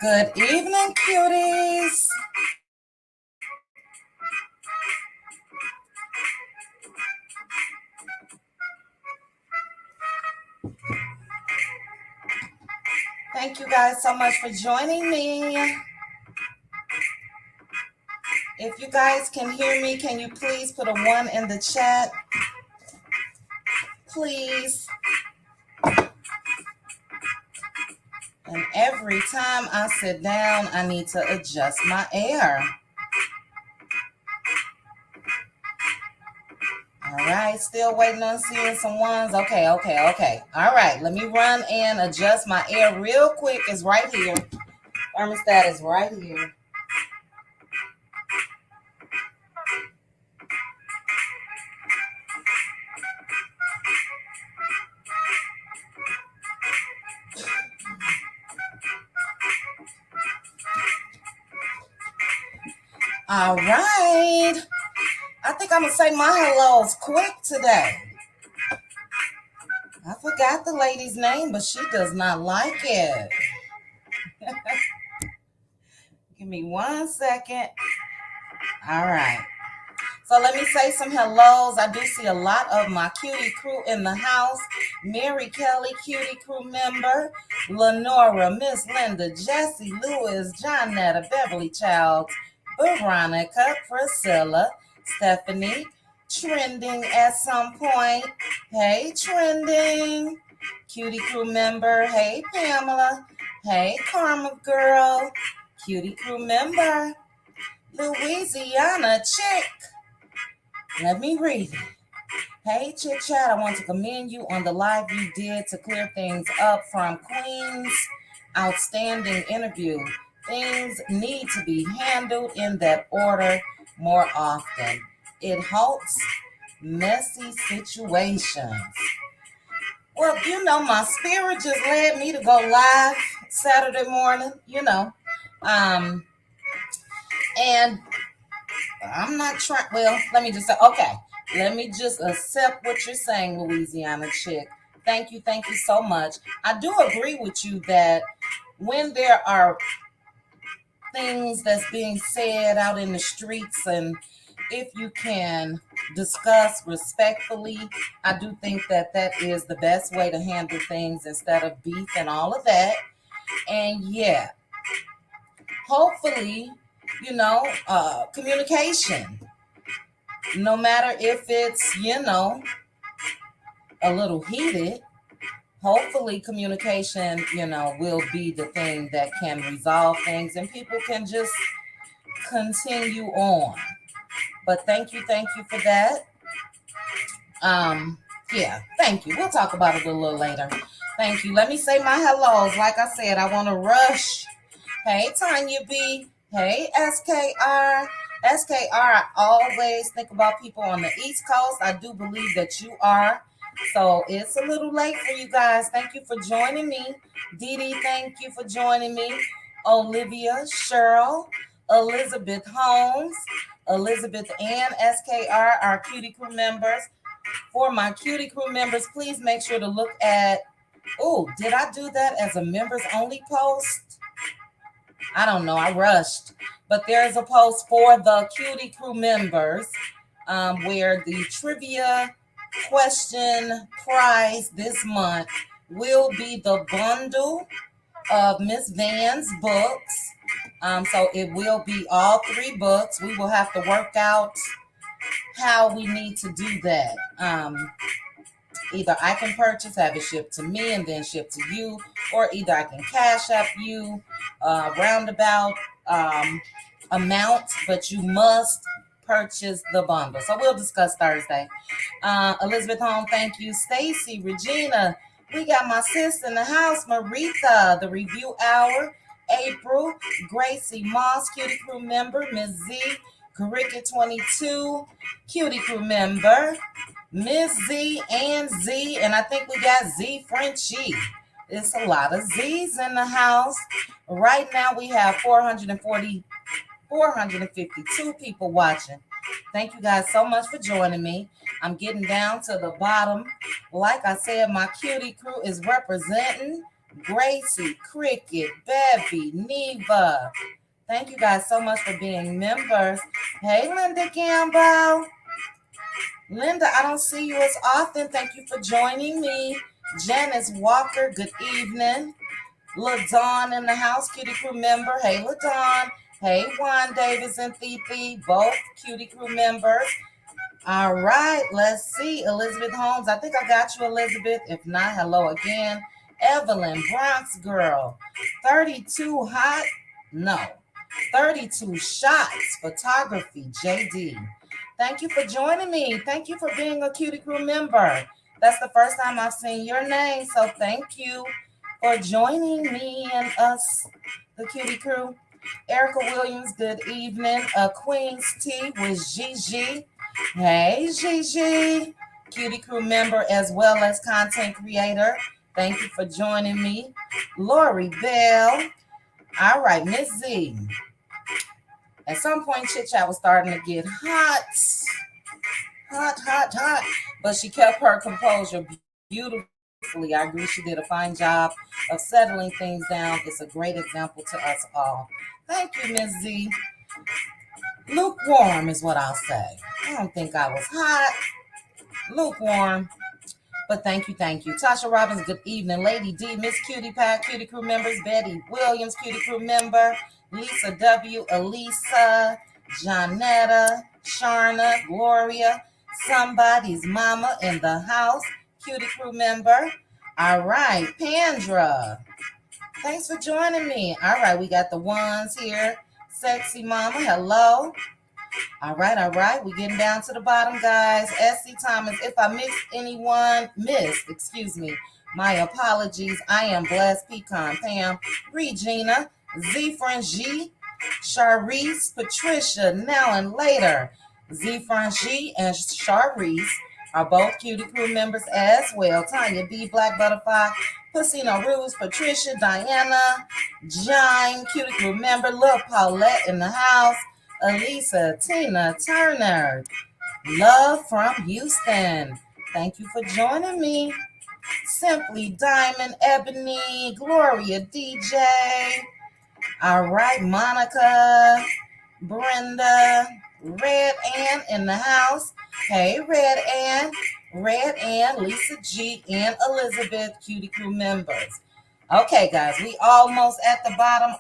Good evening, cuties. Thank you guys so much for joining me. If you guys can hear me, can you please put a 1 in the chat? Please. And every time I sit down, I need to adjust my air. All right, still waiting on seeing some ones. Okay. All right, let me run and adjust my air real quick. It's right here. Thermostat is right here. All right. I think I'm going to say my hellos quick today. I forgot the lady's name, but she does not like it. Give me 1 second. All right. So let me say some hellos. I do see a lot of my cutie crew in the house. Mary Kelly, cutie crew member. Lenora, Miss Linda, Jessie, Lewis, Johnetta, Beverly Childs, Veronica, Priscilla, Stephanie, Trending at some point. Hey, Trending. Cutie crew member. Hey, Pamela. Hey, Karma Girl. Cutie crew member. Louisiana Chick. Let me read it. Hey, Chit Chat, I want to commend you on the live you did to clear things up from Queen's outstanding interview. Things need to be handled in that order more often. It halts messy situations. Well, my spirit just led me to go live Saturday morning, and I'm not trying. Well, let me just say, okay. Let me just accept what you're saying, Louisiana Chick. Thank you so much. I do agree with you that when there are things that's being said out in the streets, and if you can discuss respectfully, I do think that that is the best way to handle things instead of beef and all of that. And yeah, hopefully, communication, no matter if it's, a little heated, hopefully communication, will be the thing that can resolve things and people can just continue on. But thank you for that. Yeah, thank you. We'll talk about it a little later. Thank you. Let me say my hellos. Like I said, I want to rush. Hey, Tanya B. Hey, SKR. SKR, I always think about people on the East Coast. I do believe that you are. So it's a little late for you guys. Thank you for joining me. Dee Dee, thank you for joining me. Olivia, Cheryl, Elizabeth Holmes, Elizabeth and SKR, our cutie crew members. For my cutie crew members, please make sure to look at, did I do that as a members only post? I don't know, I rushed. But there's a post for the cutie crew members where the trivia question prize this month will be the bundle of Miss Van's books. So it will be all 3 books. We will have to work out how we need to do that. Either I can purchase, have it shipped to me and then shipped to you, or either I can cash up you roundabout amount, but you must purchase the bundle. So we'll discuss Thursday. Elizabeth Home, thank you. Stacy, Regina, we got my sis in the house, Maritha, the review hour, April, Gracie Moss, cutie crew member, Miss Z, Cricket 22, cutie crew member, Miss Z and Z, and I think we got Z Frenchie. It's a lot of Z's in the house. Right now we have 452 people watching. Thank you guys so much for joining me. I'm getting down to the bottom. Like I said, my cutie crew is representing Gracie, Cricket, Bevy, Neva. Thank you guys so much for being members. Hey, Linda Gamble. Linda, I don't see you as often. Thank you for joining me. Janice Walker, good evening. LaDawn in the house, cutie crew member. Hey, LaDawn. Hey, Juan Davis and Fifi, both cutie crew members. All right, let's see. Elizabeth Holmes. I think I got you, Elizabeth. If not, hello again. Evelyn, Bronx girl. 32 hot? No. 32 shots. Photography, JD. Thank you for joining me. Thank you for being a cutie crew member. That's the first time I've seen your name, so thank you for joining me and us, the cutie crew. Erica Williams, good evening. Queen's Tea with Gigi. Hey, Gigi. Cutie crew member as well as content creator. Thank you for joining me. Lori Bell. All right, Miss Z. At some point, Chit Chat was starting to get hot. Hot, hot, hot. But she kept her composure beautifully. I agree she did a fine job of settling things down. It's a great example to us all. Thank you, Miss Z. Lukewarm is what I'll say. I don't think I was hot. Lukewarm. But thank you, thank you. Tasha Robbins, good evening. Lady D, Miss Cutie Pie, Cutie Crew members. Betty Williams, Cutie Crew member. Lisa W, Elisa, Jonetta, Sharna, Gloria, somebody's mama in the house, Cutie Crew member. All right, Pandra. Thanks for joining me. All right, we got the ones here. Sexy mama, hello. All right. We're getting down to the bottom, guys. SC Thomas, if I excuse me, my apologies. I am Blessed Pecan, Pam, Regina, Z G, Charisse, Patricia, now and later. Z G and Charisse are both cutie crew members as well. Tanya B, Black Butterfly, Pusino Ruse, Patricia, Diana, Jine, cutie crew member, Lil Paulette in the house. Elisa, Tina, Turner, love from Houston. Thank you for joining me. Simply Diamond, Ebony, Gloria, DJ. All right, Monica, Brenda, Red Ann in the house. Hey, Red Ann, Lisa G, and Elizabeth, cutie crew members. Okay, guys, we almost at the bottom.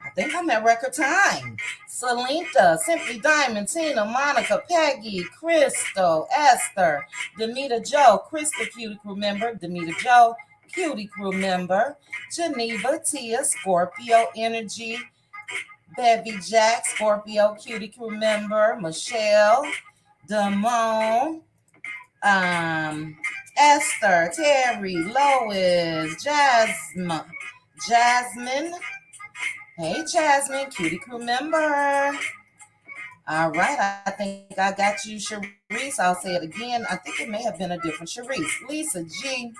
I think I'm at record time. Salinta, Simply Diamond, Tina, Monica, Peggy, Crystal, Esther, Demita Joe, Crystal Cutie Crew member, Demita Joe, Cutie Crew member, Geneva, Tia, Scorpio Energy, Bevy Jack, Scorpio Cutie Crew member, Michelle, Damone, Esther, Terry, Lois, Jasmine. Hey, Jasmine, cutie crew member. All right, I think I got you, Sharice. I'll say it again. I think it may have been a different Sharice. Lisa G.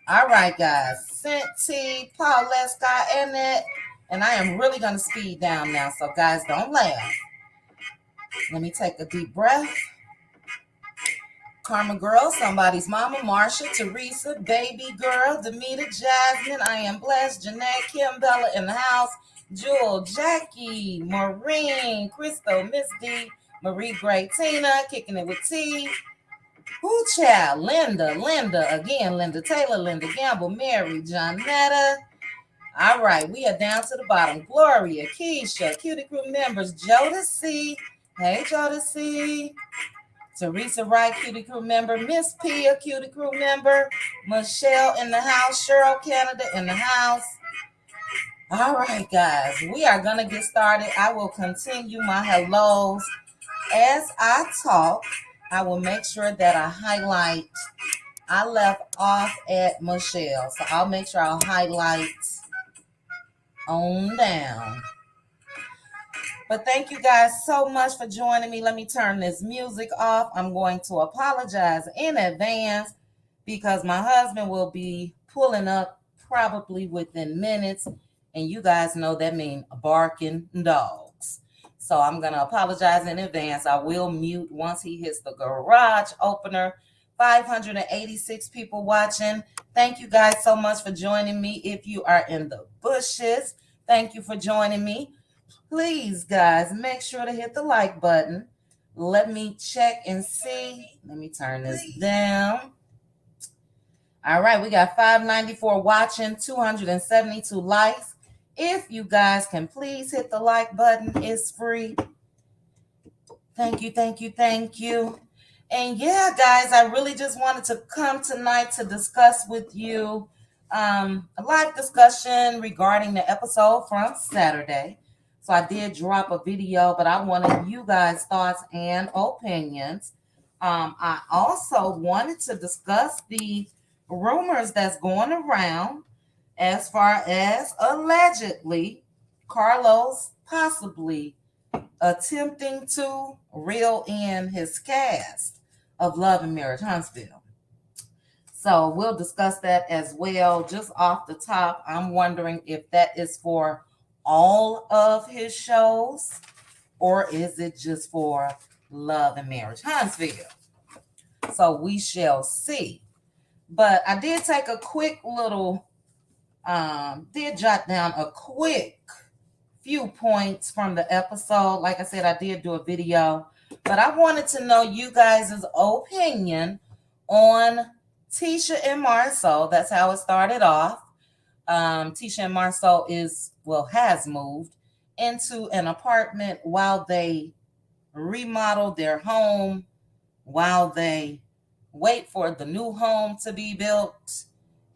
All right, guys. Cinti, Paulette, Scott, Annette. And I am really going to speed down now, so guys, don't laugh. Let me take a deep breath. Karma Girl, Somebody's Mama, Marsha, Teresa, Baby Girl, Demita, Jasmine, I Am Blessed, Jeanette, Kim, Bella in the house, Jewel, Jackie, Maureen, Crystal, Miss D, Marie Gray, Tina, Kicking It with T, Who Child, Linda again, Linda Taylor, Linda Gamble, Mary, Johnetta. All right, we are down to the bottom. Gloria, Keisha, Cutie Crew members, Jodeci. Hey, Jodeci. Teresa Wright, Cutie Crew member. Miss P, a Cutie Crew member. Michelle in the house. Cheryl Canada in the house. All right, guys, we are going to get started. I will continue my hellos. As I talk, I will make sure that I highlight. I left off at Michelle, so I'll make sure I'll highlight on down. But thank you guys so much for joining me. Let me turn this music off. I'm going to apologize in advance because my husband will be pulling up probably within minutes. And you guys know that means barking dogs. So I'm going to apologize in advance. I will mute once he hits the garage opener. 586 people watching. Thank you guys so much for joining me. If you are in the bushes, thank you for joining me. Please, guys, make sure to hit the like button. Let me check and see. Let me turn this down. All right, we got 594 watching, 272 likes. If you guys can please hit the like button, it's free. Thank you, thank you, thank you. And yeah, guys, I really just wanted to come tonight to discuss with you a live discussion regarding the episode from Saturday. So I did drop a video, but I wanted you guys' thoughts and opinions. I also wanted to discuss the rumors that's going around as far as allegedly Carlos possibly attempting to reel in his cast of Love and Marriage Huntsville. So we'll discuss that as well. Just off the top, I'm wondering if that is for all of his shows or is it just for Love and Marriage Huntsville? So we shall see. But I did take a quick little, did jot down a quick few points from the episode. Like I said, I did do a video, but I wanted to know you guys' opinion on Tisha and Marceau. That's how it started off. Tisha and Marceau has moved into an apartment while they remodel their home, while they wait for the new home to be built,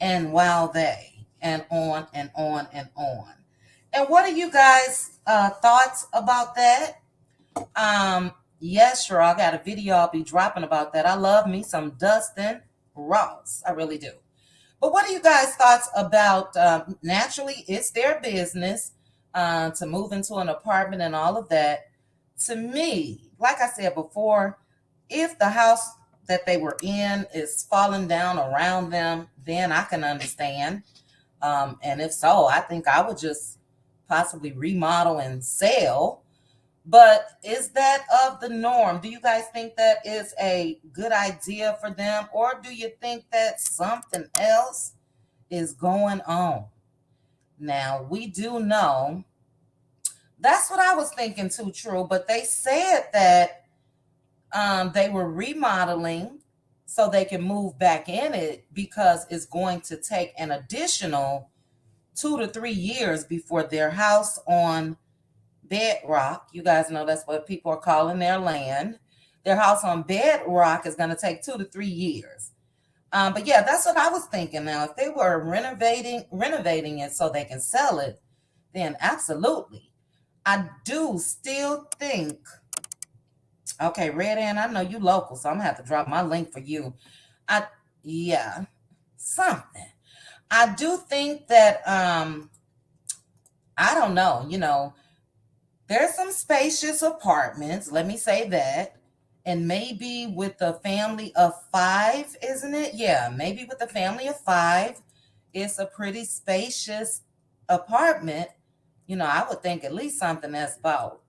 and while they, and on and on and on. And what are you guys' thoughts about that? Yes, sure. I got a video I'll be dropping about that. I love me some Dustin Ross. I really do. But what are you guys' thoughts about, naturally, it's their business to move into an apartment and all of that. To me, like I said before, if the house that they were in is falling down around them, then I can understand. And if so, I think I would just possibly remodel and sell. But is that of the norm? Do you guys think that is a good idea for them? Or do you think that something else is going on? Now, we do know, that's what I was thinking too, True, but they said that they were remodeling so they can move back in it because it's going to take an additional 2 to 3 years before their house on Bedrock, you guys know that's what people are calling their land, their house on Bedrock is going to take 2 to 3 years. But yeah, that's what I was thinking. Now, if they were renovating it so they can sell it, then absolutely. I do still think, okay, Red Ann, I know you local, so I'm going to have to drop my link for you. Something. I do think that, I don't know, there's some spacious apartments, let me say that. And maybe with a family of 5, isn't it? Yeah, maybe with a family of 5, it's a pretty spacious apartment. I would think at least something that's about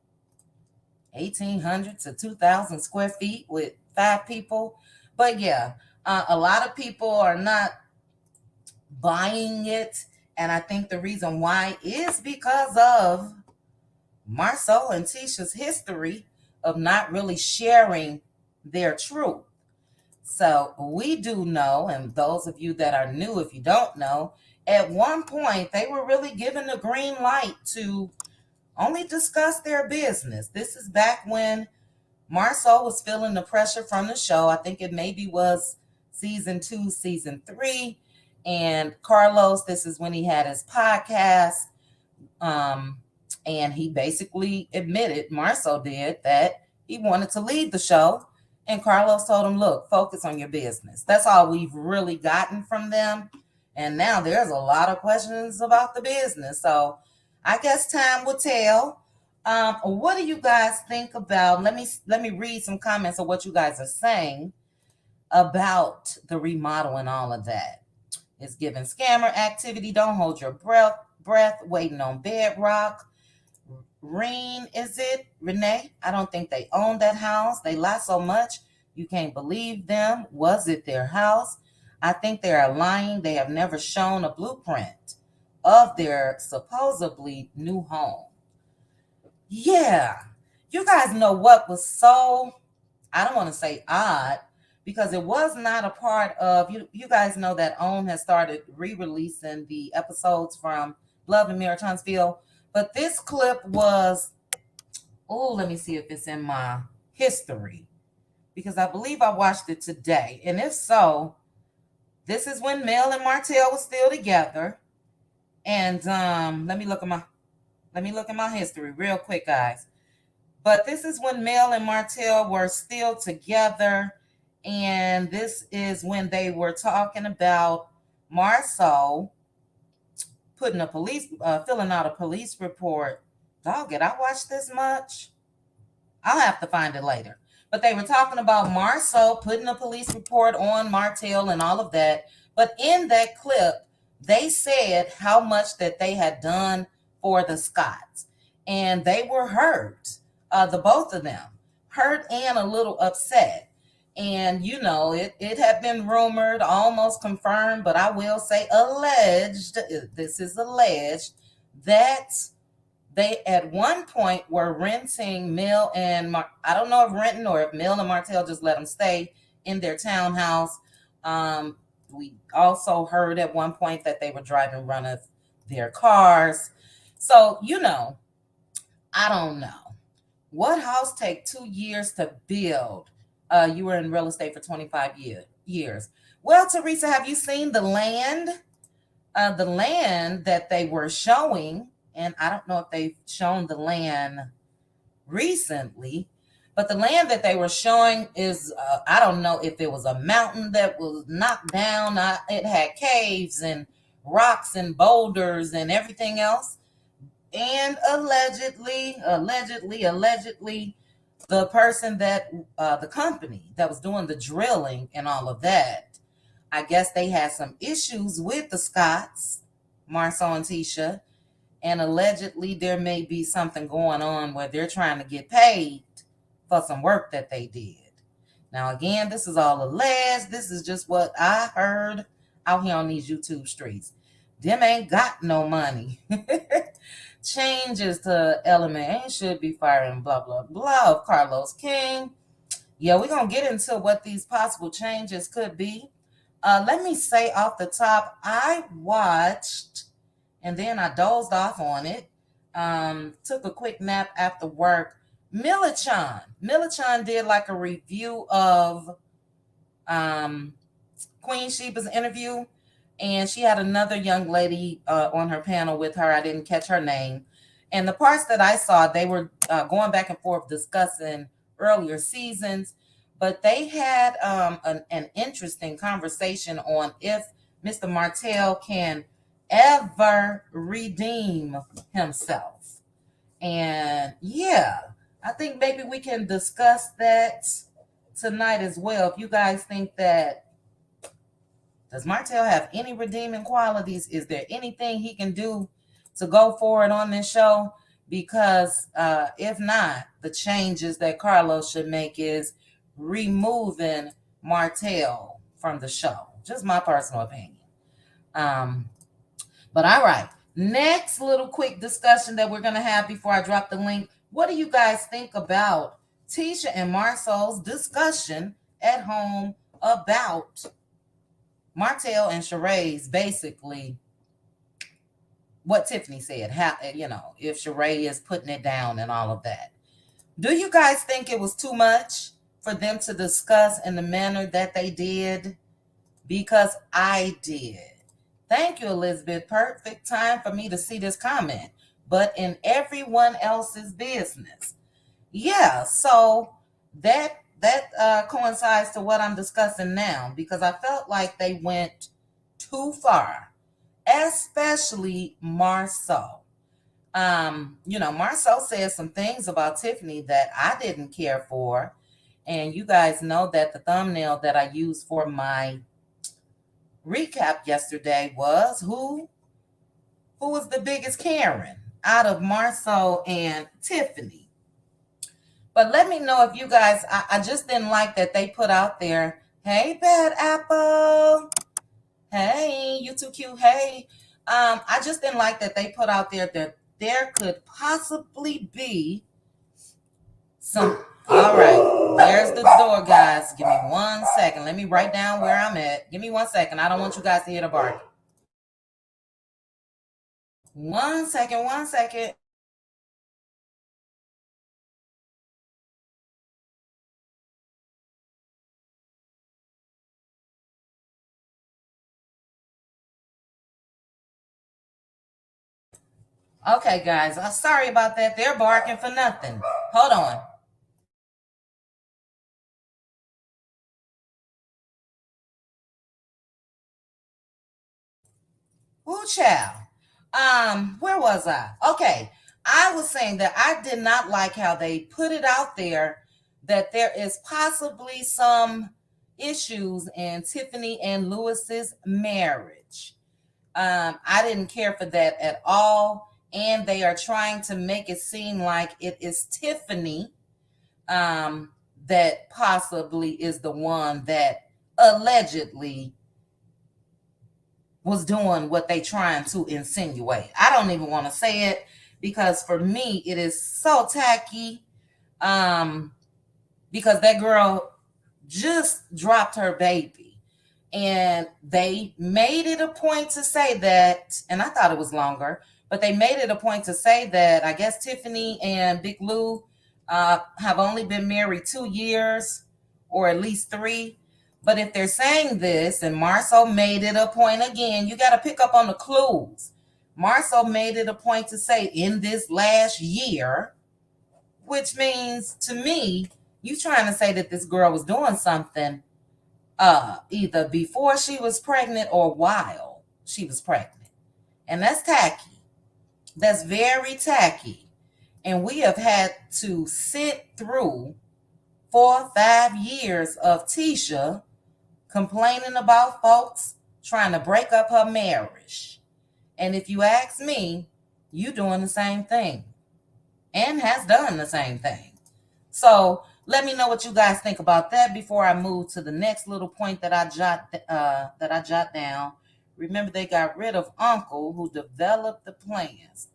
1,800 to 2,000 square feet with 5 people. But yeah, a lot of people are not buying it. And I think the reason why is because of Marceau and Tisha's history of not really sharing their truth. So we do know, and those of you that are new, if you don't know, at one point they were really given the green light to only discuss their business. This is back when Marceau was feeling the pressure from the show. I think it maybe was season 2, season 3. And Carlos, this is when he had his podcast. And he basically admitted, Marceau did, that he wanted to leave the show. And Carlos told him, look, focus on your business. That's all we've really gotten from them. And now there's a lot of questions about the business. So I guess time will tell. What do you guys think about? Let me read some comments of what you guys are saying about the remodel and all of that. It's giving scammer activity. Don't hold your breath waiting on Bedrock. Is it Renee? I don't think they own that house. They lie so much you can't believe them. Was it their house? I think they are lying. They have never shown a blueprint of their supposedly new home. Yeah. You guys know what was so, I don't want to say odd, because it was not a part of you guys know that OWN has started re-releasing the episodes from Love and Mirror Huntsville. But this clip was, oh, let me see if it's in my history, because I believe I watched it today. And if so, this is when Mel and Martell was still together. And let me look at my history real quick, guys. But this is when Mel and Martell were still together. And this is when they were talking about Marceau filling out a police report. Dog it, I watched this much. I'll have to find it later. But they were talking about Marceau putting a police report on Martell and all of that. But in that clip, they said how much that they had done for the Scotts. And they were hurt, the both of them, hurt and a little upset. And, it had been rumored, almost confirmed, but I will say alleged, this is alleged, that they at one point were renting Mel and I don't know if renting or if Mel and Martell just let them stay in their townhouse. We also heard at one point that they were driving one of their cars. So, I don't know. What house take 2 years to build? You were in real estate for 25 years. Well, Teresa, have you seen the land? The land that they were showing, and I don't know if they've shown the land recently, but the land that they were showing is, I don't know if it was a mountain that was knocked down. It had caves and rocks and boulders and everything else. And allegedly, the person the company that was doing the drilling and all of that, I guess they had some issues with the Scotts, Marceau and Tisha, and allegedly there may be something going on where they're trying to get paid for some work that they did. Now, again, this is all alleged. This is just what I heard out here on these YouTube streets. Them ain't got no money. Changes to Element should be firing, blah, blah, blah, of Carlos King. Yeah, we're going to get into what these possible changes could be. Let me say off the top, I watched, and then I dozed off on it, took a quick nap after work. Millichan did like a review of Queen Sheba's interview, and she had another young lady on her panel with her. I didn't catch her name. And the parts that I saw, they were going back and forth discussing earlier seasons, but they had an interesting conversation on if Mr. Martell can ever redeem himself. And yeah, I think maybe we can discuss that tonight as well. If you guys think that, does Martell have any redeeming qualities? Is there anything he can do to go forward on this show? Because if not, the changes that Carlos should make is removing Martell from the show. Just my personal opinion. But all right, next little quick discussion that we're going to have before I drop the link. What do you guys think about Tisha and Marceau's discussion at home about Martell and Sheree's, basically what Tiffany said, how, if Sheree is putting it down and all of that. Do you guys think it was too much for them to discuss in the manner that they did? Because I did. Thank you, Elizabeth. Perfect time for me to see this comment, but in everyone else's business. Yeah, so that coincides to what I'm discussing now, because I felt like they went too far, especially Marceau. Marceau said some things about Tiffany that I didn't care for. And you guys know that the thumbnail that I used for my recap yesterday was who was the biggest Karen? out of Marceau and Tiffany. But let me know if you guys, I just didn't like that they put out there, hey, Bad Apple. Hey, you too cute. Hey. I just didn't like that they put out there that there could possibly be some. All right, there's the door, guys. Give me 1 second. Let me write down where I'm at. Give me 1 second. I don't want you guys to hear the bark. 1 second, 1 second. Okay, guys. I'm sorry about that. They're barking for nothing. Hold on. Woo child. Where was I? Okay. I was saying that I did not like how they put it out there that there is possibly some issues in Tiffany and Lewis's marriage. I didn't care for that at all. And they are trying to make it seem like it is Tiffany that possibly is the one that allegedly was doing what they trying to insinuate. I don't even want to say it because for me it is so tacky. Um, because that girl just dropped her baby. And they made it a point to say that, and I thought it was longer, but they made it a point to say that I guess Tiffany and Big Lou have only been married 2 years or at least three. But if they're saying this, and Marceau made it a point again, you got to pick up on the clues. Marceau made it a point to say in this last year, which means to me, you trying to say that this girl was doing something either before she was pregnant or while she was pregnant. And that's tacky. That's very tacky. And we have had to sit through 4 or 5 years of Tisha complaining about folks trying to break up her marriage. And if you ask me, you doing the same thing and has done the same thing. So let me know what you guys think about that before I move to the next little point that I jot down. Remember, they got rid of Uncle who developed the plans.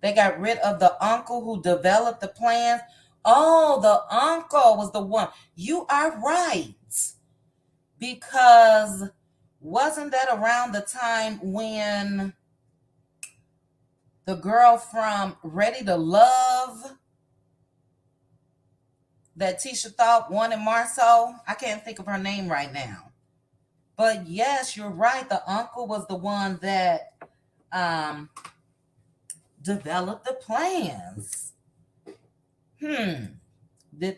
They got rid of the uncle who developed the plans. Oh, the uncle was the one. You are right. Because wasn't that around the time when the girl from Ready to Love that Tisha thought wanted Marceau? I can't think of her name right now. But yes, you're right. The uncle was the one that developed the plans. Did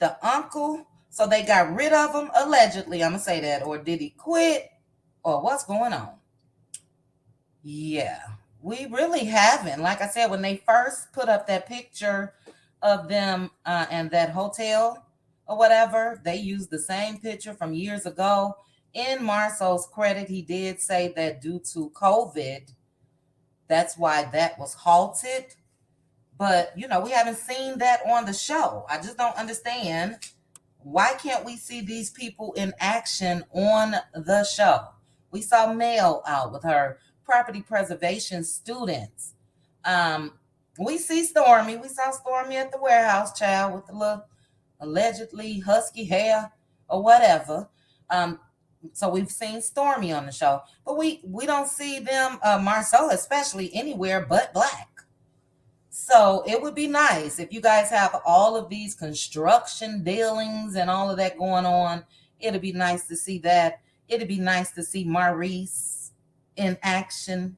the uncle? So they got rid of him allegedly. I'm gonna say that, or did he quit, or what's going on? Yeah, we really haven't. Like I said, when they first put up that picture of them and that hotel or whatever, they used the same picture from years ago. In Marceau's credit, he did say that due to COVID, that's why that was halted. But, we haven't seen that on the show. I just don't understand. Why can't we see these people in action on the show? We saw Mel out with her property preservation students. We see Stormy. We saw Stormy at the warehouse, child, with the little allegedly husky hair or whatever. So we've seen Stormy on the show, but we don't see them, Marceau especially, anywhere but black. So it would be nice if you guys have all of these construction dealings and all of that going on. It'd be nice to see that. It'd be nice to see Maurice in action.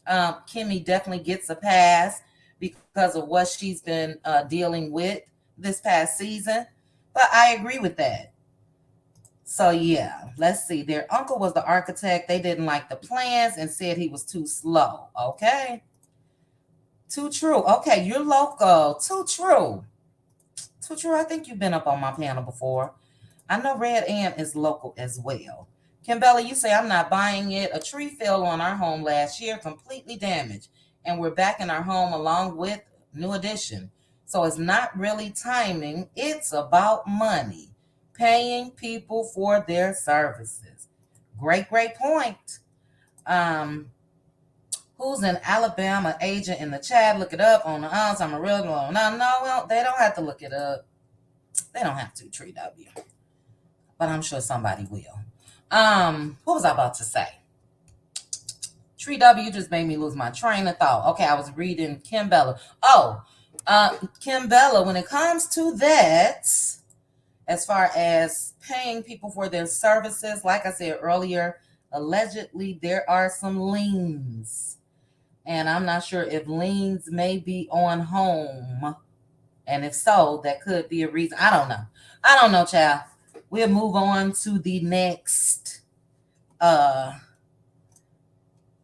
Kimmy definitely gets a pass because of what she's been dealing with this past season. But I agree with that. So yeah, let's see. Their uncle was the architect. They didn't like the plans and said he was too slow. Okay. Too true. Okay, you're local. Too true. Too true. I think you've been up on my panel before. I know Red Ant is local as well. Kimbella, you say I'm not buying it. A tree fell on our home last year, completely damaged. and we're back in our home along with New Edition. So it's not really timing, it's about money, paying people for their services. Great point. Um, who's an Alabama agent in the chat? Look it up on the ounce. I'm a real one. No, they don't have to look it up. They don't have to, Tree W. But I'm sure somebody will. What was I about to say? Tree W just made me lose my train of thought. Okay, I was reading Kim Bella. Kim Bella, when it comes to that, as far as paying people for their services, like I said earlier, allegedly there are some liens. And I'm not sure if liens may be on home. And if so, that could be a reason. I don't know, child. We'll move on to the next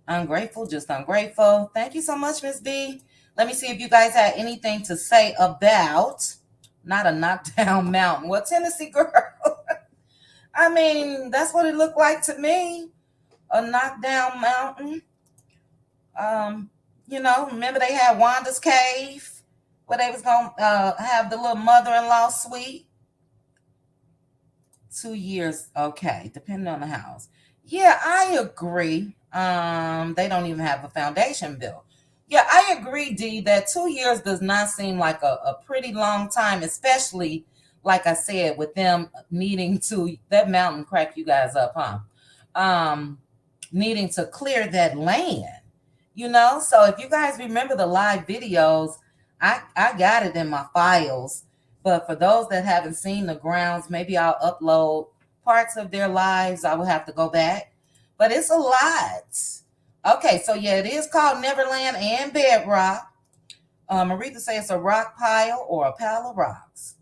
ungrateful, just ungrateful. Thank you so much, Miss B. Let me see if you guys had anything to say about not a knockdown mountain. Well, Tennessee girl. I mean, that's what it looked like to me. A knockdown mountain. Remember they had Wanda's Cave where they was gonna have the little mother-in-law suite. 2 years, okay, depending on the house. Yeah, I agree. They don't even have a foundation built. Yeah, I agree, D, that 2 years does not seem like a pretty long time, especially, like I said, with them needing to, that mountain crack you guys up, huh? Needing to clear that land, So if you guys remember the live videos, I got it in my files. But for those that haven't seen the grounds, maybe I'll upload parts of their lives. I will have to go back. But it's a lot. Okay, so yeah, it is called Neverland and Bedrock. Aretha say it's a rock pile or a pile of rocks.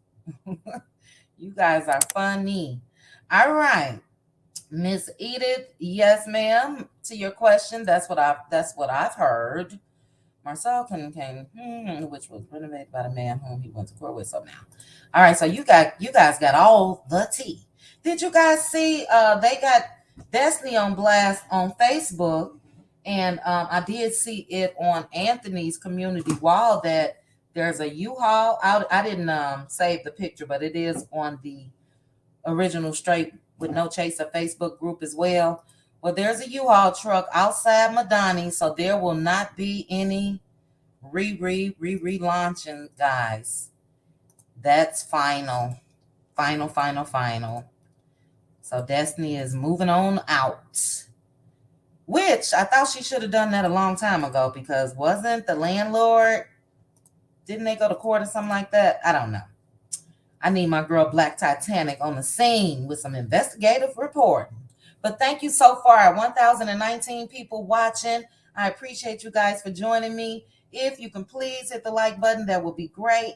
You guys are funny. All right. Miss Edith, yes, ma'am. To your question, that's what I've heard. Marcel came, which was renovated by the man whom he went to court with. So now, all right. So you guys got all the tea. Did you guys see? They got Destiny on blast on Facebook, and I did see it on Anthony's community wall that there's a U-Haul out. I didn't save the picture, but it is on the original Straight with No Chaser Facebook group as well. Well, there's a U-Haul truck outside Madani, so there will not be any relaunching, guys. That's final. So Destiny is moving on out. Which I thought she should have done that a long time ago, because wasn't the landlord, didn't they go to court or something like that? I don't know. I need my girl Black Titanic on the scene with some investigative reporting. But thank you so far. 1,019 people watching. I appreciate you guys for joining me. If you can please hit the like button, that would be great.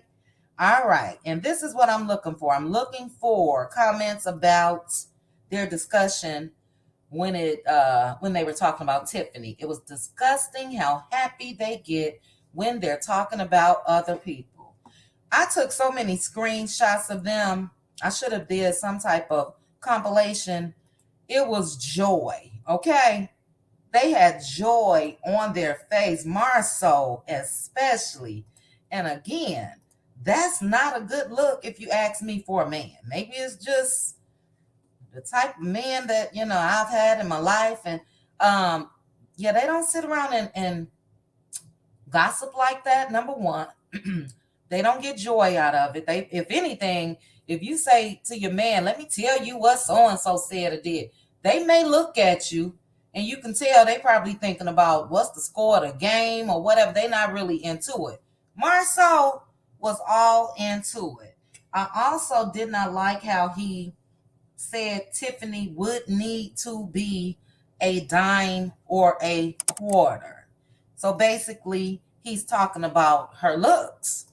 All right. And this is what I'm looking for. I'm looking for comments about their discussion when they were talking about Tiffany. It was disgusting how happy they get when they're talking about other people. I took so many screenshots of them. I should have did some type of compilation. It was joy, okay? They had joy on their face, Marceau especially. And again, that's not a good look if you ask me for a man. Maybe it's just the type of man that, I've had in my life. And they don't sit around and gossip like that, number one. They don't get joy out of it. If anything, if you say to your man, let me tell you what so-and-so said or did, they may look at you and you can tell they probably thinking about what's the score of the game or whatever. They're not really into it. Marceau was all into it. I also did not like how he said Tiffany would need to be a dime or a quarter. So basically, he's talking about her looks.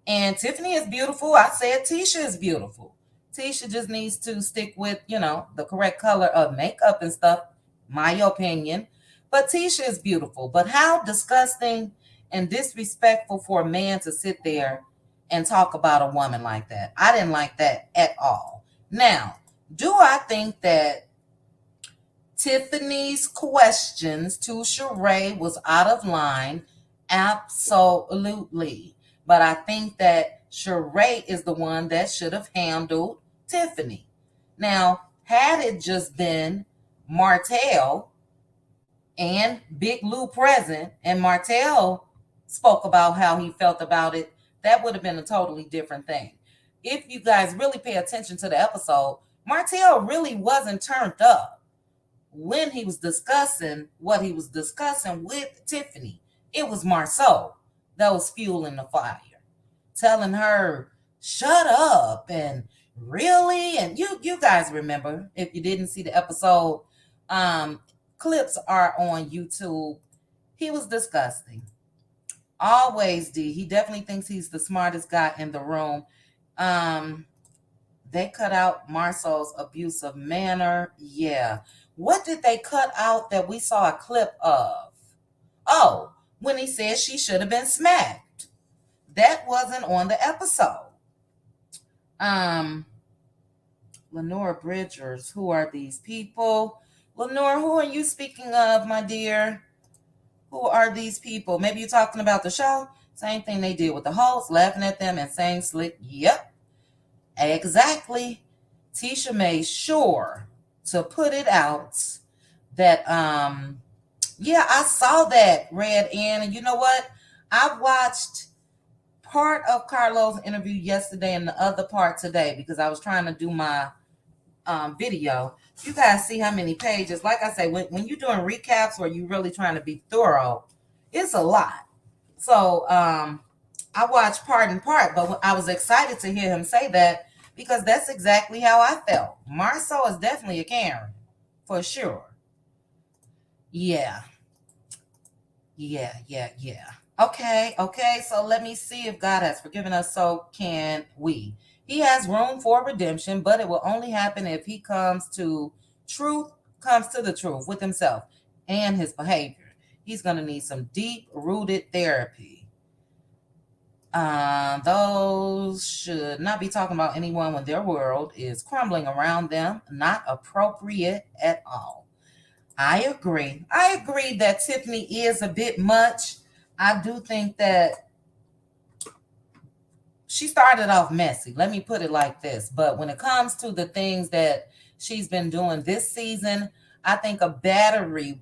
And Tiffany is beautiful. I said Tisha is beautiful. Tisha just needs to stick with, the correct color of makeup and stuff, my opinion. But Tisha is beautiful. But how disgusting and disrespectful for a man to sit there and talk about a woman like that. I didn't like that at all. Now, do I think that Tiffany's questions to Sheree was out of line? Absolutely. But I think that Sheree is the one that should have handled Tiffany. Now, had it just been Martell and Big Lou present, and Martell spoke about how he felt about it, that would have been a totally different thing. If you guys really pay attention to the episode, Martell really wasn't turned up when he was discussing what he was discussing with Tiffany. It was Marceau that was fueling the fire, telling her, shut up, and really, and you guys remember, if you didn't see the episode, um clips are on YouTube. He was disgusting. Always D. He definitely thinks he's the smartest guy in the room. um they cut out Marceau's abusive manner. Yeah. What did they cut out that we saw a clip of? Oh, when he said she should have been smacked. That wasn't on the episode. Um, Lenora Bridgers, who are these people? Lenora, who are you speaking of, my dear? Who are these people? Maybe you're talking about the show? Same thing they did with the hosts, laughing at them and saying slick, yep, exactly. Tisha made sure to put it out that yeah, I saw that, Red Ann, and you know what? I watched part of Carlo's interview yesterday and the other part today because I was trying to do my video. You guys see how many pages? Like I say, when you're doing recaps or you're really trying to be thorough, it's a lot. So I watched part and part, but I was excited to hear him say that because that's exactly how I felt. Marceau is definitely a Karen, for sure. Yeah, yeah. Okay. So let me see if God has forgiven us. So can we? He has room for redemption, but it will only happen if he comes to the truth with himself and his behavior. He's going to need some deep rooted therapy. Those should not be talking about anyone when their world is crumbling around them. Not appropriate at all. I agree. I agree that Tiffany is a bit much. I do think that she started off messy. Let me put it like this. But when it comes to the things that she's been doing this season, I think a battery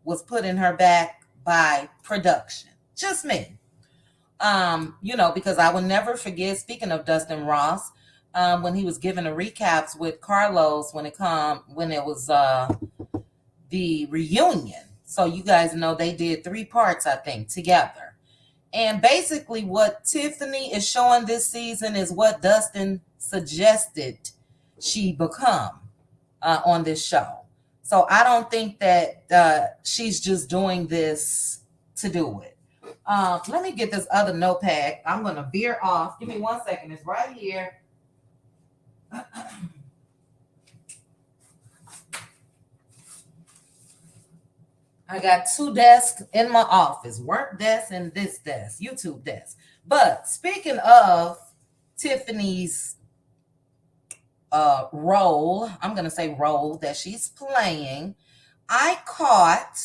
was put in her back by production. Just me. Because I will never forget, speaking of Dustin Ross, when he was giving the recaps with Carlos when it was the reunion. So you guys know they did 3 parts, I think, together. And basically what Tiffany is showing this season is what Dustin suggested she become on this show. So I don't think that she's just doing this to do it. Let me get this other notepad. I'm going to veer off. Give me 1 second. It's right here. I got 2 desks in my office, work desk and this desk, YouTube desk. But speaking of Tiffany's role, I'm going to say role that she's playing, I caught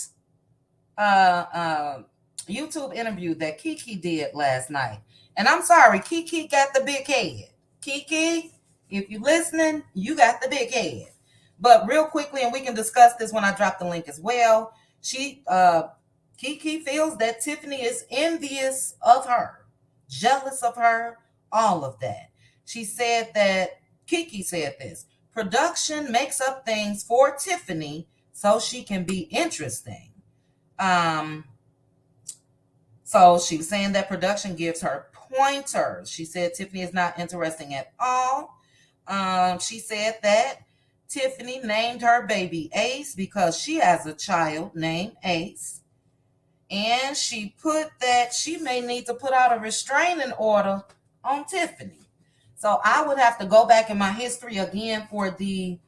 a YouTube interview that Kiki did last night. And I'm sorry, Kiki got the big head. Kiki, if you're listening, you got the big head. But real quickly, and we can discuss this when I drop the link as well, Kiki feels that Tiffany is envious of her, jealous of her, all of that. Kiki said this, production makes up things for Tiffany so she can be interesting. So she was saying that production gives her pointers. She said Tiffany is not interesting at all. She said that Tiffany named her baby Ace because she has a child named Ace. And she put that she may need to put out a restraining order on Tiffany. So I would have to go back in my history again for the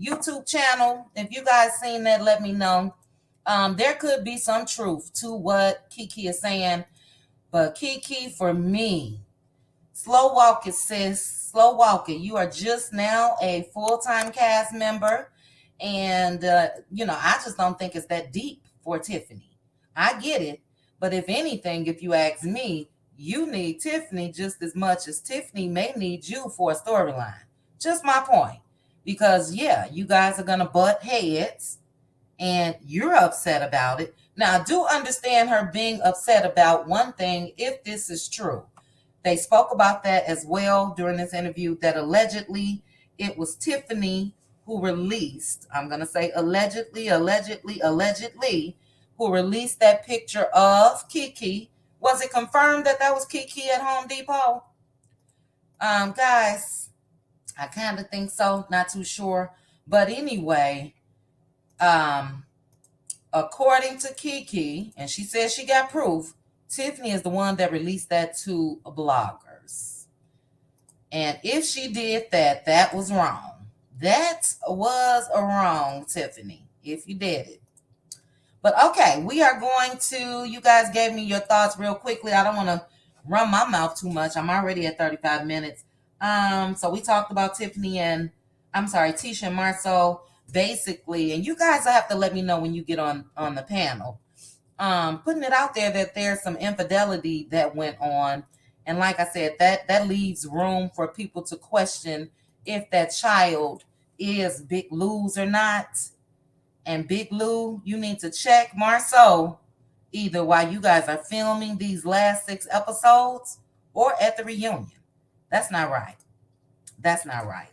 YouTube channel. If you guys seen that, let me know. There could be some truth to what Kiki is saying. But Kiki, for me, slow walk it, sis. Slow walk it. You are just now a full-time cast member. And, I just don't think it's that deep for Tiffany. I get it. But if anything, if you ask me, you need Tiffany just as much as Tiffany may need you for a storyline. Just my point. Because, yeah, you guys are going to butt heads and you're upset about it. Now, I do understand her being upset about one thing if this is true. They spoke about that as well during this interview, that allegedly it was Tiffany who released, I'm going to say allegedly, who released that picture of Kiki. Was it confirmed that that was Kiki at Home Depot? Guys, I kind of think so, not too sure. But anyway, according to Kiki, and she says she got proof, Tiffany is the one that released that to bloggers. And if she did that, that was wrong. That was a wrong, Tiffany, if you did it. But okay, we are going to, you guys gave me your thoughts real quickly. I don't want to run my mouth too much. I'm already at 35 minutes. So we talked about Tiffany and, I'm sorry, Tisha and Marceau, basically, and you guys have to let me know when you get on the panel. Putting it out there that there's some infidelity that went on. And like I said, that leaves room for people to question if that child is Big Lou's or not. And Big Lou, you need to check Marceau either while you guys are filming these last 6 episodes or at the reunion. That's not right. That's not right.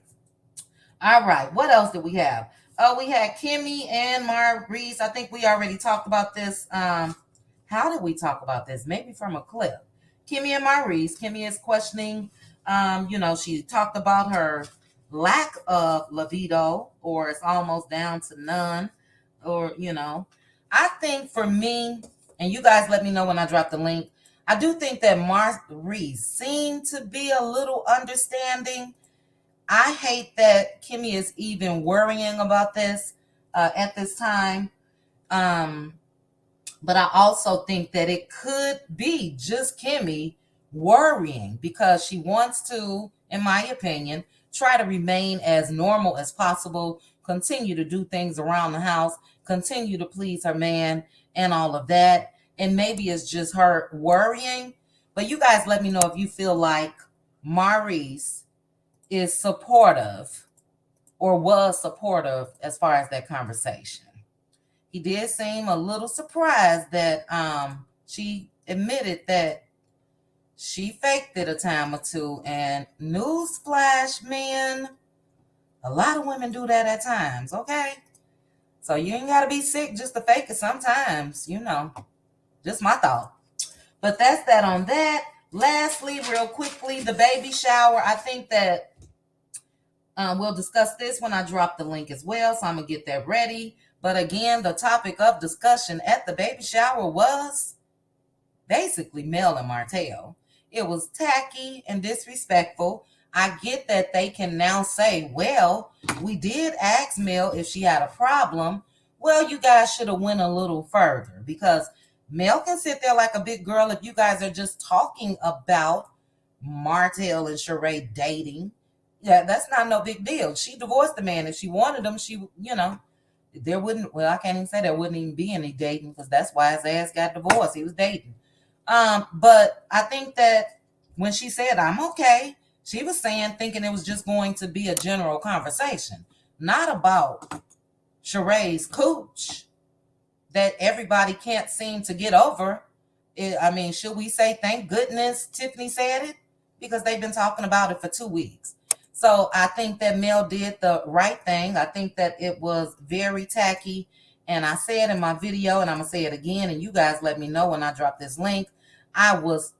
All right. What else did we have? Oh, we had Kimmy and Maurice. I think we already talked about this. How did we talk about this? Maybe from a clip. Kimmy and Maurice. Kimmy is questioning, she talked about her lack of libido, or it's almost down to none. Or, I think for me, and you guys let me know when I drop the link, I do think that Maurice seemed to be a little understanding. I hate that Kimmy is even worrying about this at this time. But I also think that it could be just Kimmy worrying because she wants to, in my opinion, try to remain as normal as possible, continue to do things around the house, continue to please her man and all of that. And maybe it's just her worrying. But you guys let me know if you feel like Maurice is supportive or was supportive as far as that conversation. He did seem a little surprised that she admitted that she faked it a time or two. And newsflash, men, a lot of women do that at times, okay? So you ain't got to be sick just to fake it sometimes, Just my thought. But that's that on that. Lastly, real quickly, the baby shower. I think that we'll discuss this when I drop the link as well, so I'm going to get that ready. But again, the topic of discussion at the baby shower was basically Mel and Martell. It was tacky and disrespectful. I get that they can now say, well, we did ask Mel if she had a problem. Well, you guys should have went a little further because Mel can sit there like a big girl if you guys are just talking about Martell and Sheree dating. Yeah, that's not no big deal. She divorced the man. If she wanted him, there wouldn't, well, I can't even say there wouldn't even be any dating because that's why his ass got divorced. He was dating. But I think that when she said, I'm okay, she was thinking it was just going to be a general conversation, not about Sheree's cooch that everybody can't seem to get over. Should we say thank goodness Tiffany said it? Because they've been talking about it for 2 weeks. So I think that Mel did the right thing. I think that it was very tacky. And I said in my video, and I'm going to say it again, and you guys let me know when I drop this link. I was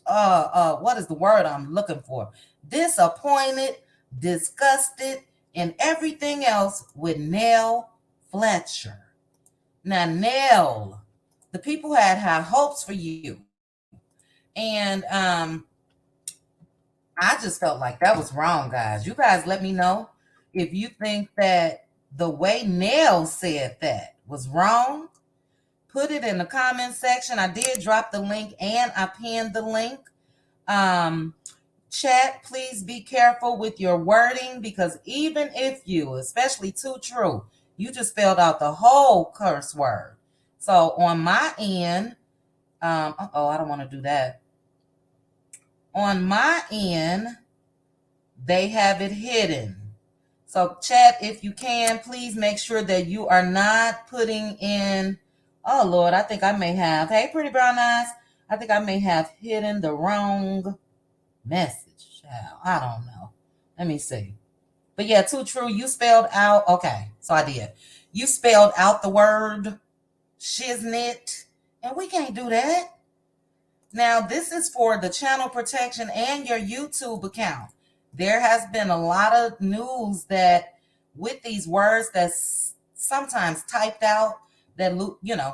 what is the word I'm looking for? Disappointed, disgusted, and everything else with Nell Fletcher. Now, Nell, the people had high hopes for you. And I just felt like that was wrong, guys. You guys let me know if you think that the way Nell said that was wrong. Put it in the comment section. I did drop the link and I pinned the link. Chat, please be careful with your wording because even if you, especially too true, you just spelled out the whole curse word. So on my end, oh, I don't want to do that. On my end, they have it hidden. So, chat, if you can, please make sure that you are not putting in. Oh, Lord, I think I may have. Hey, Pretty Brown Eyes. I think I may have hidden the wrong message. Child, I don't know. Let me see. But yeah, too true. You spelled out. Okay, so I did. You spelled out the word shiznit, and we can't do that. Now, this is for the channel protection and your YouTube account. There has been a lot of news that with these words that's sometimes typed out that,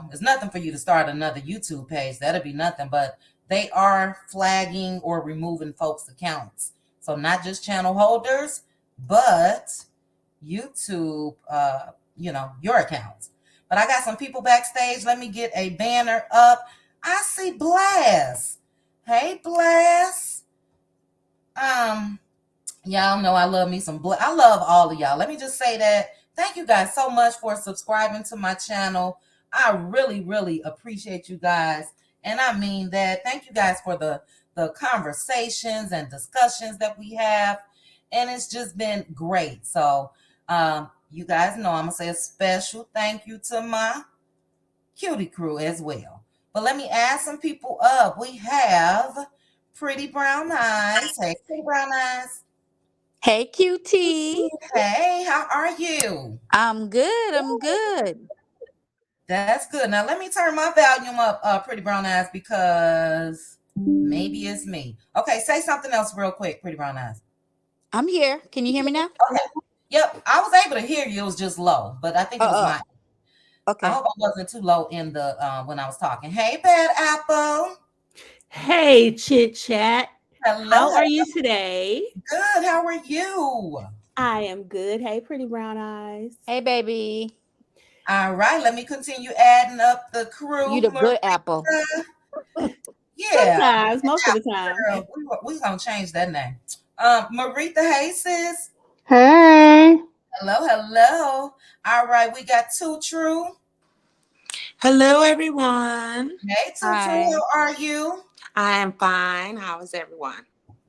there's nothing for you to start another YouTube page. That'll be nothing, but they are flagging or removing folks' accounts. So not just channel holders, but YouTube, your accounts. But I got some people backstage. Let me get a banner up. I see Blast. Hey, Blast. Y'all know I love me some Blast. I love all of y'all. Let me just say that. Thank you guys so much for subscribing to my channel. I really, really appreciate you guys. And I mean that. Thank you guys for the conversations and discussions that we have. And it's just been great. So you guys know I'm going to say a special thank you to my cutie crew as well. But let me add some people up. We have Pretty Brown Eyes. Hey, Pretty Brown Eyes. Hey, Cutie. Hey, how are you? I'm good. I'm good. That's good. Now let me turn my volume up, Pretty Brown Eyes, because maybe it's me. Okay, say something else real quick, Pretty Brown Eyes. I'm here. Can you hear me now? Okay. Yep, I was able to hear you. It was just low, but I think it was my. I Okay. hope I wasn't too low in the when I was talking. Hey, Bad Apple. Hey, Chit Chat. Hello. How are you today? Good. How are you? I am good. Hey, pretty brown eyes. Hey, baby. All right. Let me continue adding up the crew. You the good apple. Yeah. Sometimes, most of the time. Girl, we gonna change that name. Maritha, hey sis. Hey, Hello, hello. All right, we got Two True. Hello, everyone. Hey, Two True, Hi. how are you? I am fine. How is everyone?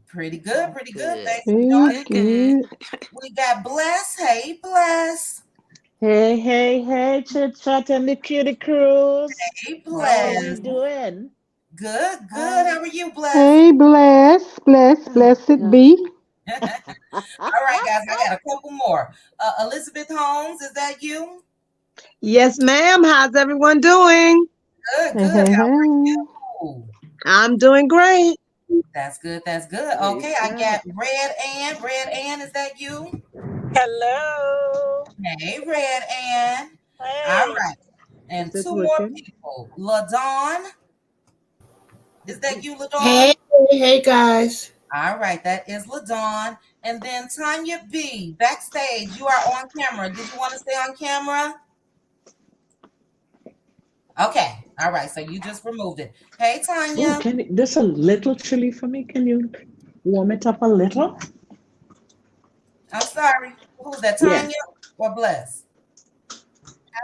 Pretty good, pretty good. Good. Thanks for good, joining. Good, good. good. We got Bless. Hey, Bless. Hey, Chit Chat and the Cutie Cruise. Hey, How are Bless. we doing? Good, good. Hi. How are you, Bless? Hey, Oh, blessed God. be. All right, guys, I got a couple more. Elizabeth Holmes, is that you? Yes, ma'am. How's everyone doing? Good, Hey, good. hey, How are hey. you? I'm doing great. That's good, that's good. Praise Okay, I God. got Red Ann. Red Ann, is that you? Hello. Hey, Red Ann. All Hey. right. Is And it two more working? people. LaDawn. Is that you, LaDawn? Hey, hey guys. All right, that is LaDawn. And then Tanya B, backstage. You are on camera. Did you want to stay on camera? Okay. All right. So you just removed it. Hey, Oh, Tanya. this a little chilly for me. Can you warm it up a little? I'm sorry. Who's that, Yeah. Tanya or Bless?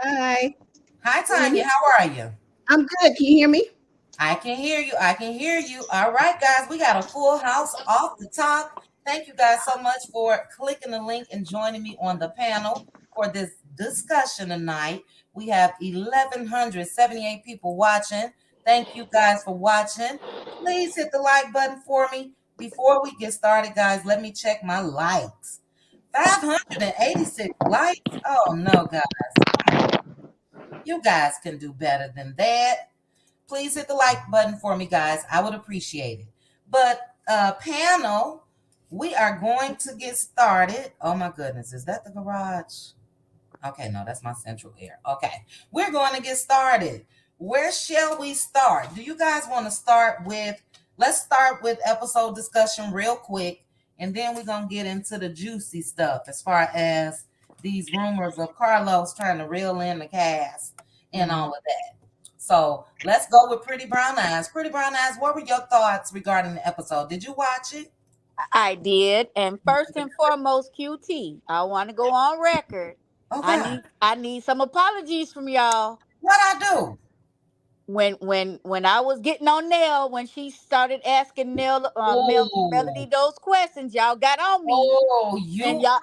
Hi. Hi, Can you hear Tanya. me? How are you? I'm good. Can you hear me? I can hear you. I can hear you. All right, guys, we got a full house off the top. Thank you guys so much for clicking the link and joining me on the panel for this discussion tonight. We have 1,178 people watching. Thank you guys for watching. Please hit the like button for me. Before we get started, guys, let me check my likes. 586 likes. Oh, no, guys. Come on. You guys can do better than that. Please hit the like button for me, guys. I would appreciate it. But panel, we are going to get started. Oh my goodness, is that the garage? Okay, no, that's my central air. Okay, we're going to get started. Where shall we start? Do you guys want to start with? Let's start with episode discussion real quick, and then we're gonna get into the juicy stuff as far as these rumors of Carlos trying to reel in the cast and all of that. So let's go with Pretty Brown Eyes. Pretty Brown Eyes, what were your thoughts regarding the episode? Did you watch it? I did. And first and foremost, QT. I want to go on record. Oh I God, need I need some apologies from y'all. what I do? when I was getting on Nell, when she started asking Oh, Melody those questions, y'all got on me. oh,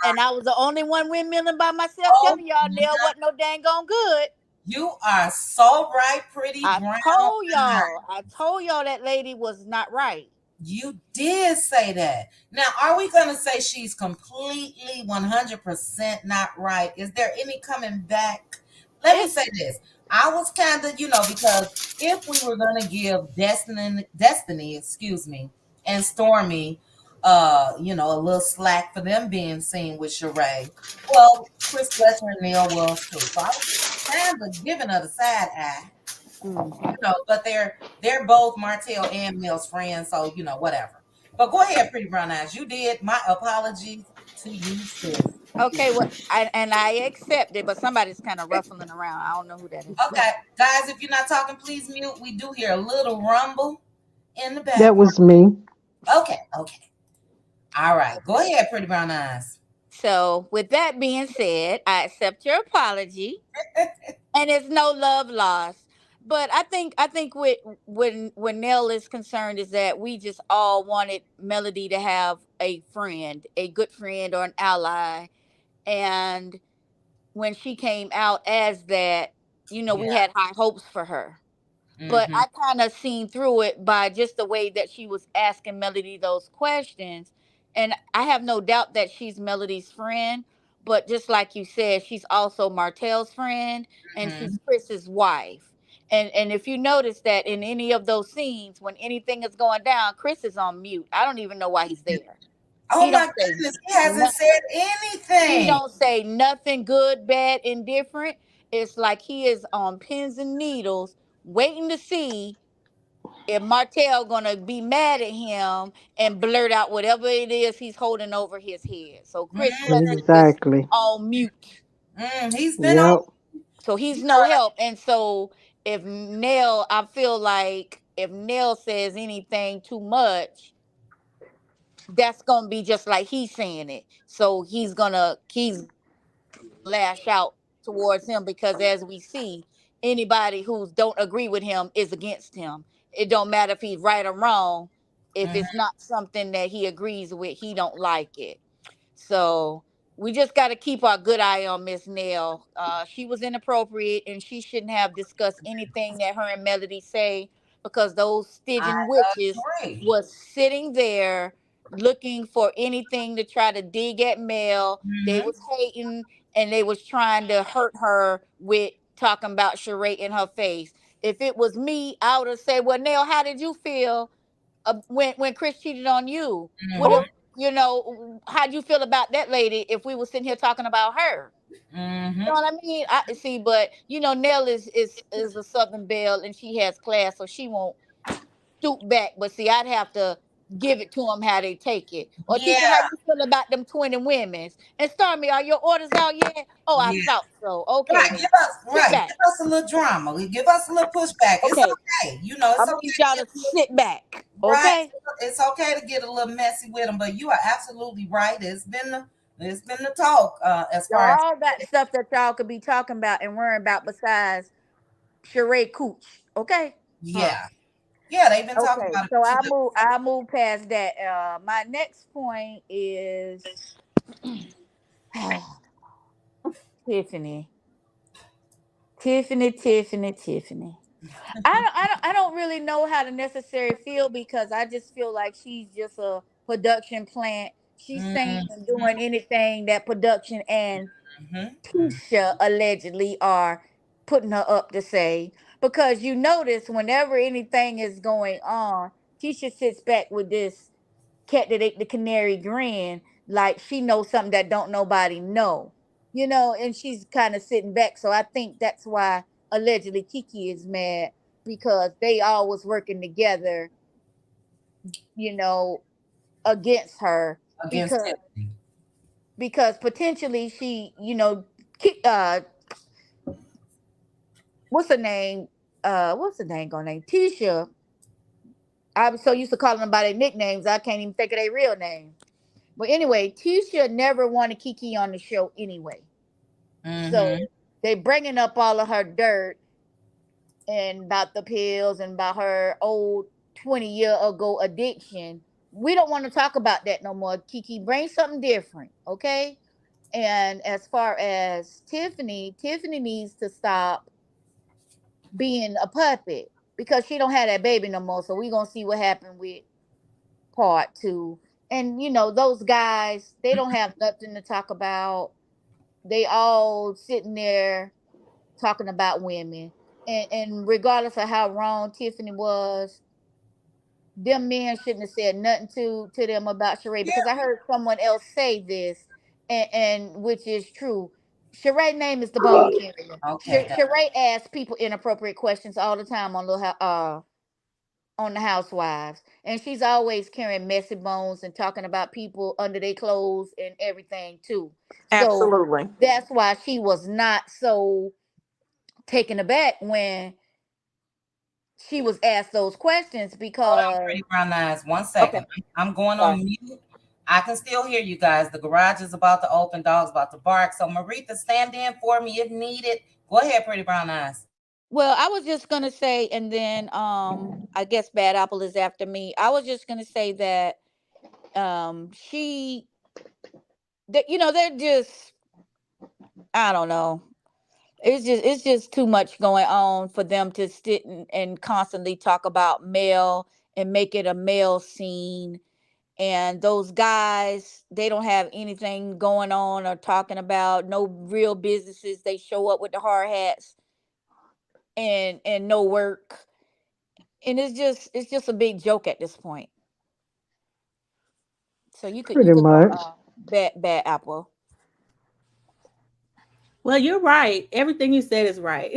And I was the only one windmilling by myself oh, telling y'all Nell wasn't no dang on good. you are so right, pretty brown. I told y'all that lady was not right. You did say that. Now, are we going to say she's completely 100% not right? Is there any coming back? Let me It say this. I was kind of, because if we were going to give Destiny, excuse me, and Stormy, a little slack for them being seen with Sheree, well, Chris Fletcher and Neil was too. So I was kind of giving her the side eye. mm. But they're both Martell and Mel's friends, so whatever. But go ahead, pretty brown eyes. You did. My apologies to you, sis. Okay, well, I accept it, but somebody's kind of ruffling around. I don't know who that is. Okay, guys, if you're not talking, please mute. We do hear a little rumble in the That background. was me. Okay, okay. All right. Go ahead, pretty brown eyes. So, with that being said, I accept your apology, and it's no love lost. But I think with when Nell is concerned is that we just all wanted Melody to have a friend, a good friend or an ally, and when she came out as that, we Yeah. had high hopes for her. But Mm-hmm. I kind of seen through it by just the way that she was asking Melody those questions. And I have no doubt that she's Melody's friend. But just like you said, she's also Martell's friend and Mm-hmm. she's Chris's wife. And if you notice that in any of those scenes, when anything is going down, Chris is on mute. I don't even know why he's there. Oh He my don't say goodness, he hasn't nothing. said He anything. don't say nothing good, bad, indifferent. It's like he is on pins and needles, waiting to see if Martell gonna be mad at him and blurt out whatever it is he's holding over his head. So Chris Fletcher is Exactly. on mute. He's been on. Yep. So he's no help. And so if Nell, I feel like if Nell says anything too much, that's gonna be just like he's saying it. So he's lash out towards him because as we see, anybody who don't agree with him is against him. It don't matter if he's right or wrong. If it's Mhm. not something that he agrees with, he don't like it. So we just got to keep our good eye on Miss Nell. She was inappropriate and she shouldn't have discussed anything that her and Melody say because those I Stygian witches agree. was sitting there looking for anything to try to dig at Mel. They Hmm. was hating and they was trying to hurt her with talking about charade in her face. If it was me, I would have said, "Well, Nell, how did you feel when Chris cheated on you? What Hmm. if how'd you feel about that lady if we were sitting here talking about her?" You Hmm. know what I mean? I see, but Nell is a Southern belle and she has class, so she won't stoop back. But see, I'd have to give it to them how they take it. Or Yeah, Tisha, how you feel about them 20 women's? And Stormy, are your orders out yet? Oh, I yeah. thought so. Okay, Right. then sit Give back. us a little drama. We give us a little pushback. It's Okay, okay. I It's okay need to y'all get to sit back. right. Okay. It's okay to get a little messy with them, but you are absolutely right. It's been the talk as far as Y'all got stuff that y'all could be talking about and worrying about besides charade cooch. Okay. Huh. yeah. Yeah, they've been talking Okay. about it So too. I move past that. My next point is Tiffany. Tiffany. I don't really know how to necessarily feel because I just feel like she's just a production plant. She's saying and Mm-hmm. doing anything that production and Mm-hmm. Tisha allegedly are putting her up to say. Because you notice whenever anything is going on, Tisha sits back with this cat that ate the canary grin, like she knows something that don't nobody know. And she's kind of sitting back. So I think that's why allegedly Kiki is mad because they all was working together, you know, against her Against because Tiffany. potentially she, what's her name? What's the name going name? Tisha. I'm so used to calling them by their nicknames, I can't even think of their real name. But anyway, Tisha never wanted Kiki on the show anyway. So Mm-hmm. they bringing up all of her dirt and about the pills and about her old 20-year ago addiction. We don't want to talk about that no more. Kiki, bring something different, okay? And as far as Tiffany, Tiffany needs to stop being a puppet because she don't have that baby no more. So we gonna see what happened with part 2. And those guys, they don't have nothing to talk about. They all sitting there talking about women. And regardless of how wrong Tiffany was, them men shouldn't have said nothing to them about Sheree, because I heard someone else say this, and which is true. Sheree's name is the bone carrier. Okay, Sheree asks people inappropriate questions all the time on the housewives, and she's always carrying messy bones and talking about people under their clothes and everything too. So Absolutely. that's why she was not so taken aback when she was asked those questions, hold on, because pretty brown eyes. One okay, second. I'm going sorry. on mute. I can still hear you guys. The garage is about to open. Dog's about to bark. So Maritha, stand in for me if needed. Go ahead, pretty brown eyes. Well, I was just gonna say, and then I guess Bad Apple is after me. I was just gonna say that she that they're just, I don't know. It's just too much going on for them to sit and constantly talk about male and make it a male scene. And those guys, they don't have anything going on or talking about, no real businesses. They show up with the hard hats and no work. And it's just a big joke at this point. So you Pretty could go, much. bad apple. Well, you're right. Everything you said is right.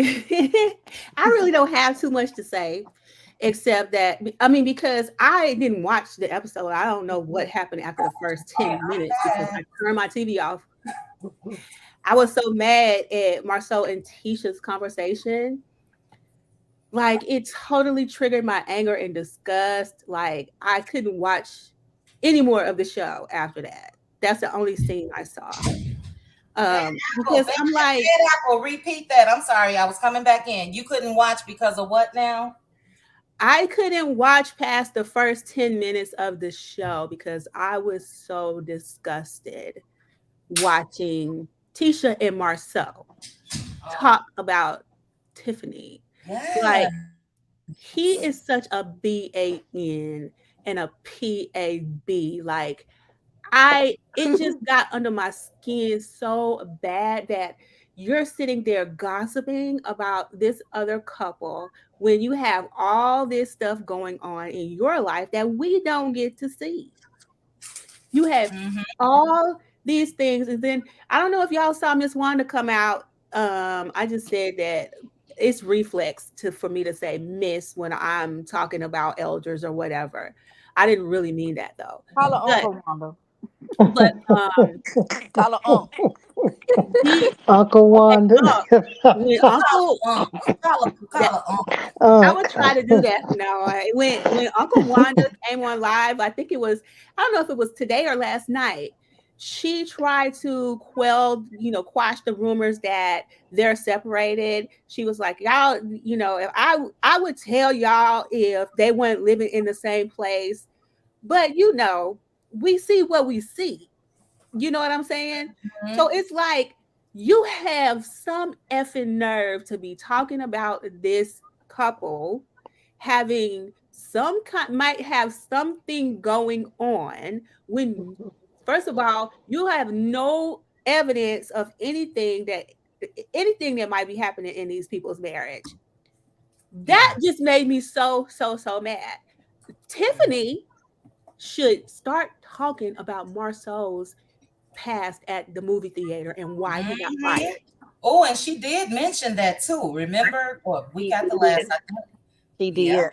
I really don't have too much to say, except that, I mean, because I didn't watch the episode. I don't know what happened after the first 10 minutes because I turned my TV off. I was so mad at Marcel and Tisha's conversation. Like, it totally triggered my anger and disgust. Like, I couldn't watch any more of the show after that. That's the only scene I saw. Bad apple, Because I'm like, bad apple. Repeat that. I'm sorry. I was coming back in. You couldn't watch because of what now? I couldn't watch past the first 10 minutes of the show because I was so disgusted watching Tisha and Marceau Oh, talk about Tiffany. yeah. Like, he is such a BAN and a PAB. Like, it just got under my skin so bad that you're sitting there gossiping about this other couple when you have all this stuff going on in your life that we don't get to see. You have Mm-hmm. all these things, and then I don't know if y'all saw Miss Wanda come out. I just said that it's reflex for me to say Miss when I'm talking about elders or whatever. I didn't really mean that though. Call her But Uncle Wanda. but Call her Unc. the Uncle okay, Wanda. when Call Uncle her uncle. that Call her uncle. I Unc. would try to do that from now on. When Uncle Wanda came on live, I think it was, I don't know if it was today or last night. She tried to quash the rumors that they're separated. She was like, y'all, if I would tell y'all if they weren't living in the same place, but we see what we see. You know what I'm saying? So Mhm. it's like you have some effing nerve to be talking about this couple having some kind, might have something going on when, first of all, you have no evidence of anything that might be happening in these people's marriage. That Yeah. just made me so mad. Tiffany should start talking about Marceau's passed at the movie theater and why he got Mhm. fired. Oh, and she did mention that too. Remember what week She after last? did. I think. She Yeah. did.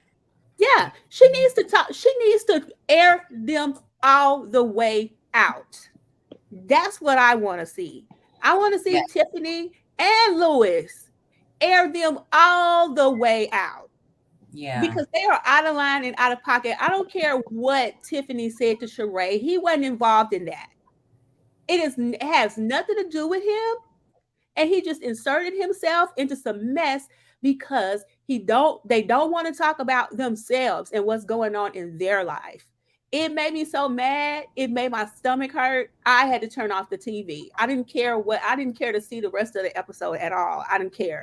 Yeah, she needs to talk. She needs to air them all the way out. That's what I want to see. I want to Yeah. see Tiffany and Lewis air them all the way out Yeah. because they are out of line and out of pocket. I don't care what Tiffany said to Sheree. He wasn't involved in that. It has nothing to do with him, and he just inserted himself into some mess because They don't want to talk about themselves and what's going on in their life. It made me so mad. It made my stomach hurt. I had to turn off the TV. I didn't care to see the rest of the episode at all. I didn't care.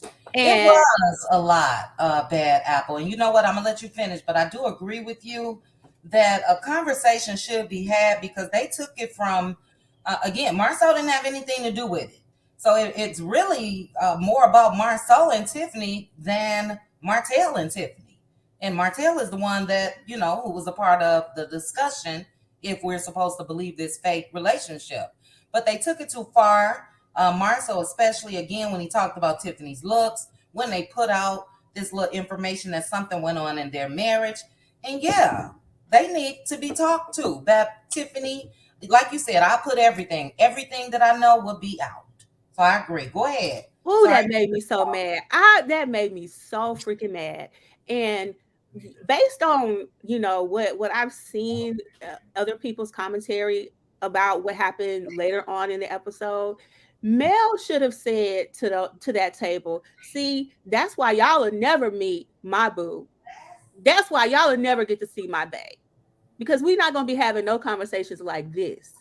It And was a lot, Bad Apple. And you know what? I'm gonna let you finish, but I do agree with you that a conversation should be had because they took it from again, Marcel didn't have anything to do with it. So it's really more about Marcel and Tiffany than Martell and Tiffany. And Martell is the one that, who was a part of the discussion if we're supposed to believe this fake relationship. But they took it too far. Marcel, especially again, when he talked about Tiffany's looks, when they put out this little information that something went on in their marriage. And yeah, they need to be talked to. That Tiffany, like you said, I put everything that I know will be out. So I agree. Go ahead. oh, Sorry. that made me so mad. That made me so freaking mad. And based on, what I've seen other people's commentary about what happened later on in the episode, Mel should have said to that table, "See, that's why y'all will never meet my boo. That's why y'all will never get to see my bae. Because we're not going to be having no conversations like this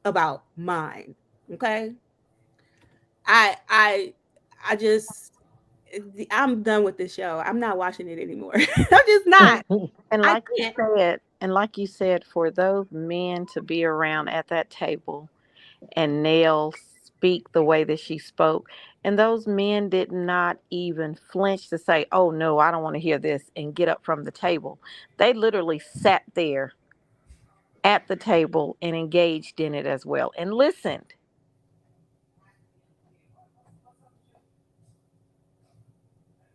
about mine." Okay? I I just I'm done with this show. I'm not watching it anymore. I'm just not. And I like you can't. said, for those men to be around at that table and Nell speak the way that she spoke, and those men did not even flinch to say, "Oh no, I don't want to hear this," and get up from the table. They literally sat there at the table and engaged in it as well and listened.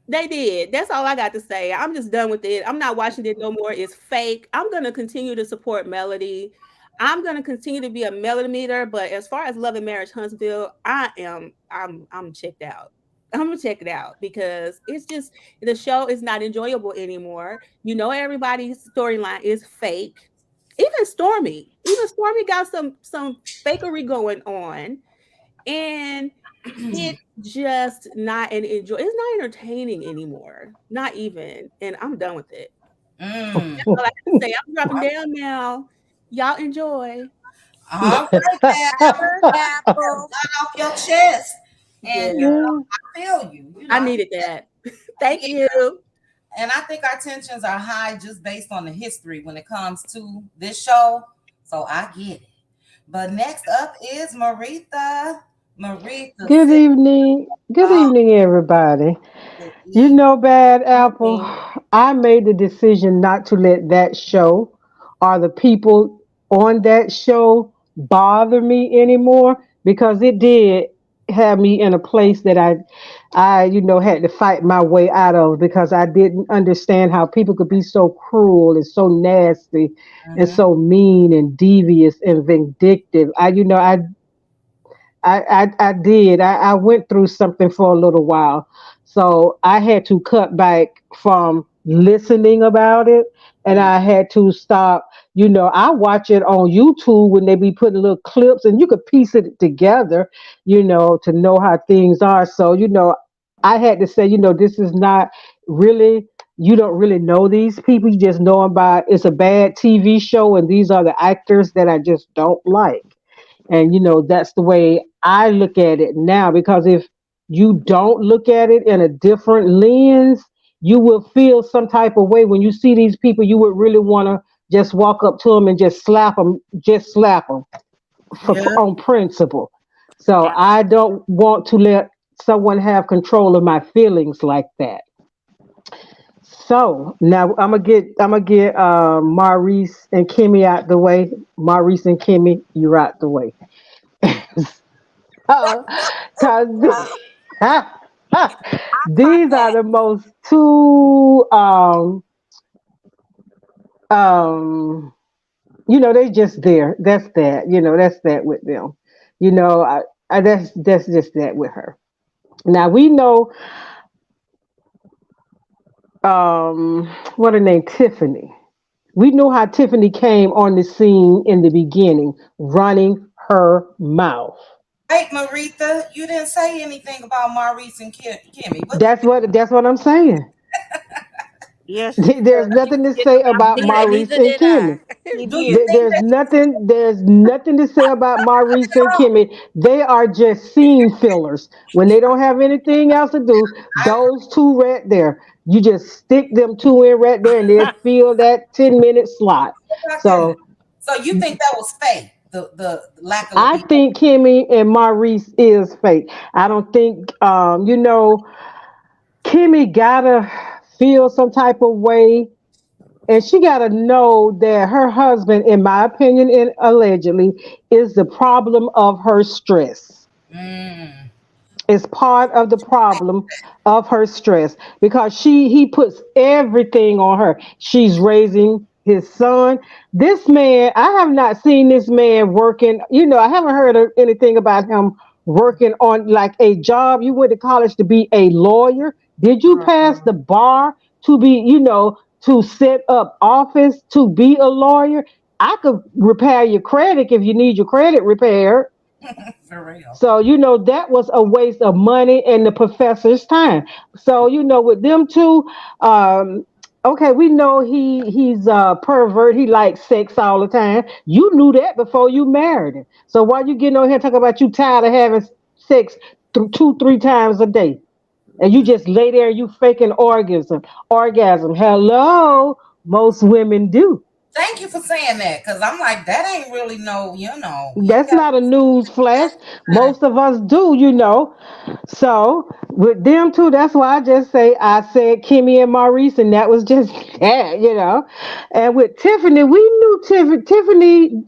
They did. That's all I got to say. I'm just done with it. I'm not watching it no more. It's fake. I'm gonna continue to support Melody. I'm gonna continue to be a Melody meter. But as far as Love and Marriage Huntsville, I'm checked out. I'm gonna check it out because it's just the show is not enjoyable anymore. Everybody's storyline is fake. Even Stormy got some fakery going on, and it's just not it's not entertaining anymore. Not even. And I'm done with it. Mm. That's all I have to say. I'm dropping down now. Y'all enjoy. All right, Bad Apple. Apple. Got off your chest. Yeah, And I feel you. I needed that. Thank Yeah. you. And I think our tensions are high just based on the history when it comes to this show. So I get it. But next up is Maritha. Maritha Good said, evening. Good oh, evening, everybody. good You evening. know, Bad Apple, Evening. I made the decision not to let that show or the people on that show bother me anymore because it did have me in a place that I had to fight my way out of because I didn't understand how people could be so cruel and so nasty and Mhm. so mean and devious and vindictive. I did. I went through something for a little while. So I had to cut back from listening about it and I had to stop. I watch it on YouTube when they be putting little clips and you could piece it together, to know how things are. So, I had to say, this is not really, you don't really know these people. You just know them by it's a bad TV show and these are the actors that I just don't like. And that's the way I look at it now because if you don't look at it in a different lens, you will feel some type of way when you see these people. You would really want to just walk up to them and just slap them Yeah. on principle. So I don't want to let someone have control of my feelings like that. So now I'm gonna get Maurice and Kimmy out the way. Maurice and Kimmy, you're out the way. Cause these are the most two um they just there. That's that. That's that with them. That's just that with her. Now we know what her name Tiffany. We know how Tiffany came on the scene in the beginning, running her mouth. Wait, Maritha, you didn't say anything about Maurice and Kimmy. What did That's what I'm saying. Yes, she There's said she nothing to didn't say about remember Neither, that. Maurice neither and did I. Kimmy. She do you did. think that There's nothing to say about Maurice and Kimmy. They are just scene fillers. When they don't have anything else to do, I those two right there, you just stick them two in right there, and they fill that 10-minute slot. oh my goodness. So So you think that was fake? The lack of I the think Kimmy and Maurice is fake. I don't think Kimmy gotta feel some type of way, and she got to know that her husband, in my opinion, and allegedly, is the problem of her stress. mm, Is part of the problem of her stress because he puts everything on her. She's raising his son. This man, I have not seen this man working. I haven't heard of anything about him working on like a job. You went to college to be a lawyer. Did you pass Mm-mm. the bar to be, to set up office to be a lawyer? I could repair your credit if you need your credit repaired. for real. So, that was a waste of money and the professor's time. So, with them two, okay, we know he's a pervert. He likes sex all the time. You knew that before you married him. So why you getting on here talking about you tired of having sex two, 3 times a day? And you just lay there, you faking orgasm. Hello, most women do. Thank you for saying that, because I'm like, that ain't really no, you ain't That's got not a news flash. time. Most of us do. So with them two, that's why I said Kimmy and Maurice, and that was just that. And with Tiffany, we knew Tiffany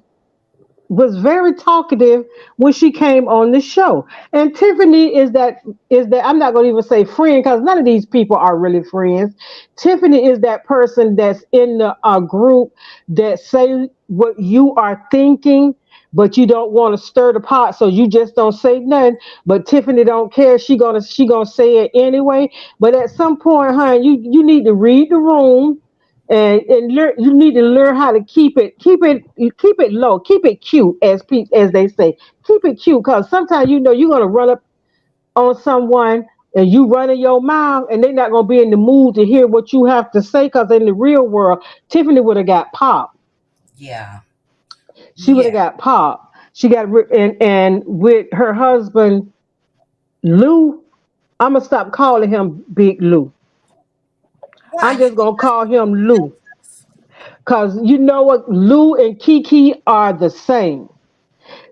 was very talkative when she came on the show. And Tiffany is that I'm not going to even say friend because none of these people are really friends. Tiffany is that person that's in the group that say what you are thinking, but you don't want to stir the pot, so you just don't say nothing. But Tiffany don't care. She gonna say it anyway. But at some point, honey, you need to read the room and learn, you need to learn how to keep it low, keep it cute, as they say. Keep it cute, because sometimes you're gonna run up on someone and you running your mouth, and they're not gonna be in the mood to hear what you have to say. Because in the real world, Tiffany would have got popped. Yeah, She would have yeah. got popped. She got and with her husband Lou. I'm gonna stop calling him Big Lou. Why I'm you just gonna think call him Lou. that's Cause you know what? Lou and Kiki are the same.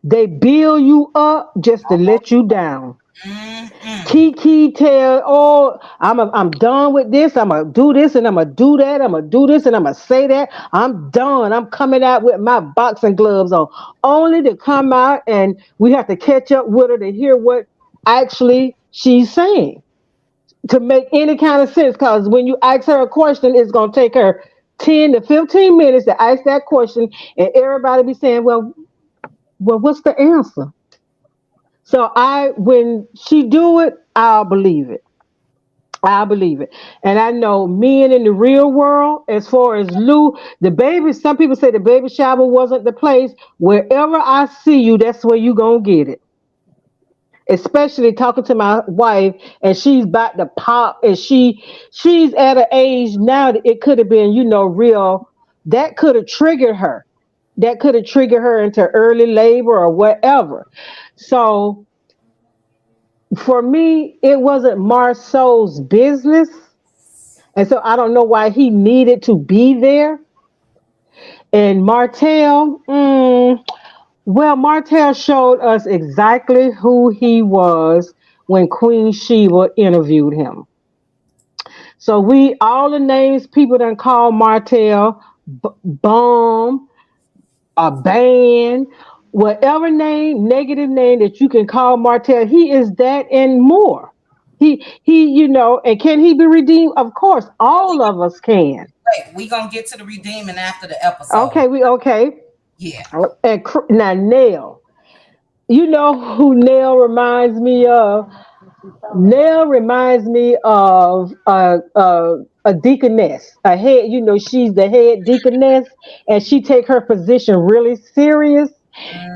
They build you up just to let you down. mm-mm. Kiki tell, oh, I'm done with this. I'm gonna do this and I'm gonna do that. I'm gonna do this and I'm gonna say that. I'm done. I'm coming out with my boxing gloves on, only to come out and we have to catch up with her to hear what actually she's saying to make any kind of sense. Because when you ask her a question, it's gonna take her 10 to 15 minutes to ask that question, and everybody be saying, well, what's the answer? So when she do it, I'll believe it. I believe it. And I know men in the real world, as far as Lou, the baby, some people say the baby shower wasn't the place. Wherever I see you, that's where you going to get it. Especially talking to my wife, and she's about to pop, and she's at an age now that it could have been, real, that could have triggered her. That could have triggered her into early labor or whatever. So for me, it wasn't Marceau's business. And so I don't know why he needed to be there. And Martell, well, Martell showed us exactly who he was when Queen Sheba interviewed him. So all the names people done call Martell, Bomb, a band, whatever name, negative name that you can call Martell, he is that and more. And can he be redeemed? Of course, all of us can. Wait, we gonna get to the redeeming after the episode. Okay. Yeah. Now Nell, you know who Nell reminds me of? Nell reminds me of a deaconess, a head. She's the head deaconess, and she take her position really serious.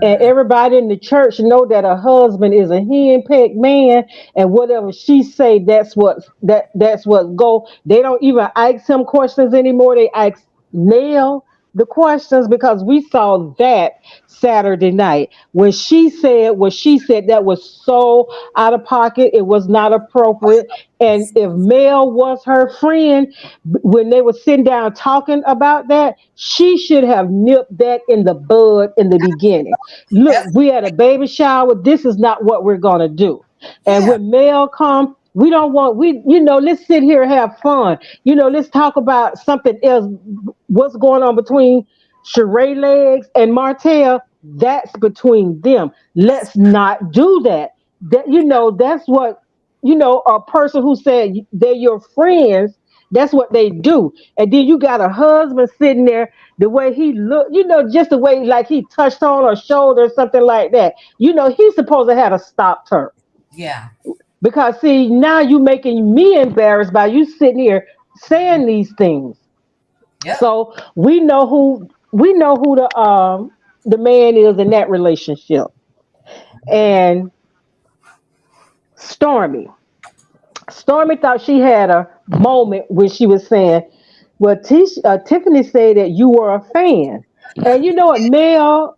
And Mm, everybody in the church know that a husband is a henpecked man, and whatever she say, that's what go. They don't even ask him questions anymore. They ask Nell the questions because we saw that Saturday night when she said what she said. That was so out of pocket. It was not appropriate. And if Mel was her friend, when they were sitting down talking about that, she should have nipped that in the bud in the beginning. Look, that's we had a baby shower. This is not what we're gonna do. And yeah. when Mel come, we don't want let's sit here and have fun. Let's talk about something else. What's going on between Sheree Legs and Martell? That's between them. That's Let's not do that. That's what a person who said they're your friends. That's what they do. And then you got a husband sitting there, the way he looked, just the way like he touched on her shoulder or something like that. He's supposed to have stopped her. yeah. Because see, now you making me embarrassed by you sitting here saying these things. Yep. So we know who the man is in that relationship. And Stormy. Stormy thought she had a moment when she was saying, "Well, Tiffany said that you were a fan." And you know what, Mel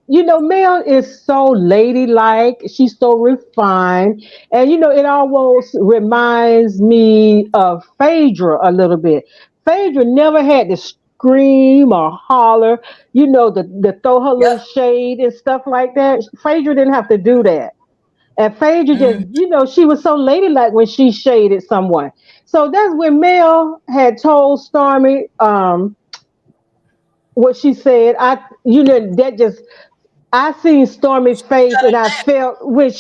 is so ladylike. She's so refined, and it almost reminds me of Phaedra a little bit. Phaedra never had to scream or holler, the throw her little Yep. shade and stuff like that. Phaedra didn't have to do that. And Phaedra just, Mm, she was so ladylike when she shaded someone. So that's when Mel had told Stormy what she said. That just, I seen Stormy's face and I felt when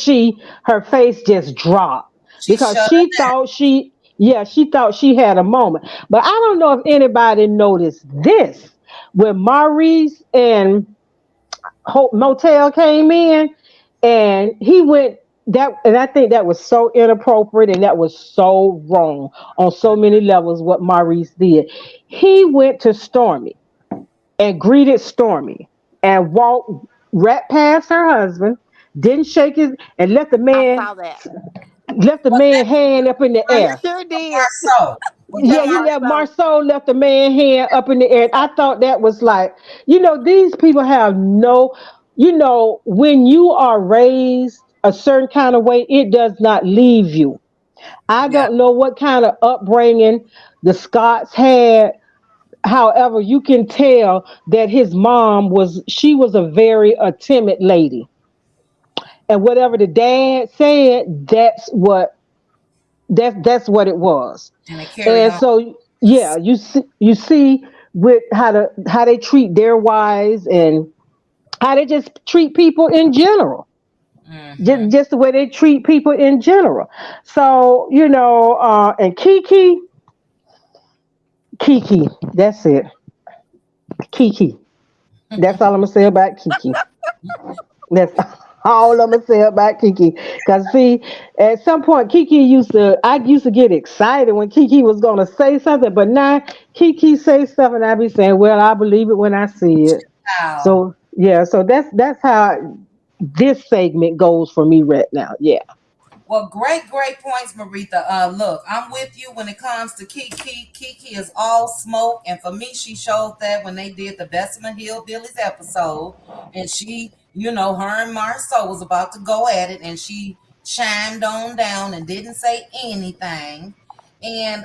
her face just dropped she because shut she thought she had a moment. But I don't know if anybody noticed this when Maurice and Hope Motel came in, and he went that, and I think that was so inappropriate and that was so wrong on so many levels. What Maurice did, he went to Stormy and greeted Stormy and walked right past her husband, didn't shake his, and I saw that. left the Was man that hand up in the He air. sure did. Marceau? Was that Yeah, he left Marceau? Marceau. Marceau left the man hand up in the air. I thought that was like, these people have no, when you are raised a certain kind of way, it does not leave you. I Yeah. don't know what kind of upbringing the Scots had. However, you can tell that his mom she was a very timid lady. And whatever the dad said, that's what it was. And it carried And on. so yeah, you see with how they treat their wives and how they just treat people in general. Mm-hmm. Just the way they treat people in general. So and Kiki, that's it. Kiki. That's all I'm gonna say about Kiki. That's all I'm gonna say about Kiki. Cause see, at some point I used to get excited when Kiki was gonna say something, but now Kiki say stuff and I be saying, well, I believe it when I see it. Wow. So yeah, so that's how this segment goes for me right now. Yeah. Well, great points, Maritha. Look, I'm with you when it comes to Kiki. Kiki is all smoke, and for me, she showed that when they did the Bessemer Hillbillies episode, and her and Marceau was about to go at it, and she chimed on down and didn't say anything. And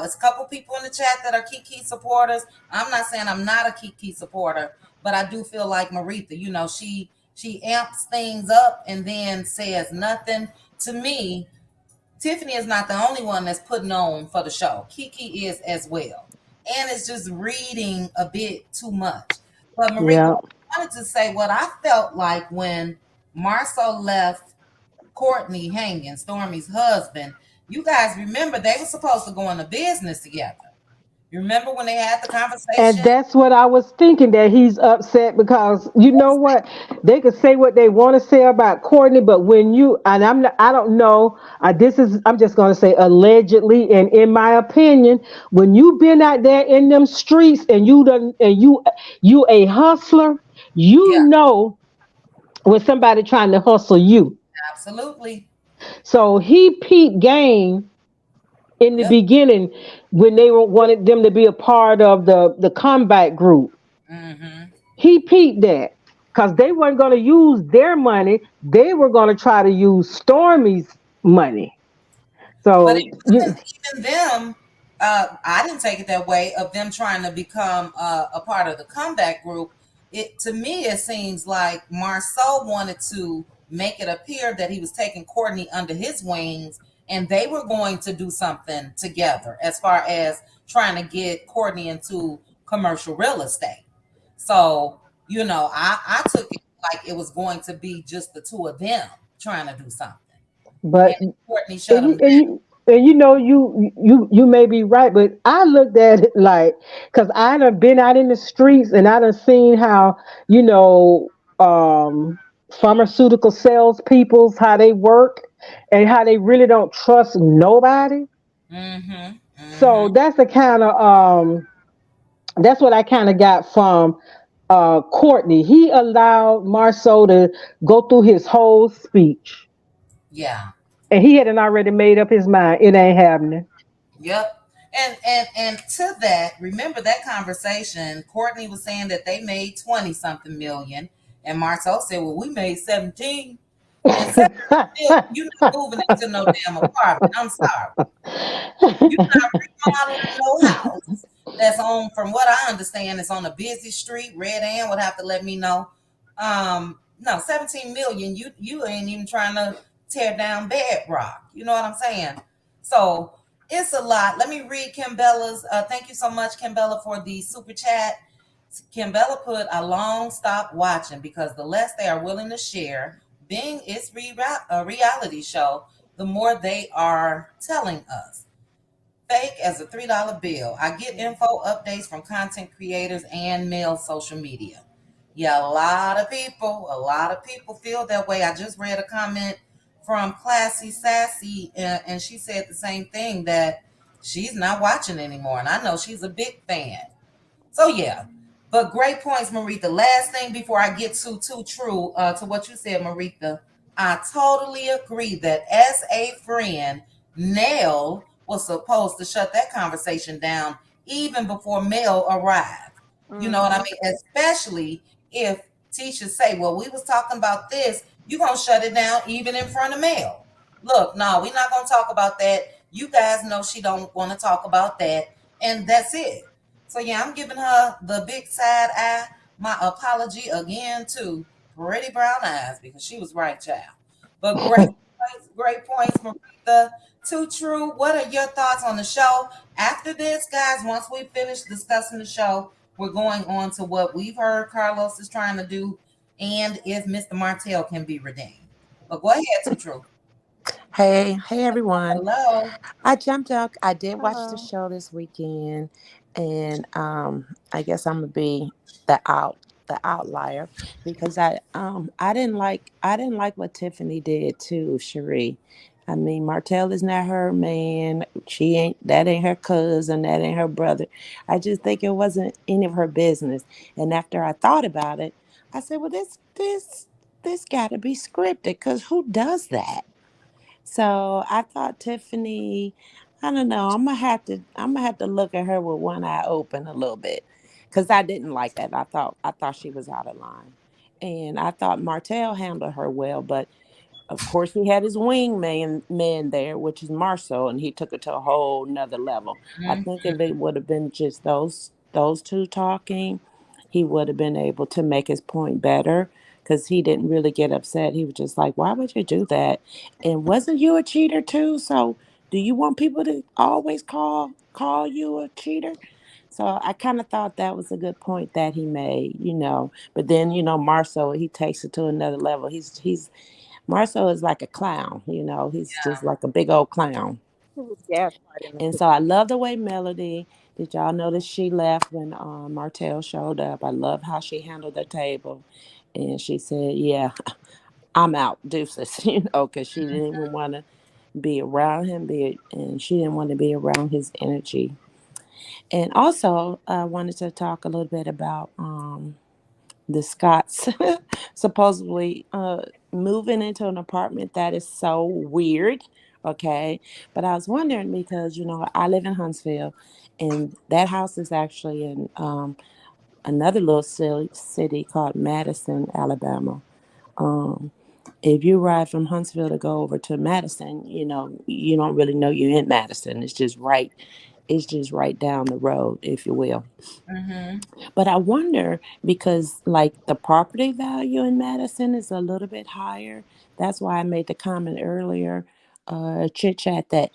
there's a couple people in the chat that are Kiki supporters. I'm not saying I'm not a Kiki supporter, but I do feel like Maritha. She amps things up and then says nothing. To me, Tiffany is not the only one that's putting on for the show. Kiki is as well. And it's just reading a bit too much. But Marika, Yeah. I wanted to say what I felt like when Marceau left Courtney hanging, Stormy's husband. You guys remember they were supposed to go into business together. You remember when they had the And conversation? that's what I was thinking, that he's upset because you know what? They could say what they want to say about Courtney, but when I don't know, I'm just going to say allegedly, and in my opinion, when you've been out there in them streets and you a hustler, You Yeah, know when somebody trying to hustle you. absolutely. So he peeped game in the Yep. beginning when they wanted them to be a part of the combat group. Mm-hmm. He peeped that because they weren't going to use their money. They were going to try to use Stormy's money. But So it wasn't even them. I didn't take it that way of them trying to become a part of the comeback group. It to me, it seems like Marceau wanted to make it appear that he was taking Courtney under his wings, and they were going to do something together as far as trying to get Courtney into commercial real estate. So I took it like it was going to be just the two of them trying to do something, and but Courtney shut and them you down. and you and you know you may be right, but I looked at it like because I done been out in the streets and I done seen how you know pharmaceutical salespeople's how they work and how they really don't trust nobody. Mhm. So Mhm. that's what I kind of got from Courtney. He allowed Marceau to go through his whole speech, Yeah. and he hadn't already made up his mind. It ain't happening. Yep. And to that, remember that conversation, Courtney was saying that they made 20 something million and Marceau said, "Well, we made 17." And 17 million, you're not moving into no damn apartment. I'm sorry. You're not remodeling no house. That's on, from what I understand, it's on a busy street. Red Ann would have to let me know. No, 17 million. You ain't even trying to tear down bedrock. You know what I'm saying? So it's a lot. Let me read Kimbella's. Thank you so much, Kimbella, for the super chat. Kimbella put a long stop watching because the less they are willing to share, being its a reality show, the more they are telling us. Fake as a $3 bill. I get info updates from content creators and male social media. Yeah, a lot of people feel that way. I just read a comment from Classy Sassy, and she said the same thing that she's not watching anymore. And I know she's a big fan. So yeah, but great points, Marita. Last thing before I get too true to what you said, Marita, I totally agree that as a friend, Nell was supposed to shut that conversation down even before Mel arrived. You know what I Mm-hmm. mean? Especially if teachers say, "Well, we was talking about this," you gonna shut it down even in front of Mel. Look, no, we're not gonna talk about that. You guys know she don't want to talk about that, and that's it. So yeah, I'm giving her the big side eye. My apology again to Pretty Brown Eyes because she was right, child. But great points, Maritha. Too true. What are your thoughts on the show? After this, guys, once we finish discussing the show, we're going on to what we've heard Carlos is trying to do and if Mr. Martell can be redeemed. But go ahead, Too True. Hey everyone. Hello. I jumped up. I did watch the Hello. show this weekend, and I guess I'm gonna be the out the outlier because I didn't like what Tiffany did to Cherie. I mean, Martell is not her man. That ain't her cousin. That ain't her brother. I just think it wasn't any of her business. And after I thought about it, I said, well, this got to be scripted because who does that? So I thought Tiffany, I don't know. I'm gonna have to look at her with one eye open a little bit, because I didn't like that. I thought she was out of line, and I thought Martell handled her well, but of course, he had his wingman man there, which is Marceau, and he took it to a whole nother level. I Mhm. think if it would have been just those two talking, he would have been able to make his point better because he didn't really get upset. He was just like, "Why would you do that? And wasn't you a cheater too? So do you want people to always call you a cheater?" So I kind of thought that was a good point that he made. But then, Marceau, he takes it to another level. He's Marcel is like a clown. He's just like a big old clown. He was gaslighting And the so I love the way Melody, did y'all notice she left when Martell showed up? I love how she handled the table. And she said, yeah, I'm out, deuces, because she didn't even want to be around him, and she didn't want to be around his energy. And also, I wanted to talk a little bit about the Scots supposedly moving into an apartment that is so weird. Okay. But I was wondering because, I live in Huntsville and that house is actually in another little city called Madison, Alabama. Um, if you ride from Huntsville to go over to Madison, you don't really know you're in Madison. It's just right down the road, if you will. Mm-hmm. But I wonder because like the property value in Madison is a little bit higher. That's why I made the comment earlier, chit chat that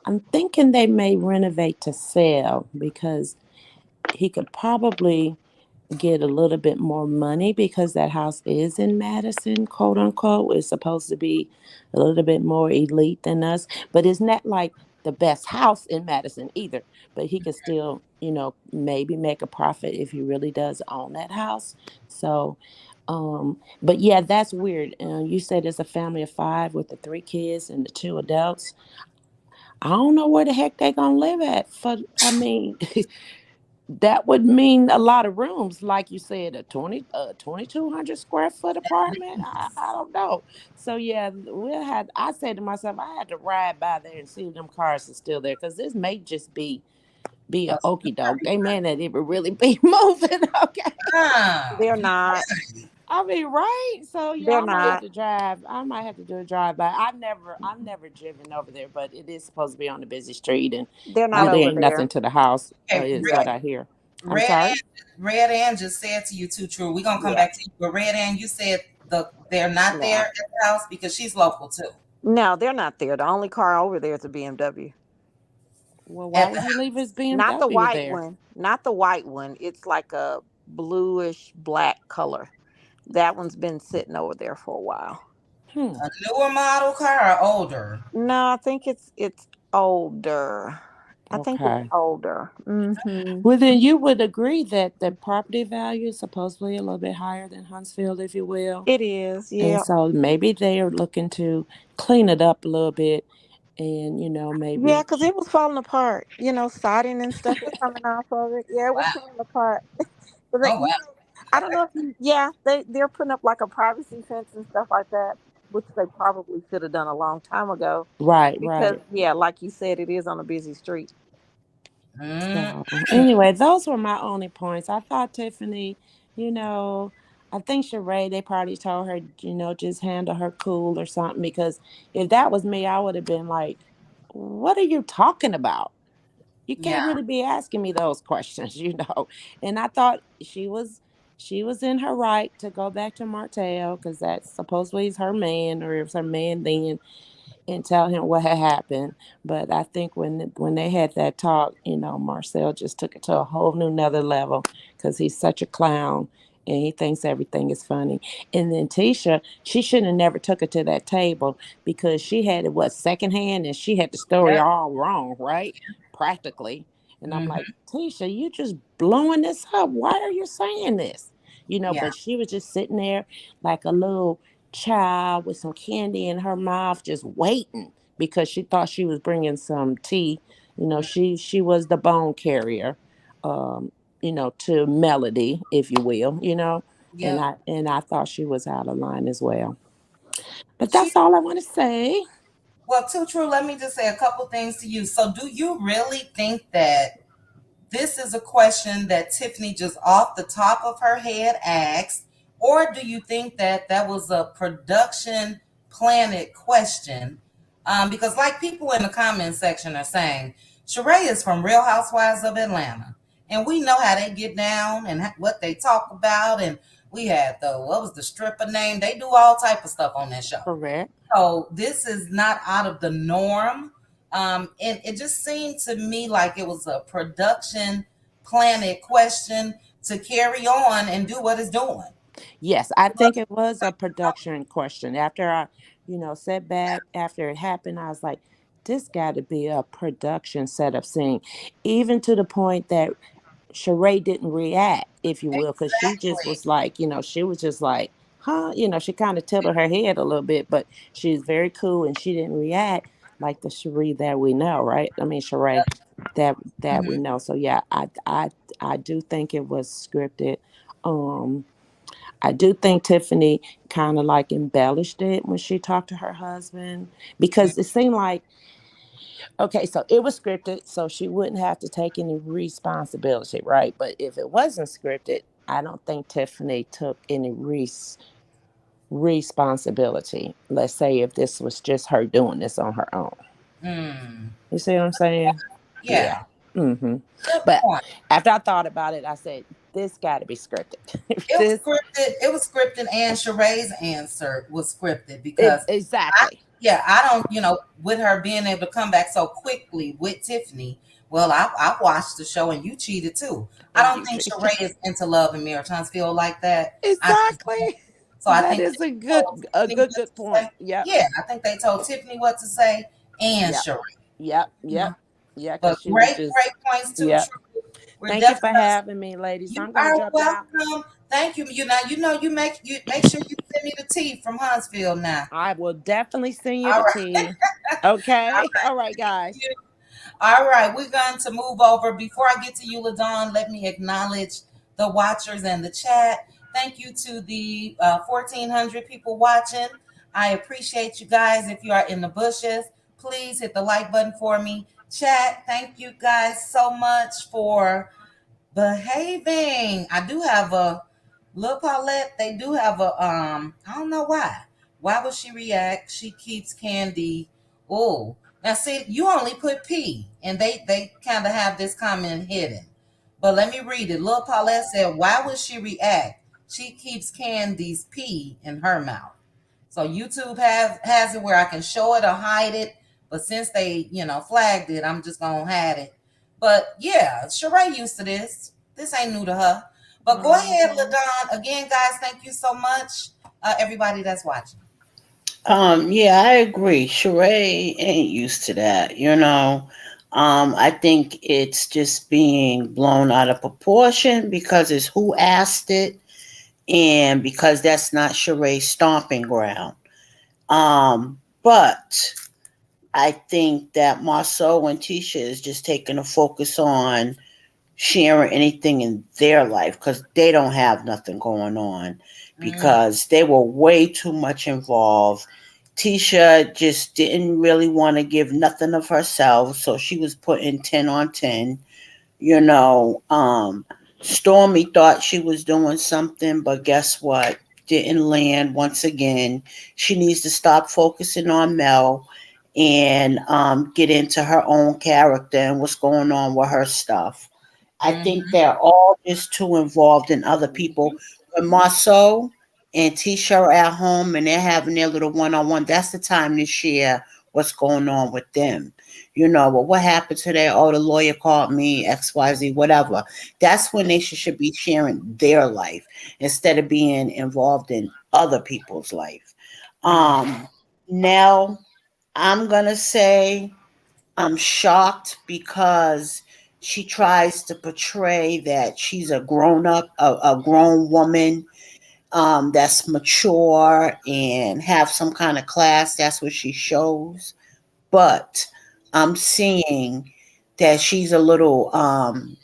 I'm thinking they may renovate to sell because he could probably get a little bit more money because that house is in Madison, quote unquote. It's supposed to be a little bit more elite than us, but it's not like the best house in Madison either. But he could still, maybe make a profit if he really does own that house. So, but yeah, that's weird. You said it's a family of five with the three kids and the two adults. I don't know where the heck they gonna live at. I mean, that would mean a lot of rooms, like you said, a 2,200 square foot apartment. I don't know. So yeah, I said to myself, I had to ride by there and see if them cars are still there, because this may just be a okey doke. They may not even really be moving. Okay. Ah, They're not. I mean, right? So yeah, They're I might have not. to drive. I might have to do a drive by. I've never driven over there, but it is supposed to be on a busy street, and They're not okay. really over ain't nothing there. to the house, is Red, what I hear. I'm Red sorry. Red Ann just said to you too true. We're gonna come Yeah. back to you. But Red Ann, you said they're not there No. at the house because she's local too. No, they're not there. The only car over there is a BMW. Well, why At the would he leave his Not the BMW white there? one. Not the white one. It's like a bluish black color. That one's been sitting over there for a while. Hmm. a newer model car or older? No, I think it's older. I think it's Okay. older. Mhm. Well, then you would agree that the property value is supposedly a little bit higher than Huntsville, if you will. It is. And Yeah. so maybe they are looking to clean it up a little bit and, Yeah, maybe, because it was falling apart. Siding and stuff was coming off of it. Yeah, it was Wow. falling apart. But Oh wow. I don't know if you. Yeah, they're putting up like a privacy fence and stuff like that, which they probably should have done a long time ago. right, Because right. yeah, like you said, it is on a busy street. Mm, So anyway, those were my only points. I thought Tiffany, you know, I think Sheree, they probably told her, just handle her cool or something. Because if that was me, I would have been like, what are you talking about? You yeah. can't really be asking me those questions. And I thought she was in her right to go back to Martell because that's supposedly is her man, or it was her man then, and tell him what had happened. But I think when they had that talk, Marcel just took it to a whole new nother level because he's such a clown and he thinks everything is funny. And then Tisha, she shouldn't have never took it to that table because she had it secondhand, and she had the story Yep. all wrong, right? Practically. And I'm like, Mm-hmm. Tisha, you just blowing this up. Why are you saying this? Yeah. But she was just sitting there like a little child with some candy in her mouth, just waiting because she thought she was bringing some tea. She was the bone carrier, um, to Melody, if you will. And Yep. I thought she was out of line as well. But She that's all I want to say. well, too true. Let me just say a couple things to you. So, do you really think that this is a question that Tiffany just off the top of her head asked, or do you think that that was a production planted question? Because, like people in the comment section are saying, Sheree is from Real Housewives of Atlanta, and we know how they get down and what they talk about. And we had what was the stripper name? They do all type of stuff on that show. Correct. So this is not out of the norm. And it just seemed to me like it was a production planted question to carry on and do what it's doing. Yes, I think it was a production question. After I, sat back after it happened, I was like, this got to be a production setup scene, even to the point that Sheree didn't react, if you will, because she just Exactly. was like, she was just like, huh? She kind of tilted her head a little bit, but she's very cool and she didn't react like the Sheree that we know, right? I mean, Sheree that we Mhm. know. So yeah, I do think it was scripted. Um, I do think Tiffany kind of like embellished it when she talked to her husband because it seemed like, okay, so it was scripted, so she wouldn't have to take any responsibility, right? But if it wasn't scripted, I don't think Tiffany took any responsibility. Let's say if this was just her doing this on her own. Mm, You see what I'm saying? yeah, Yeah. Hmm. good But point. after I thought about it, I said, this got to be scripted. If It was this, scripted. It was scripted, and Sheree's answer was scripted because exactly. yeah, I don't, with her being able to come back so quickly with Tiffany. Well, I watched the show and you cheated too. I And don't you think cheat. Sheree is into love and Mayor Tunstfield like that. I think Exactly. so. I That think is they told a Tiffany what good to say. point. Yep. Yeah, I think they told Tiffany what to say and Yep. Sheree. Yep. You Yep. know, Yeah, because but she was great just, points too. yep. True. We're Thank you definitely for having me, ladies. you I'm going to are jump out. welcome. Thank you. You make sure you send me the tea from Huntsville now. I will definitely send you All the right. tea. Okay. All right, Thank guys. you. All right, we're going to move over. Before I get to you, LaDon, let me acknowledge the watchers and the chat. Thank you to the 1,400 people watching. I appreciate you guys. If you are in the bushes, please hit the like button for me. Chat, thank you guys so much for behaving. I do have a little Paulette. They do have a I don't know why. Why would she react? She keeps candy. Oh, now see, you only put P, and they kind of have this comment hidden. But let me read it. Little Paulette said, "Why would she react? She keeps Candy's pee in her mouth." So YouTube has it where I can show it or hide it. But since they, flagged it, I'm just gonna hide it. But yeah, Sheree used to this. This ain't new to her. But go ahead, Hmm. LaDon. Again, guys, thank you so much. Everybody that's watching. Yeah, I agree. Sheree ain't used to that, you know. I think it's just being blown out of proportion because it's who asked it and because that's not Sheree's stomping ground. But I think that Marceau and Tisha is just taking a focus on sharing anything in their life because they don't have nothing going on Mm, because they were way too much involved. Tisha just didn't really want to give nothing of herself, so she was putting 10 on 10. You know, Stormy thought she was doing something, but guess what? Didn't land once again. She needs to stop focusing on Mel and get into her own character and what's going on with her stuff. I think mm-hmm, they're all just too involved in other people. When Marceau and Tisha are at home and they're having their little one on one, that's the time to share what's going on with them. Well, what happened today? Oh, the lawyer called me, XYZ, whatever. That's when they should be sharing their life instead of being involved in other people's life. mm, Um, now, I'm going to say I'm shocked because she tries to portray that she's a grown up, a grown woman that's mature and have some kind of class. That's what she shows. But I'm seeing that she's a little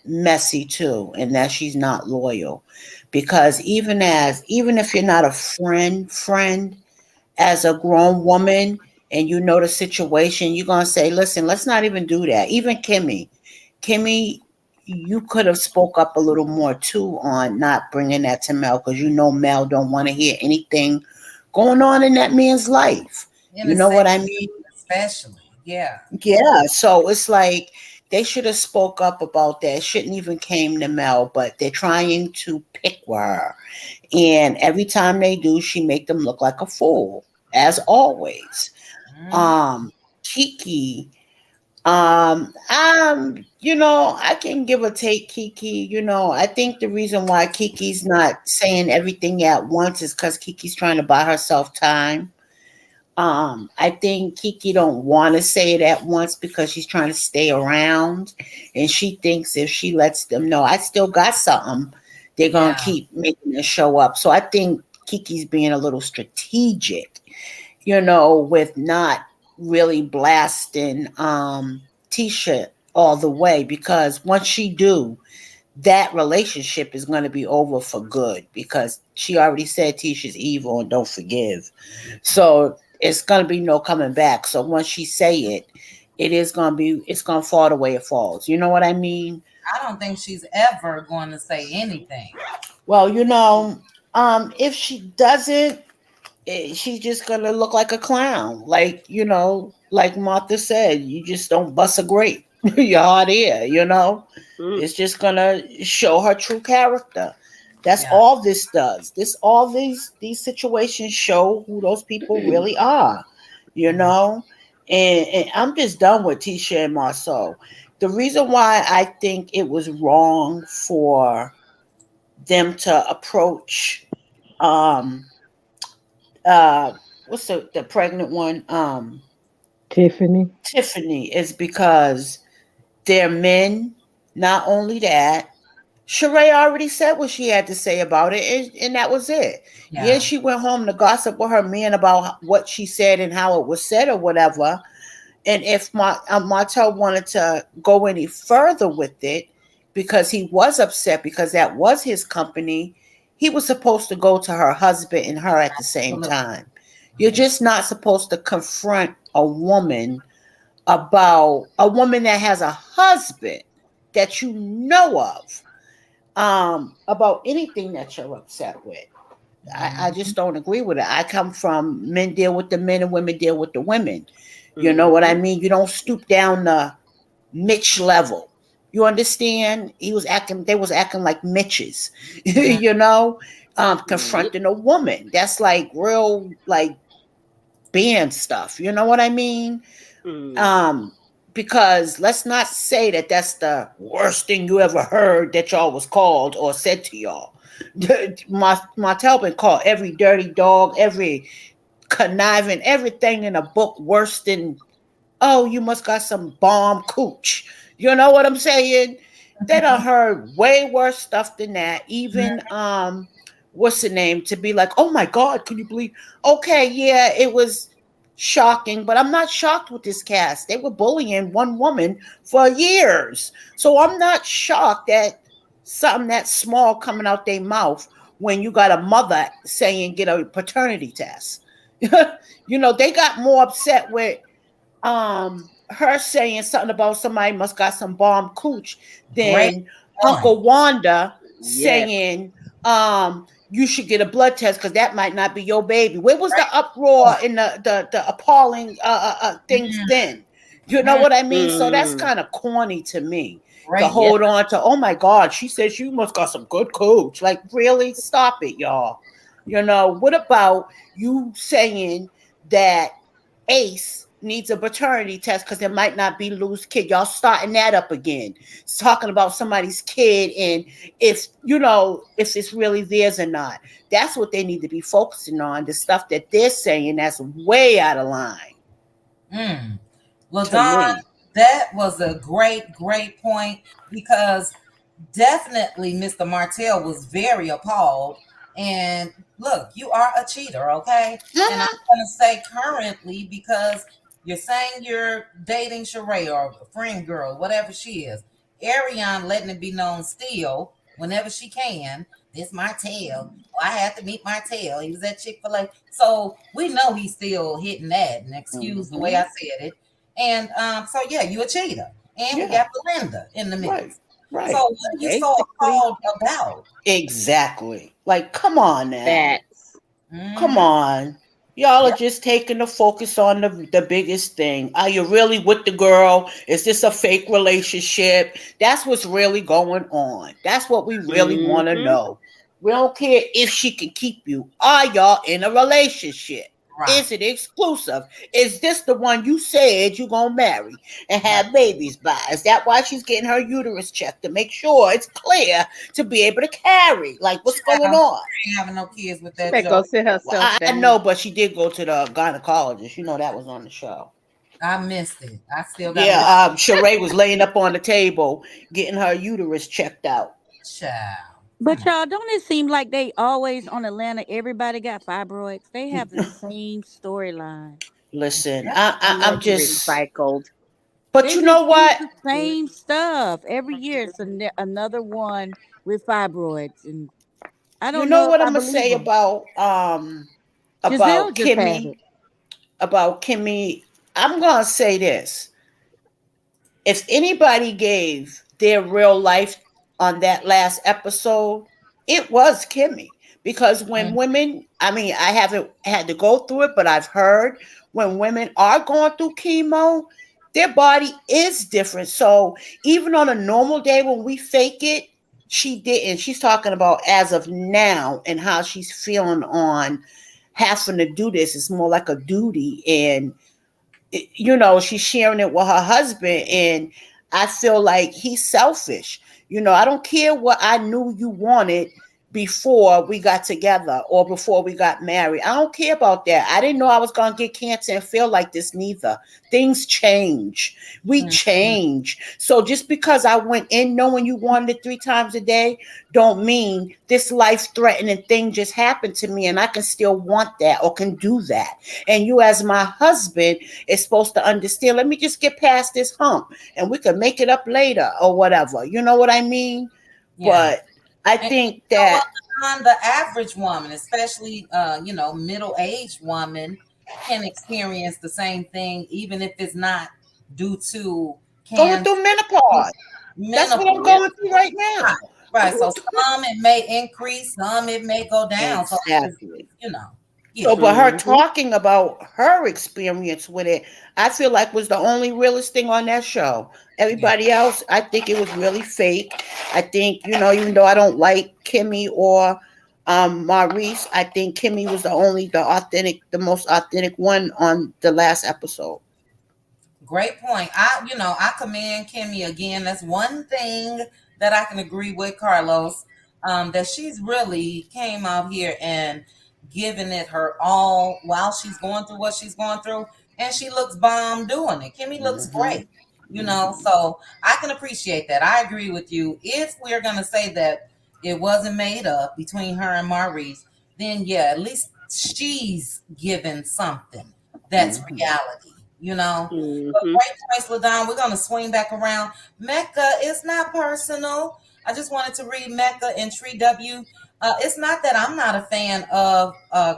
messy too, and that she's not loyal. Because even if you're not a friend, as a grown woman and you know the situation, you're gonna say, listen, let's not even do that. Even Kimmy, you could have spoke up a little more too on not bringing that to Mel because you know Mel don't want to hear anything going on in that man's life. in You the know same, what I mean? especially, yeah. Yeah. So it's like they should have spoke up about that. Shouldn't even came to Mel, but they're trying to pick with her. And every time they do, she make them look like a fool, as always. Mm, Kiki, I can give or take Kiki. I think the reason why Kiki's not saying everything at once is because Kiki's trying to buy herself time. I think Kiki don't want to say it at once because she's trying to stay around, and she thinks if she lets them know I still got something, they're gonna yeah, keep making it show up. So I think Kiki's being a little strategic, with not really blasting Tisha all the way because once she do, that relationship is going to be over for good because she already said Tisha's evil and don't forgive. So it's gonna be no coming back. So once she say it, it's gonna fall the way it falls. You know what I mean? I don't think she's ever going to say anything. Well, if she doesn't, she's just gonna look like a clown. Like, like Martha said, you just don't bust a grape. Your hot air. Mm. It's just gonna show her true character. That's Yeah. all this does. All these situations show who those people really are, you Mhm. know? And I'm just done with Tisha and Marceau. The reason why I think it was wrong for them to approach um what's the pregnant one, Tiffany. Tiffany, is because they're men. Not only that, Sheree already said what she had to say about it, and that was it. Yeah, Yeah. she went home to gossip with her man about what she said and how it was said or whatever. And if Martel wanted to go any further with it, because he was upset because that was his company, he was supposed to go to her husband and her at the same Absolutely. time. You're just not supposed to confront a woman about a woman that has a husband that you know of, about anything that you're upset with. I Mhm. just don't agree with it. I come from men deal with the men and women deal with the women. You know what I Mm-hmm. mean? You don't stoop down the Mitch level. You understand? They was acting like Mitches, Mhm. Yep. confronting a woman. That's like real, like band stuff. You know what I mean? Mm. Um, because let's not say that that's the worst thing you ever heard that y'all was called or said to y'all. Martel been called every dirty dog, every conniving, everything in a book worse than, oh, you must got some bomb cooch. You know what I'm saying? They done heard way worse stuff than that. Even what's the name? To be like, oh my God, can you believe? Okay, yeah, it was shocking, but I'm not shocked with this cast. They were bullying one woman for years. So I'm not shocked at something that small coming out their mouth when you got a mother saying get a paternity test. They got more upset with her saying something about somebody must got some bomb cooch Great than point. Uncle Wanda Yes. saying you should get a blood test because that might not be your baby. Where was the Great uproar point. in the appalling things then? You know Mhm. what I mean? So that's Mm. kind of corny to me to Great Yes. hold on to. Oh my God, she says you must got some good coach. Like, really, stop it, y'all. What about you saying that Ace needs a paternity test because it might not be Lou's kid? Y'all starting that up again. It's talking about somebody's kid and if it's really theirs or not. That's what they need to be focusing on. The stuff that they're saying that's way out of line Mm. Well, to Don, me. that was a great point because definitely Mr. Martell was very appalled. And look, you are a cheater, okay? And I'm Mhm. going to say currently because you're saying you're dating Sheree or a friend girl, whatever she is. Ariane letting it be known still, whenever she can, this my tail. Oh, I had to meet my tail. He was at Chick-fil-A. So we know he's still hitting that, and excuse the way I Mhm. said it. And so yeah, you a cheater. And we Yeah, got Belinda in the right, mix. So right. what are you so Basically, appalled about? Exactly. Like, come on now. facts. Come Hmm. on. Y'all are Yep. just taking the focus on the biggest thing. Are you really with the girl? Is this a fake relationship? That's what's really going on. That's what we really want to Mm-hmm. know. We don't care if she can keep you. Are y'all in a relationship? Right. Is it exclusive? Is this the one you said you gonna marry and Right. have babies by? Is that why she's getting her uterus checked to make sure it's clear to be able to carry? Like, what's going Child, on? she ain't having no kids with She that better go joke. sit Well, herself I down. know, but she did go to the gynecologist. That was on the show. I missed it. I still got to Yeah, listen. Sheree was laying up on the table getting her uterus checked out. Child, come But on. y'all, don't it seem like they always on Atlanta? Everybody got fibroids. They have the same storyline. Listen, Yep. I know I'm it's just. recycled. But They you know just use what? the same stuff every year. It's another one with fibroids, and I You don't know know if what I I'm gonna believe say them. Giselle about just had Kimmy? it. About Kimmy, I'm gonna say this: if anybody gave their real life on that last episode, it was Kimmy. Because when Mm, women, I mean, I haven't had to go through it, but I've heard when women are going through chemo, their body is different. So even on a normal day when we fake it, she didn't. She's talking about as of now and how she's feeling on having to do this. It's more like a duty. And she's sharing it with her husband, and I feel like he's selfish. I don't care what I knew you wanted before we got together or before we got married. I don't care about that. I didn't know I was going to get cancer and feel like this neither. Things change. We mm, change. So just because I went in knowing you wanted it 3 times a day don't mean this life threatening thing just happened to me and I can still want that or can do that. And you as my husband is supposed to understand, let me just get past this hump and we can make it up later or whatever. You know what I mean? yeah. But I And think you know what, that Don, the average woman, especially middle-aged woman, can experience the same thing, even if it's not due to going cancer, through menopause, that's what I'm menopause. Yep. going through right Right, now. right. So some it may increase, some it may go down. So Exactly. you know, So, yeah, but her Mm-hmm. talking about her experience with it, I feel like was the only realest thing on that show. yeah. Everybody else, I think it was really fake. I think, even though I don't like Kimmy or Maurice, I think Kimmy was the most authentic one on the last episode. Great point. I commend Kimmy again. That's one thing that I can agree with Carlos. That she's really came out here and given it her all while she's going through what she's going through, and she looks bomb doing it. Kimmy looks Hmm. great. So I can appreciate that. I agree with you. If we're gonna say that it wasn't made up between her and Maurice, then yeah, at least she's given something that's Hmm. reality. But Mm-hmm. great points, Ladon. We're gonna swing back around. Mecca, it's not personal. I just wanted to read Mecca and Tree W. It's not that I'm not a fan of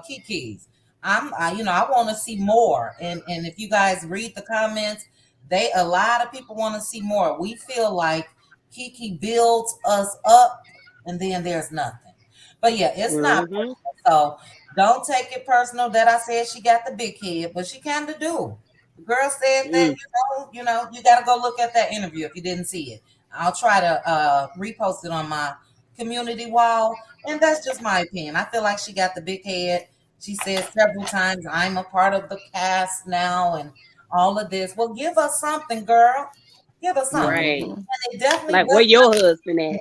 Kiki's. I want to see more. And if you guys read the comments, a lot of people want to see more. We feel like Kiki builds us up, and then there's nothing. But yeah, it's not Mm-hmm. personal. So don't take it personal that I said she got the big head, but she kind of do. The girl said that, Mm. you got to go look at that interview if you didn't see it. I'll try to repost it on my community wall. And that's just my opinion. I feel like she got the big head. She said several times, I'm a part of the cast now and all of this. Well, give us something, girl. Give us something. Right. Hmm. And it definitely Like where does your husband at?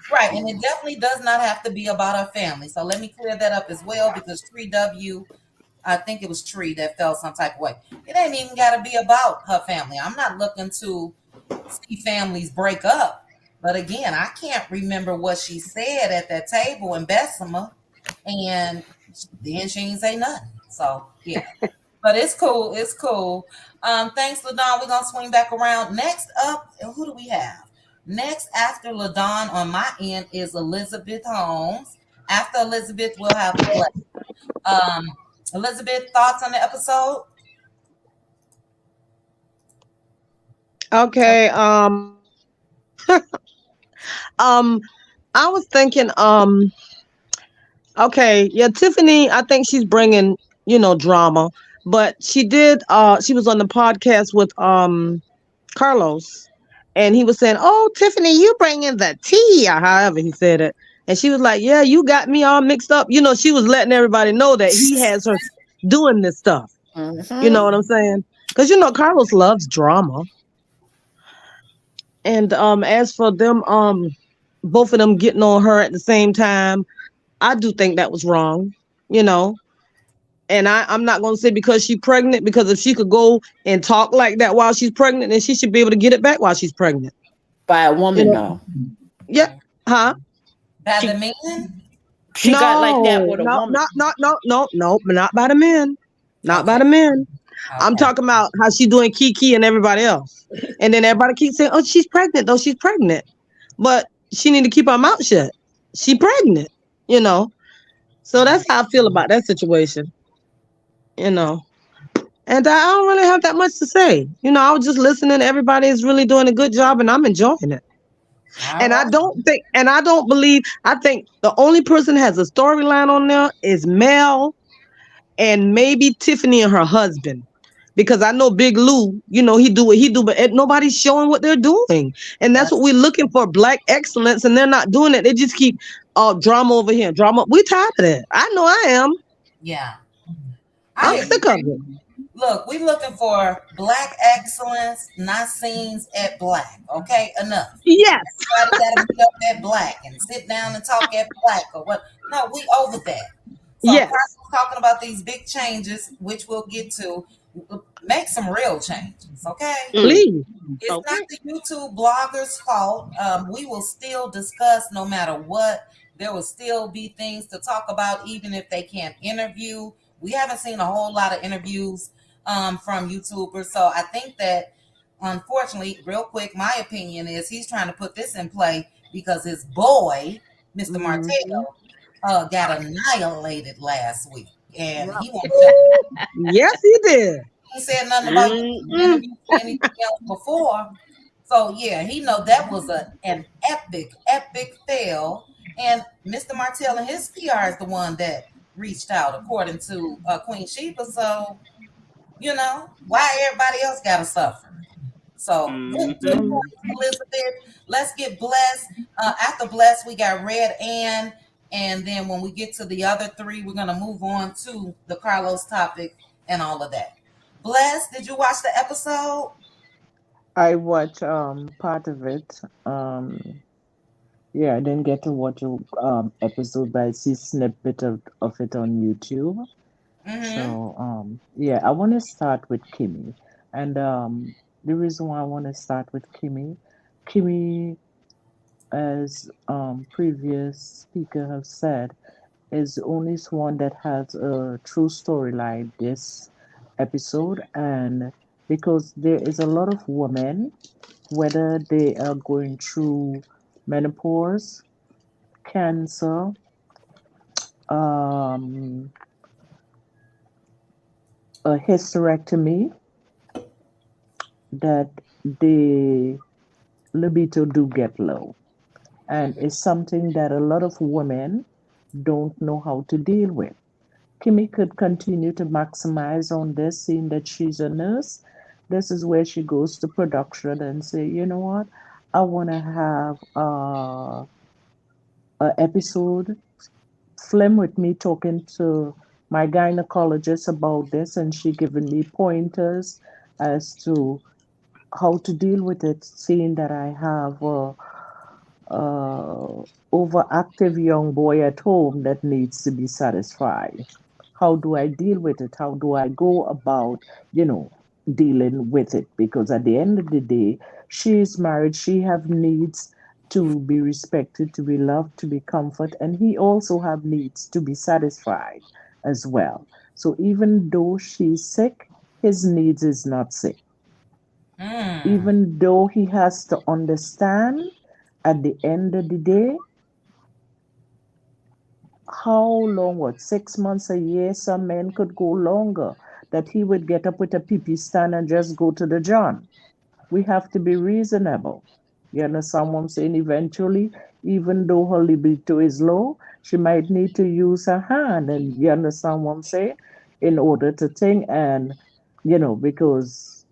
right. And it definitely does not have to be about her family. So let me clear that up as well because Tree W, I think it was Tree that felt some type of way. It ain't even got to be about her family. I'm not looking to see families break up. But again, I can't remember what she said at that table in Bessemer, and then she ain't say nothing. So yeah, but it's cool. It's cool. Thanks, Ladon. We're gonna swing back around. Next up, who do we have? Next after Ladon on my end is Elizabeth Holmes. After Elizabeth, we'll have Blake. Um, Elizabeth, thoughts on the episode? Okay. Um, I was thinking. Okay. Yeah, Tiffany. I think she's bringing drama, but she did. She was on the podcast with Carlos, and he was saying, "Oh, Tiffany, you bringing the tea," or however he said it. And she was like, "Yeah, you got me all mixed up." She was letting everybody know that he has her doing this stuff. You know Hmm. what I'm saying? Because Carlos loves drama. And as for them, both of them getting on her at the same time, I do think that was wrong. You know, and I'm not going to say because she's pregnant, because if she could go and talk like that while she's pregnant, then she should be able to get it back while she's pregnant. By a You woman, know? though. Yeah. Mhm. Huh? By the She men? she got like that No, with a no, woman. not, not, no, no, no, not by the men. Not by Okay. the men. I'm Okay. talking about how she doing Kiki and everybody else. And then everybody keeps saying, "Oh, she's pregnant, though. She's pregnant." But she need to keep her mouth shut. She pregnant. you know. So that's how I feel about that situation, you know. And I don't really have that much to say. I was just listening. Everybody is really doing a good job, and I'm enjoying it. All And I right. don't think, and I don't believe. I think the only person has a storyline on there is Mel and maybe Tiffany and her husband. Because I know Big Lou, he do what he do, but nobody's showing what they're doing, and that's what That's we're looking for: black excellence. And they're not doing it. They just keep drama over here, drama. We tired of that. I know I am. yeah. I'm I sick of it. look. We looking for black excellence, not scenes at black. Okay, enough. Yes, Everybody got to meet up at black and sit down and talk at black or what? No, we over that. So yes, Carlos talking about these big changes, which we'll get to. Make some real changes, okay? please. It's not Okay. the YouTube bloggers' fault. We will still discuss no matter what. There will still be things to talk about, even if they can't interview. We haven't seen a whole lot of interviews from YouTubers. So I think that, unfortunately, real quick, my opinion is he's trying to put this in play because his boy, Mr. Mm-hmm. Martell, got annihilated last week. And Yep. he wants to Yes, he did. he said nothing about YouTube Mm-mm. interviews or anything else before. So yeah, he know that was an epic fail. And Mr. Martell and his PR is the one that reached out, according to Queen Sheba. So why everybody else gotta suffer? So good Mm-hmm. Mm-hmm. point, Elizabeth. Let's get blessed. After blessed, we got Red and then when we get to the other three, we're gonna move on to the Carlos topic and all of that. Blessed, did you watch the episode? I watched part of it. Yeah, I didn't get to watch a episode, but I see snippet of it on YouTube. Mm-hmm. So yeah, I want to start with Kimmy, and the reason why I want to start with Kimmy, as previous speaker have said, is the only one that has a true storyline this episode. And because there is a lot of women, whether they are going through menopause, cancer, um, a hysterectomy, that the libido do get low. And it's something that a lot of women don't know how to deal with. Kimmy could continue to maximize on this, seeing that she's a nurse. This is where she goes to production and say, you know what, I want to have a episode film with me talking to my gynecologist about this, and she giving me pointers as to how to deal with it, seeing that I have uh, overactive young boy at home that needs to be satisfied. How do I deal with it? How do I go about, you know, dealing with it? Because at the end of the day, she is married. She have needs to be respected, to be loved, to be comforted, and he also have needs to be satisfied as well. So even though she's sick, his needs is not sick. Mm. Even though he has to understand at the end of the day, how long, what, 6 months, a year, some men could go longer, that he would get up with a pee stand and just go to the John. We have to be reasonable. You understand what I'm saying? Eventually, even though her libido is low, she might need to use her hand. And you understand what I'm saying? In order to think, and, because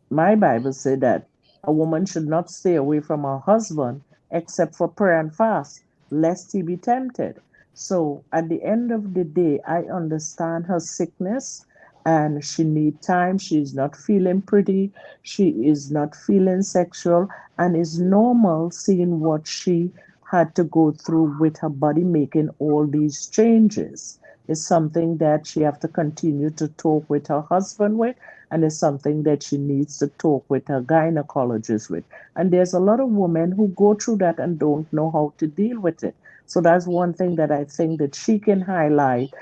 my Bible said that a woman should not stay away from her husband except for prayer and fast, lest he be tempted. So at the end of the day, I understand her sickness and she need time. She's not feeling pretty. She is not feeling sexual, and it's normal seeing what she had to go through with her body making all these changes. It's something that she have to continue to talk with her husband with, and it's something that she needs to talk with her gynecologist with. And there's a lot of women who go through that and don't know how to deal with it. So that's one thing that I think that she can highlight,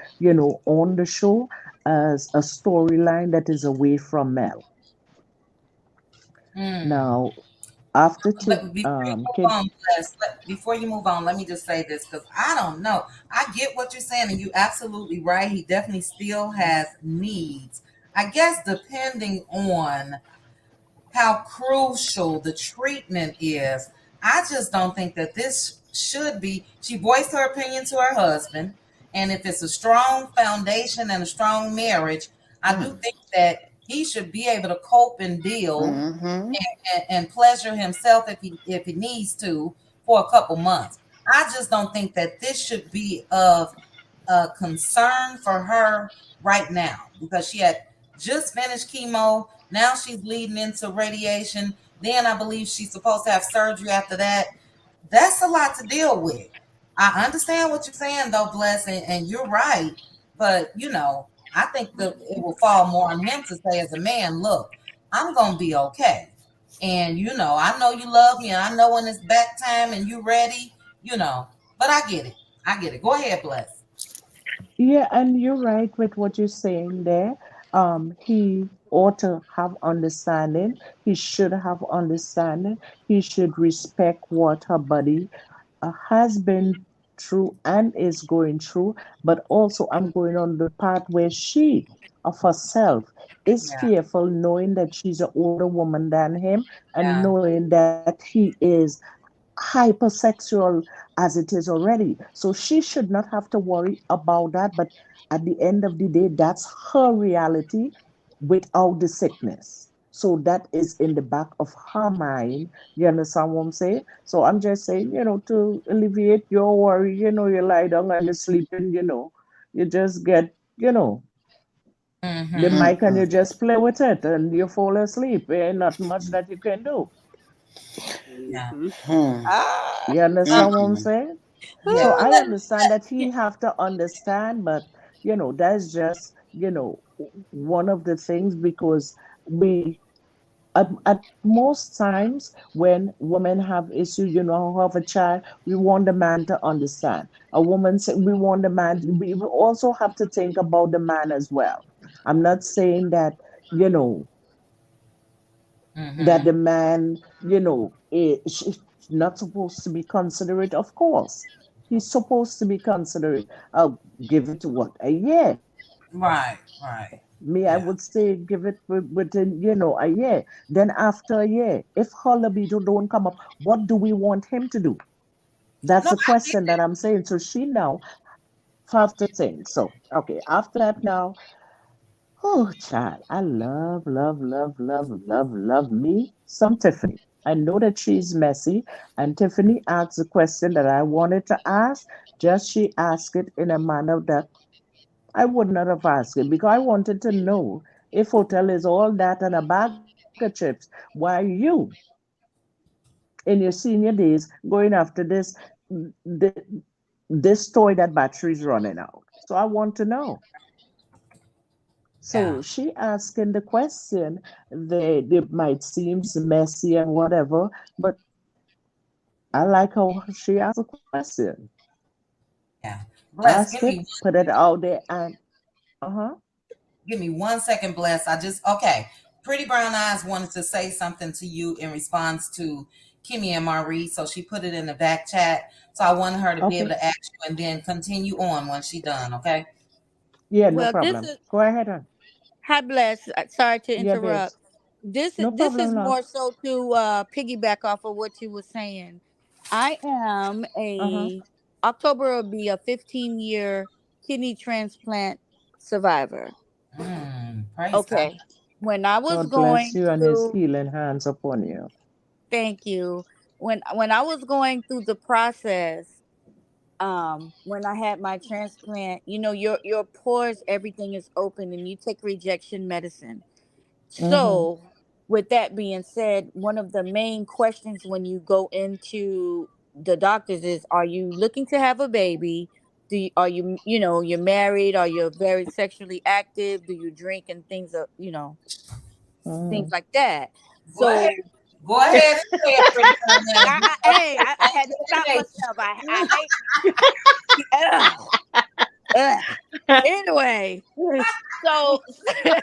on the show as a storyline that is away from Mel. Mm. Now, After Before you move kid. on, before you move on, let me just say this because I don't know. I get what you're saying, and you're absolutely right. He definitely still has needs. I guess depending on how crucial the treatment is, I just don't think that this should be. She voiced her opinion to her husband, and if it's a strong foundation and a strong marriage, I do Mm. think that he should be able to cope and deal Mm-hmm. and pleasure himself if he needs to for a couple months. I just don't think that this should be of a concern for her right now because she had just finished chemo. Now she's leading into radiation. Then I believe she's supposed to have surgery after that. That's a lot to deal with. I understand what you're saying though, Bless, and you're right. But I think that it will fall more on him to say as a man, look, I'm gonna be okay. And I know you love me, and I know when it's back time and you ready, but I get it. I get it. Go ahead, Bless. Yeah, and you're right with what you're saying there. He ought to have understanding. He should have understanding. He should respect what her body has been through and is going through. But also, I'm going on the part where she, of herself, is Yeah, fearful, knowing that she's an older woman than him, and yeah. knowing that he is hypersexual as it is already. So she should not have to worry about that. But at the end of the day, that's her reality without the sickness. So that is in the back of her mind. You understand what I'm saying? So I'm just saying, to alleviate your worry, you lie down and you're sleeping, you just get, the Mm-hmm. mic and you Mm-mm. just play with it and you fall asleep. Ain't not much that you can do. Yeah. Hmm. You Ah, understand what I'm Mm-mm. saying? Yeah. So ooh, I understand that he have to understand, but that's just one of the things because we at most times when women have issue, who have a child, we want the man to understand. A woman say we want the man. We also have to think about the man as well. I'm not saying that you know that Mm-hmm. the man, is not supposed to be considerate. Of course, he's supposed to be considerate. I'll give it what a year. Right. Right. Me, I Yeah. would say give it within, a year. Then after a year, if her libido don't come up, what do we want him to do? That's No, the I get question that it. I'm saying. So she now have to think. So okay, after that now, oh, child, I love, love, love, love, love, love me some Tiffany. I know that she's messy, and Tiffany asked the question that I wanted to ask. Just she asked it in a manner that I would not have asked it because I wanted to know if hotel is all that and a bag of chips, why you in your senior days going after th- this toy that battery is running out. So I want to know. Yeah. So she asking the question, they might seem messy and whatever, but I like how she asked the question. Yeah. Bless. Ask it, put it out there, and uh-huh. Give me 1 second, Bless. Okay. Pretty Brown Eyes wanted to say something to you in response to Kimmy and Marie, so she put it in the back chat. So I wanted her to be able Okay. to ask you and then continue on when she done. Okay. Yeah, no well, this problem. is Go ahead on. hi, bless. Sorry to Yeah, interrupt. babes. No This is problem, love. more so to piggyback off of what you were saying. I am Uh-huh. a October will be a 15-year kidney transplant survivor. Praise God. Okay. When I was God bless going you and his through, healing hands upon you. thank you. When I was going through the process, when I had my transplant, your pores, everything is open, and you take rejection medicine. Mm-hmm. So, with that being said, one of the main questions when you go into the doctors is, are you looking to have a baby? Are you, you're married? Are you very sexually active? Do you drink and things Mm-hmm. like that? Go ahead. So, Go ahead and say it, Pretty Brown Eyes. You hey, I ain't had to stop say myself. I hate, ugh. Ugh. Anyway, so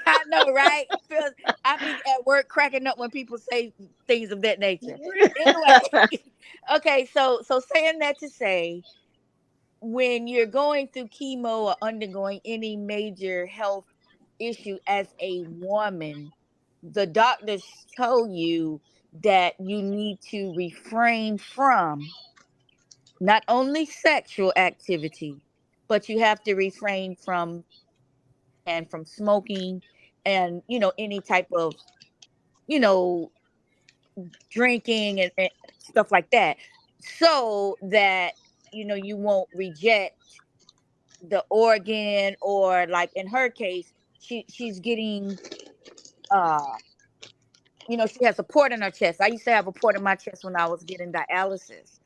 I know, right? Feels I be at work cracking up when people say things of that nature. Anyway, okay, so saying that to say, when you're going through chemo or undergoing any major health issue as a woman, the doctors tell you that you need to refrain from not only sexual activity, but you have to refrain from and from smoking and any type of you know drinking and stuff like that, so that you won't reject the organ, or like in her case, she's getting uh she has a port in her chest. I used to have a port in my chest when I was getting dialysis.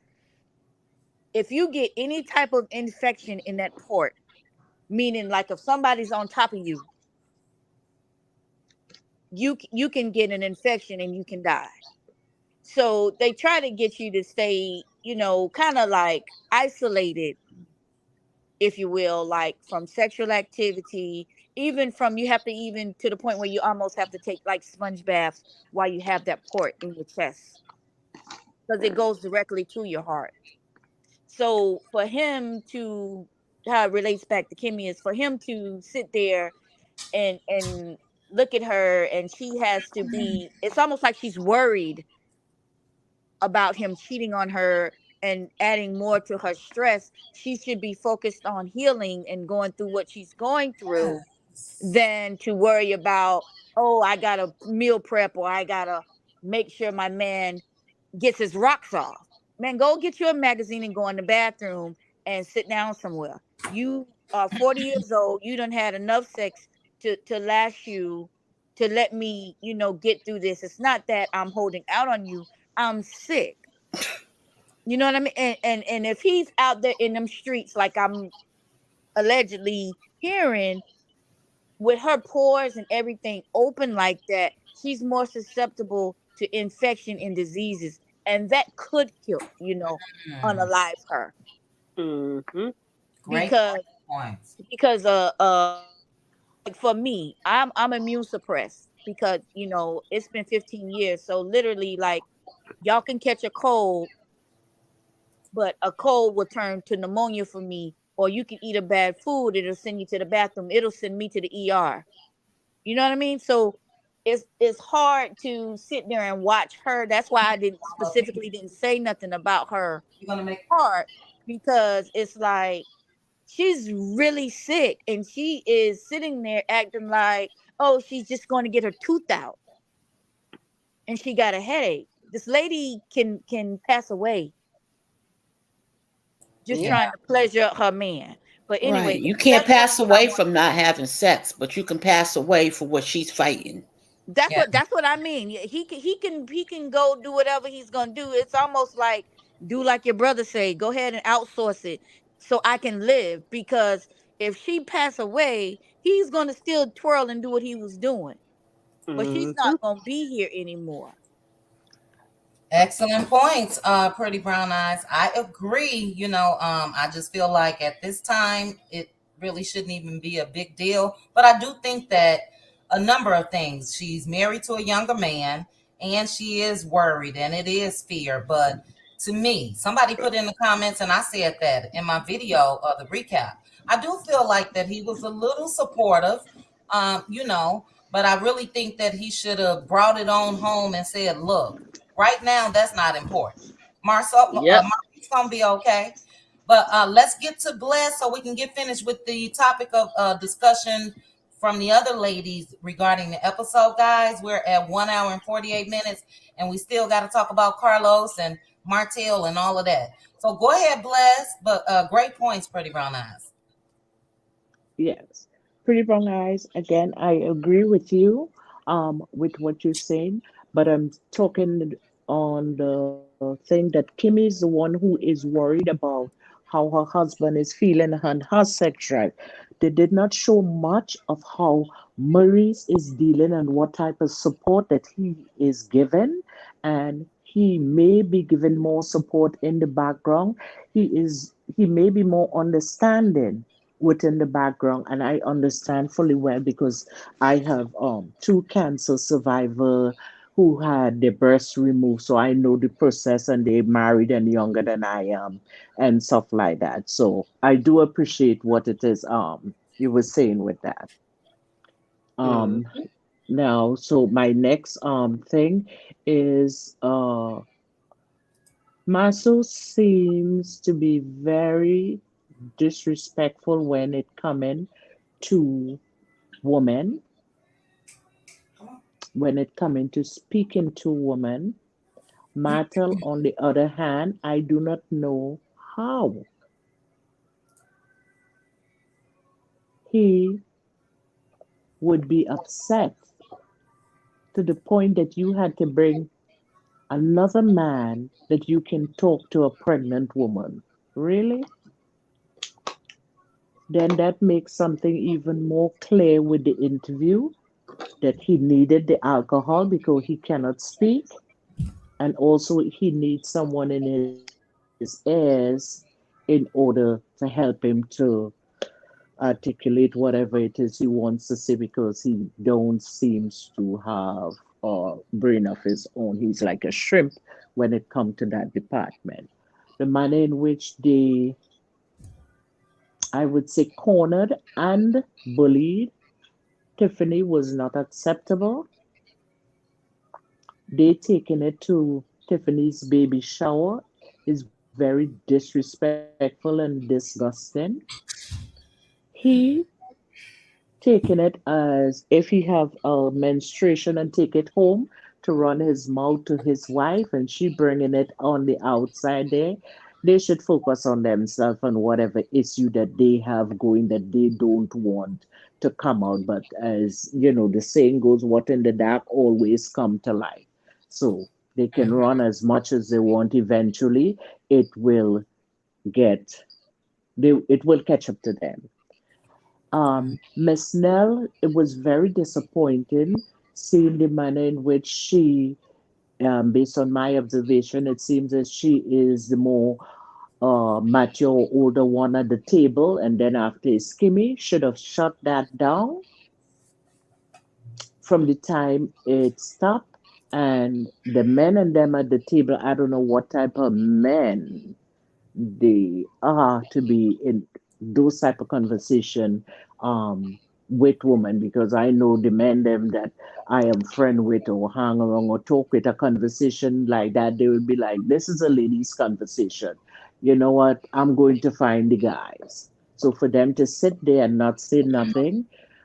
If you get any type of infection in that port, meaning like if somebody's on top of you, you can get an infection and you can die. So they try to get you to stay, kind of like isolated, if you will, like from sexual activity, even from you have to, even to the point where you almost have to take like sponge baths while you have that port in your chest, because it goes directly to your heart. So for him to, how it relates back to Kimmy, is for him to sit there and look at her, and she has to be, it's almost like she's worried about him cheating on her and adding more to her stress. She should be focused on healing and going through what she's going through Yes. than to worry about, oh, I gotta meal prep, or I gotta make sure my man gets his rocks off. Man, go get you a magazine and go in the bathroom and sit down somewhere. You are 40 years old. You done had enough sex to last you, to let me, get through this. It's not that I'm holding out on you. I'm sick. You know what I mean? And if he's out there in them streets, like I'm allegedly hearing, with her pores and everything open like that, she's more susceptible to infection and diseases, and that could kill, Hmm. unalive her. Mm-hmm. Great Because points. like for me, I'm immune suppressed, because it's been 15 years, so literally, like, y'all can catch a cold, but a cold will turn to pneumonia for me, or you can eat a bad food, it'll send you to the bathroom, it'll send me to the ER. You know what I mean? So it's hard to sit there and watch her. That's why I didn't specifically didn't say nothing about her You're gonna make heart, because it's like she's really sick and she is sitting there acting like, oh, she's just going to get her tooth out and she got a headache. This lady can pass away just yeah. Yeah. trying to pleasure her man. But Right. anyway, You can't that's just pass what I away want. from not having sex, but you can pass away for what she's fighting. Yeah. That's what I mean. Yeah, he can go do whatever he's gonna do. It's almost like, do like your brother say, go ahead and outsource it so I can live. Because if she pass away, he's gonna still twirl and do what he was doing, but she's Mm-hmm. not gonna be here anymore. Excellent points, Pretty Brown Eyes. I agree. I just feel like at this time it really shouldn't even be a big deal. But I do think that a number of things. She's married to a younger man, and she is worried, and it is fear. But to me, somebody put in the comments, and I said that in my video of the recap. I do feel like that he was a little supportive, but I really think that he should have brought it on home and said, "Look." Right now, that's not important. Yep. Marcy's gonna be okay. But let's get to Bless so we can get finished with the topic of discussion from the other ladies regarding the episode, guys. We're at 1 hour and 48 minutes, and we still got to talk about Carlos and Martell and all of that. So go ahead, Bless. But great points, Pretty Brown Eyes. Yes. Pretty brown eyes. Again, I agree with you with what you're saying, but I'm talking on the thing that Kimmy is the one who is worried about how her husband is feeling and her sex drive. They did not show much of how Maurice is dealing and what type of support that he is given, and he may be given more support in the background. He may be more understanding within the background, and I understand fully well because I have two cancer survivor who had their breast removed, so I know the process, and they married and younger than I am and stuff like that. So I do appreciate what it is you were saying with that. Mm. Um Now, so my next thing is Maso seems to be very disrespectful when it coming to women, when it coming to speaking to women. Martel, on the other hand, I do not know how he would be upset to the point that you had to bring another man that you can talk to a pregnant woman. Really? Then that makes something even more clear with the interview that he needed the alcohol because he cannot speak, and also he needs someone in his ears in order to help him to articulate whatever it is he wants to say because he don't seems to have a brain of his own. He's like a shrimp when it comes to that department. The manner in which they, I would say, cornered and bullied Tiffany was not acceptable. They taking it to Tiffany's baby shower is very disrespectful and disgusting. He taking it as if he have a menstruation and take it home to run his mouth to his wife, and she bringing it on the outside there. They should focus on themselves and whatever issue that they have going that they don't want to come out. But as you know, the saying goes, what in the dark always come to light. So they can run as much as they want. Eventually it will get, it will catch up to them. Miss Nell, it was very disappointing seeing the manner in which she, based on my observation, it seems that she is the more mature, older one at the table, and then after Skimmy should have shut that down from the time it stopped. And the men and them at the table, I don't know what type of men they are to be in those type of conversation with women, because I know the men them that I am friend with or hang around or talk with, a conversation like that, they will be like, this is a ladies conversation. You know what, I'm going to find the guys. So for them to sit there and not say nothing,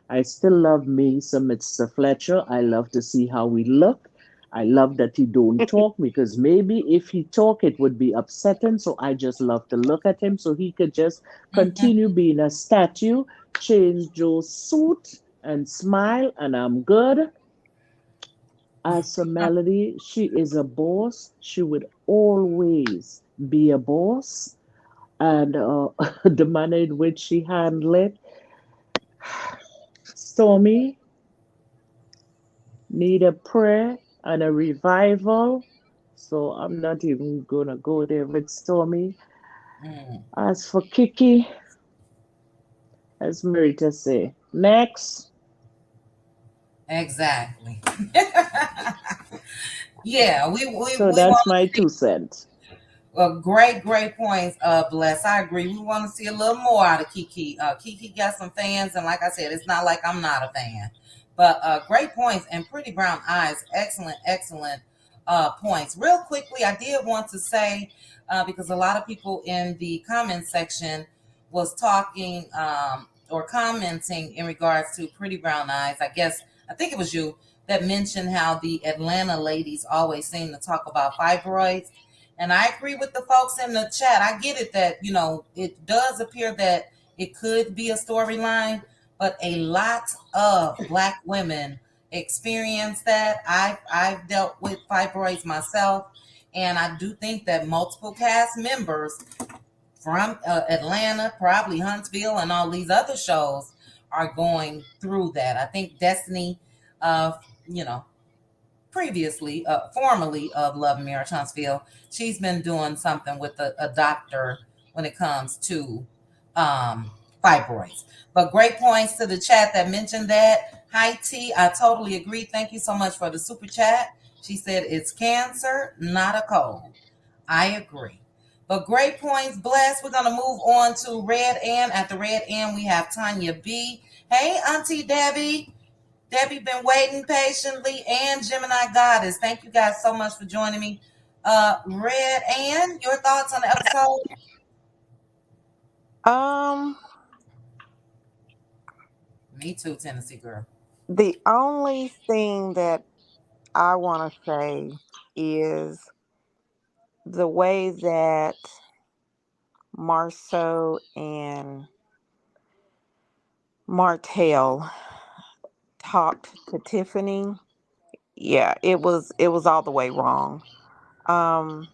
I still love me some Mr. Fletcher. I love to see how we look. I love that he don't talk because maybe if he talk, it would be upsetting. So I just love to look at him so he could just continue being a statue, change Joe's suit and smile, and I'm good. As for Melody, she is a boss. She would always be a boss. And the manner in which she handled it, Stormy need a prayer and a revival. So I'm not even gonna go there with Stormy. As for Kiki, as Marita say, next. Exactly. Yeah, So we that's want my to see. 2 cents. Great points, Bless. I agree. We want to see a little more out of Kiki. Kiki got some fans, and like I said, it's not like I'm not a fan. But great points and Pretty Brown Eyes. Excellent, excellent points. Real quickly, I did want to say because a lot of people in the comment section was talking or commenting in regards to Pretty Brown Eyes. I think it was you that mentioned how the Atlanta ladies always seem to talk about fibroids, and I agree with the folks in the chat. I get it that, it does appear that it could be a storyline, but a lot of Black women experience that. I've dealt with fibroids myself, and I do think that multiple cast members from Atlanta, probably Huntsville, and all these other shows are going through that. I think Destiny, uh, you know, previously, formerly of Love and Marriage Huntsville, she's been doing something with a doctor when it comes to um, fibroids. But great points to the chat that mentioned that. Hi T, I totally agree. Thank you so much for the super chat. She said it's cancer, not a cold. I agree. But great points, blessed. We're gonna move on to Red Ann. At the Red Ann, we have Tanya B. Hey, Auntie Debbie. Debbie been waiting patiently, and Gemini Goddess. Thank you guys so much for joining me. Red Ann, your thoughts on the episode? Um, Me too, Tennessee girl. the only thing that I want to say is the way that Marceau and Martell talked to Tiffany. Yeah, it was all the way wrong. Um,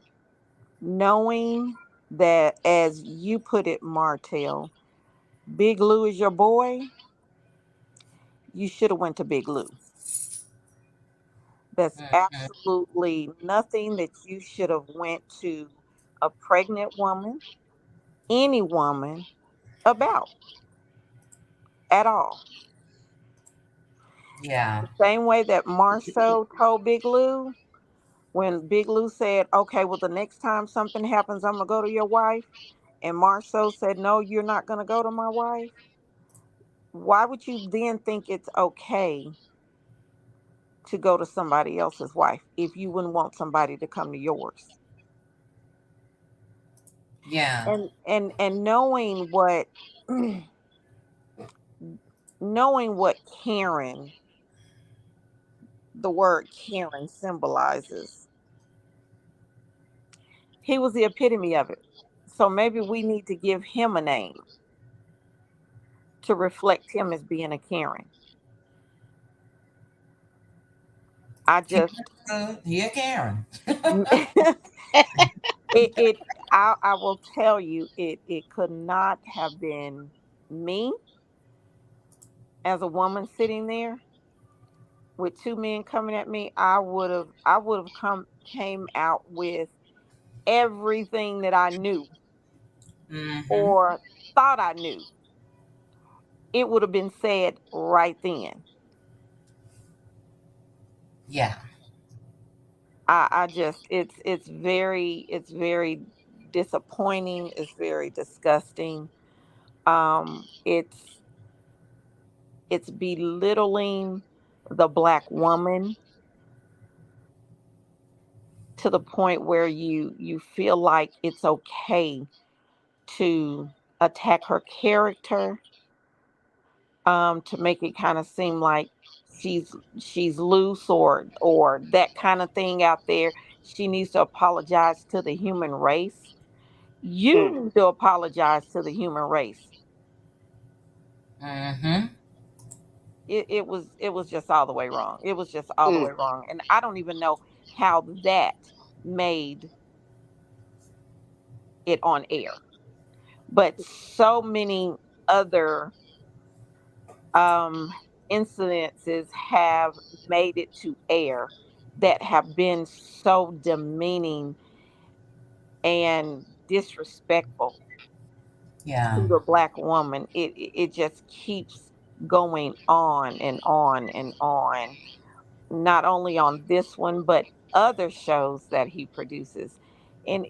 Knowing that, as you put it, Martell, Big Lou is your boy, you should have went to Big Lou. There's Mhm. absolutely nothing that you should have went to a pregnant woman, any woman, about at all. Yeah, The same way that Marceau told Big Lou, when Big Lou said, "Okay, well, the next time something happens, I'm gonna go to your wife," and Marceau said, "No, you're not gonna go to my wife." Why would you then think it's okay to go to somebody else's wife if you wouldn't want somebody to come to yours? yeah, And knowing what Karen, the word Karen symbolizes, he was the epitome of it. So maybe we need to give him a name to reflect him as being a Karen. I just Here, Karen. it it I will tell you, it could not have been me as a woman sitting there with two men coming at me. I would have came out with everything that I knew Mm-hmm. or thought I knew. It would have been said right then. Yeah, I just it's very disappointing. It's very disgusting. It's belittling the black woman to the point where you feel like it's okay to attack her character, to make it kind of seem like she's loose or that kind of thing out there. She needs to apologize to the human race. You Mm, need to apologize to the human race. mm-hmm. It was just all the way wrong. It was just all the way mm. wrong, and I don't even know how that made it on air. But so many other um, incidences have made it to air that have been so demeaning and disrespectful Yeah, to the black woman. It just keeps going on and on and on. Not only on this one, but other shows that he produces, and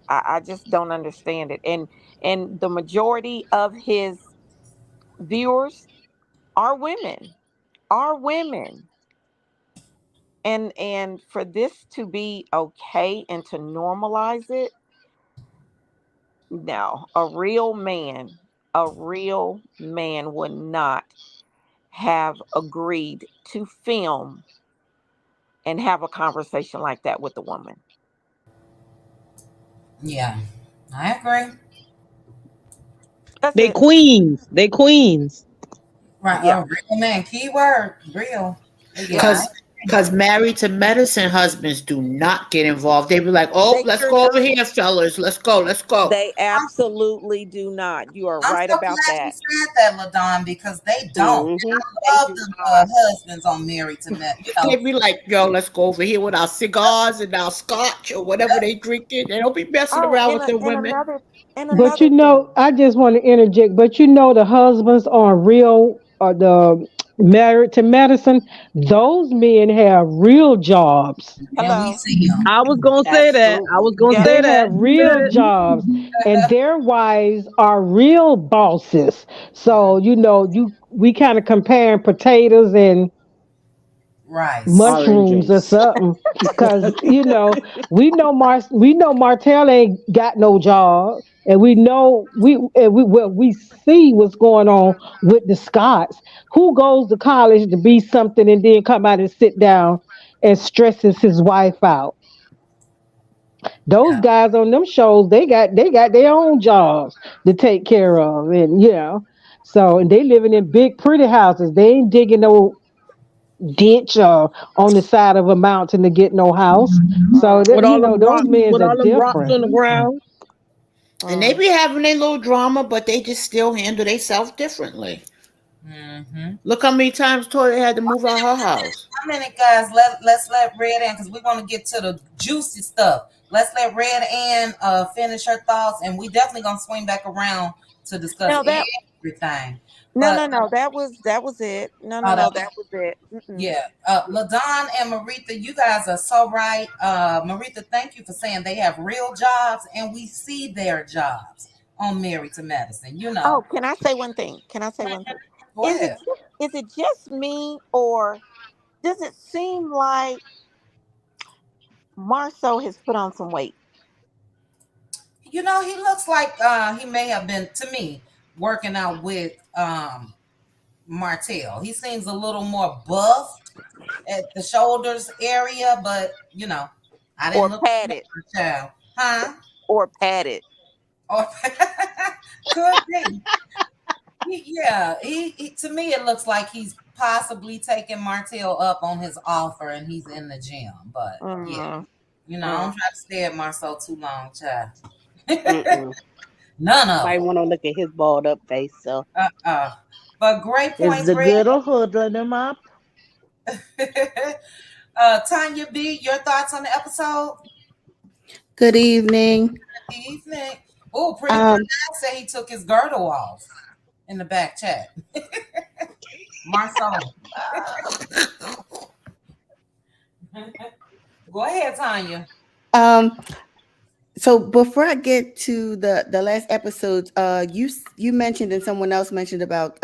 I just don't understand it. And the majority of his viewers are women, are women. And for this to be okay and to normalize it, no, a real man would not have agreed to film and have a conversation like that with a woman. yeah, I agree. That's They it. queens. They queens. Right, Yeah. real man, keyword, real. But yeah, I Because Because married to medicine husbands do not get involved. They be like, "Oh, They let's sure go over don't. here, fellas. Let's go. Let's go." They absolutely do not. You are I'm right so about glad you that. said that, LaDon, because they don't. And Mm-hmm. They I love do the not. husbands on Married to Men. They be like, "Yo, let's go over here with our cigars and our scotch or whatever they drinking. They don't be messing Oh, around with the women." and But another thing. I just want to interject. But the husbands on real the Married to Medicine. Those men have real jobs. and we Hello. see them. I was gonna say That's that. I true. was gonna Yep. say They that. have You said real it. jobs, and their wives are real bosses. So we kind of comparing potatoes and Rice. mushrooms or Oranges. something. Because we know Martell ain't got no job, and we see what's going on with the Scots. Who goes to college to be something and then come out and sit down and stresses his wife out? Those Yeah. guys on them shows, they got their own jobs to take care of, and so and they living in big pretty houses. They ain't digging no ditch on the side of a mountain to get no house. So With all them those rocks, men with are all them rocks different. on the ground. And they Mm. be having their little drama, but they just still handle themselves differently. Mm-hmm. Look how many times Toya had to move out her house. How many guys? Let's let Red in because we're gonna get to the juicy stuff. Let's let Red Ann finish her thoughts, and we definitely gonna swing back around to discuss No, that everything. no But no no. That was it. No no uh, no. that That was it. Mm-mm. Yeah, Ladon and Maritha, you guys are so right. Maritha, thank you for saying they have real jobs, and we see their jobs on Married to Medicine. Oh, can I say one thing? Can I say one thing? Go Is it ahead. just, is it just me, or does it seem like Marceau has put on some weight? He looks like he may have been to me working out with Martell. He seems a little more buffed at the shoulders area, but I didn't Or look at padded? my child, huh? Or padded? Or could be. Yeah, to me it looks like he's possibly taking Martell up on his offer and he's in the gym. But yeah, Mm, I mm. don't try to stay at Marcel too long, child. Mm-mm. None of Nobody them. want to look at his balled up face. So Uh-uh. But great Is points, the Red. girl hoodling him up? Tanya B, your thoughts on the episode? Good evening. Evening. Oh, pretty Um, Pernell said he took his girdle off in the back chat. Marcel. Go ahead, Tanya. um, so before I get to the last episodes, you mentioned and someone else mentioned about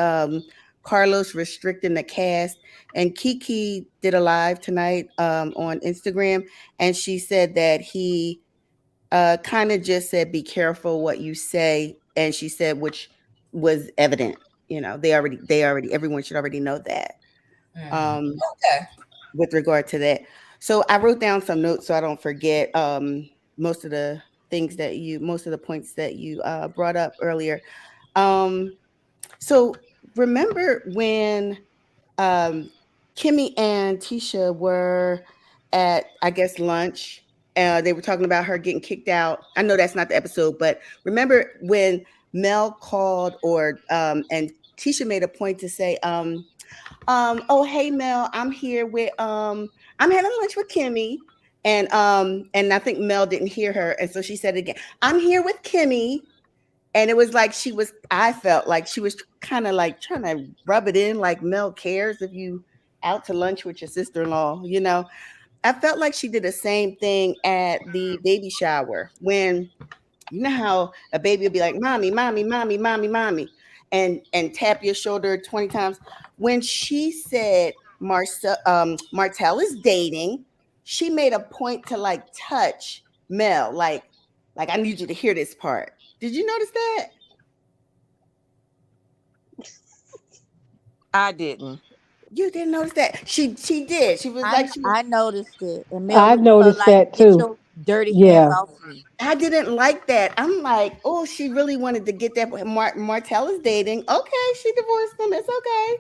Carlos restricting the cast, and Kiki did a live tonight on Instagram, and she said that he kind of just said, "Be careful what you say," and she said, which was evident. Everyone should already know that. Mhm. Um, Okay. with regard to that. So I wrote down some notes so I don't forget most of the most of the points that you brought up earlier. Um, so remember when um, Kimmy and Tisha were at, I guess, lunch? They were talking about her getting kicked out. I know that's not the episode, but remember when Mel called and Tisha made a point to say, oh hey Mel, I'm having lunch with Kimmy. And I think Mel didn't hear her. And so she said it again, I'm here with Kimmy. And it was like I felt like she was kind of like trying to rub it in, like Mel cares if you out to lunch with your sister-in-law. I felt like she did the same thing at the baby shower when you know how a baby will be like, mommy, mommy, mommy, mommy, mommy, and tap your shoulder 20 times. When she said Martell is dating, she made a point to like touch Mel, like I need you to hear this part. Did you notice that? I didn't. You didn't notice that? She did. She was like she was I noticed it, and Mel I looked at her noticed like, that "Get too. your dirty hands Yeah. off me." I didn't like that. I'm like, oh, she really wanted to get that. Martell is dating. Okay, she divorced him. It's okay.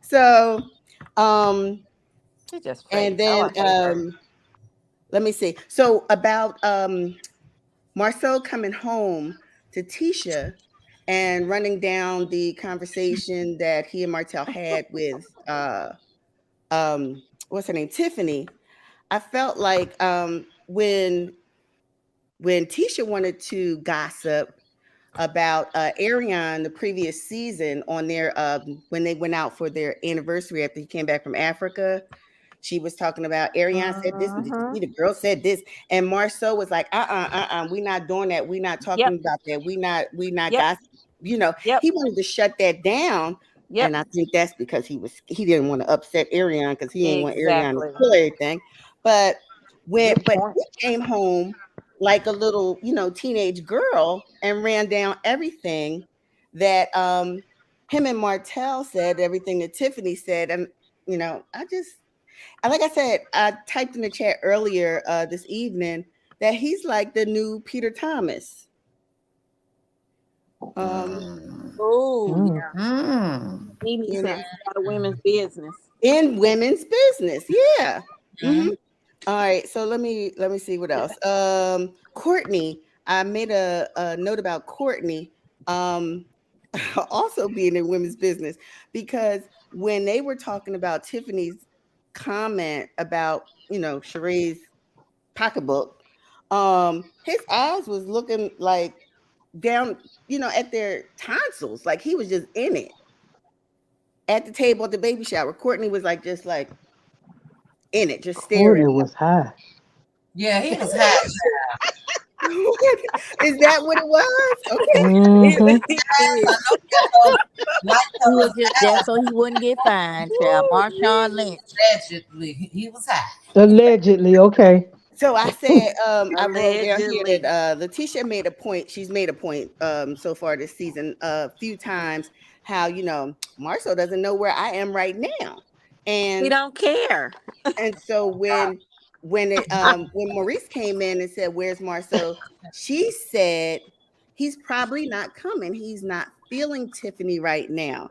So, um, She's just And fake. Oh, then I hate her. let me see. So about Marcel coming home to Tisha and running down the conversation that he and Martell had with what's her name, Tiffany. I felt like when Tisha wanted to gossip about Arion the previous season on their when they went out for their anniversary after he came back from Africa. She was talking about Arion said this, and did you Mm-hmm. see the girl said this? And Marceau was like, we not doing that. We not Yep. talking about that. We not Yep. gossip. You know, Yep. he wanted to shut that down. Yep. And I think that's because he didn't want to upset Arion because he didn't want Arion to Exactly. pull everything. But Good but point. he came home like a little, teenage girl and ran down everything that him and Martell said, everything that Tiffany said. And, like I said, I typed in the chat earlier this evening that he's like the new Peter Thomas. Mm. Oh Mm. yeah. Mm. Mimi You know, said stay out of women's business. in women's business. Yeah. Mm. All right, so let me see what else. Courtney, I made a note about Courtney, um, also being in women's business because when they were talking about Tiffany's comment about Sheree's pocketbook, his eyes was looking like down, at their tonsils, like he was just in it at the table at the baby shower. Courtney was like just like in it, just staring. Courtney was high. Yeah, he was hot. Is that what it was? Okay. Mm-hmm. He I did. know he had those light He was colored just there so he wouldn't get fined, child. Ooh, Marshawn Jesus. Lynch. allegedly. He was hot. Allegedly, okay. So I said, I wrote down here that Allegedly. Letitia made a point. She's made a point so far this season a few times how Marceau doesn't know where I am right now, He and don't care. so when Maurice came in and said, "Where's Marceau?" She said, "He's probably not coming. He's not feeling Tiffany right now."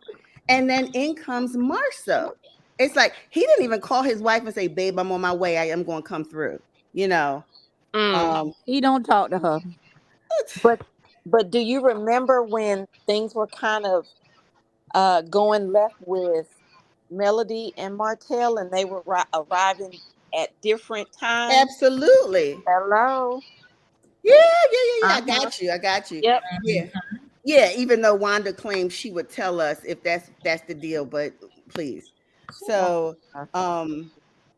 And then in comes Marceau. It's like he didn't even call his wife and say, "Babe, I'm on my way. I am going to come through." You know. Mm. Um, He don't talk to her. But do you remember when things were kind of going left with Melody and Martell, and they were arriving at different times? Absolutely. Hello. Yeah, yeah, yeah, yeah. Uh I huh. got you. I got you. Yep. Yeah. Yeah, even though Wanda claims she would tell us if that's the deal, but please. She won't. So, um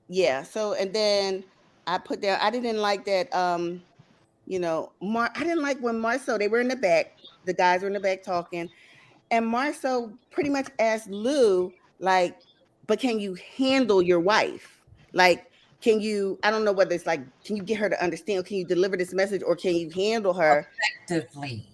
yeah, so and then I put down I didn't like that I didn't like when Marceau they were in the back, the guys were in the back talking, and Marceau pretty much asked Lou like, "But can you handle your wife? Like can you I don't know whether it's like can you get her to understand, can you deliver this message or can you handle her?" Effectively.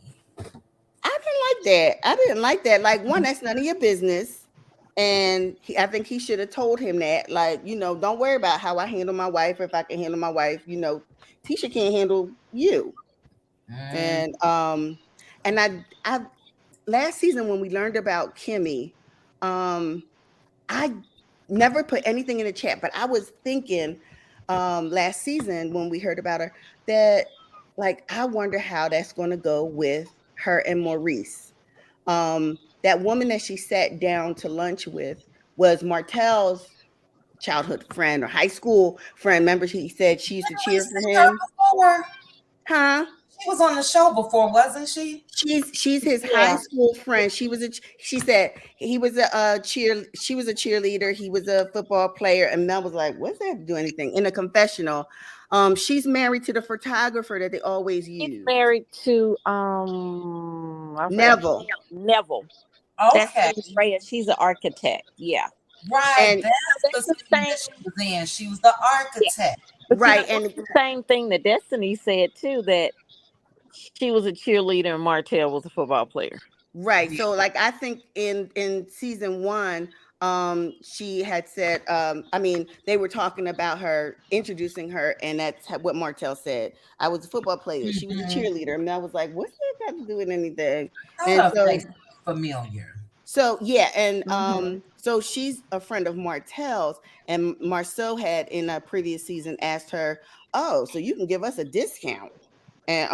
I didn't like that. I didn't like that. Like, one, that's none of your business. And I think he should have told him that. Like, don't worry about how I handle my wife or if I can handle my wife. Tisha can't handle you. Mm. And I last season when we learned about Kimmy, um, I never put anything in the chat, but I was thinking last season when we heard about her that like I wonder how that's going to go with her and Maurice. That woman that she sat down to lunch with was Martell's childhood friend or high school friend. Remember, he said she used to We cheer for seen her him, before. huh? She was on the show before, wasn't she? She's his high Yeah. school friend. She said he was she was a cheerleader, he was a football player, and Mel was like, "What's that have to do anything?" In a confessional, she's married to the photographer that they always He's use, married to I forgot Neville, Neville. That's Okay. Dennis Reyes. She's an architect. Yeah. Right. and So That's the that's the scene same. that she was in. She was the Yeah. architect. But you know right, that's and the same thing that Destiny said too. That she was a cheerleader and Martell was a football player. right. Yeah. So like I think in season one, she had said, I mean, they were talking about her, introducing her, and that's what Martell said. I was a football player. She was a Mhm. cheerleader. And I was like, what's that got to do with anything? Thought And her so face looked familiar. yeah, and Mm-hmm. So she's a friend of Martel's, and Marceau had in a previous season asked her, "Oh, so you can give us a discount?" And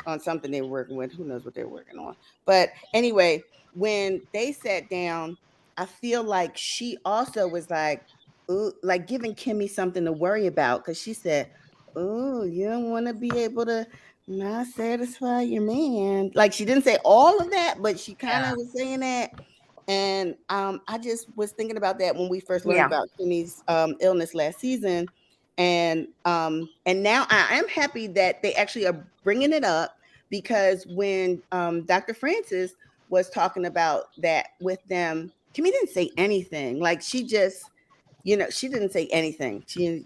on something they were working with. Who knows what they're working on? But anyway, when they sat down, I feel like she also was like, ooh, like giving Kimmy something to worry about because she said, "Oh, you don't want to be able to not satisfy your man." Like she didn't say all of that, but she kind Yeah. of was saying that. And I just was thinking about that when we first learned Yeah. about Kimmy's illness last season, and now I am happy that they actually are bringing it up because when Dr. Francis was talking about that with them, Kimmy didn't say anything. Like she just, she didn't say anything. And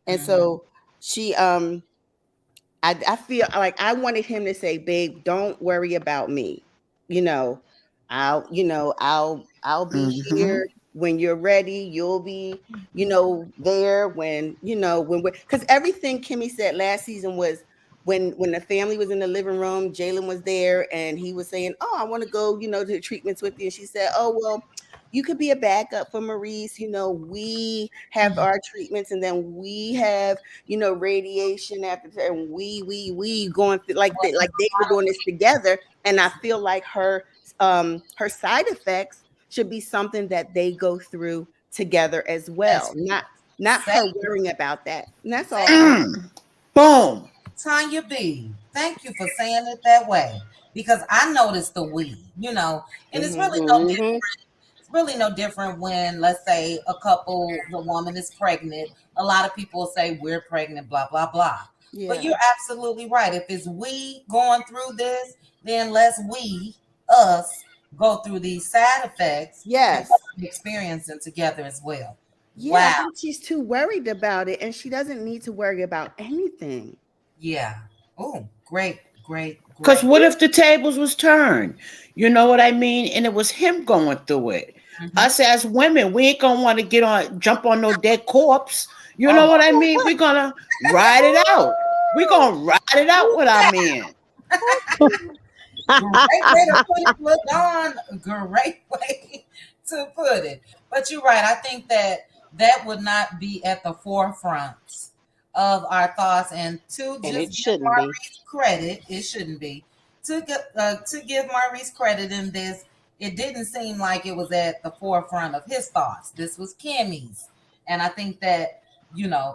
Mhm. so she I feel like I wanted him to say, "Babe, don't worry about me. You know, I'll be Mm-hmm. here when you're ready. You'll be, there when we're because everything Kimmy said last season was when the family was in the living room, Jalen was there and he was saying, "Oh, I want to go, to the treatments with you." And she said, "Oh, well, you could be a backup for Maurice. We have our treatments and then we have radiation after and we going through like they were doing this together. And I feel like her side effects should be something that they go through together as well. As Not say, her worrying about that. And that's all. say that. Boom. Tanya B, thank you for saying it that way because I noticed the we, and it's really no different. Mm-hmm. It's really no different when, let's say, a couple, the woman is pregnant. A lot of people will say, we're pregnant, blah, blah, blah. But Yeah. you're absolutely right. If it's we going through this, then let's us, go through these side effects because Yes. we're experiencing together as well. Yeah, I Wow. think she's too worried about it and she doesn't need to worry about anything. Yeah. Oh, great, great, Because great. what if the tables was turned? You know what I mean? And it was him going through it. Hmm. Us as women, we ain't gonna want to jump on no dead corpse. You know Oh, what I mean? We're gonna ride it out. We're gonna ride it out with our men. great way to put it, look on. Great way to put it. But you're right. I think that that would not be at the forefront of our thoughts. And to And it just give shouldn't be. Maurice credit, it shouldn't be. To give Maurice credit in this, it didn't seem like it was at the forefront of his thoughts. This was Kimmy's, and I think that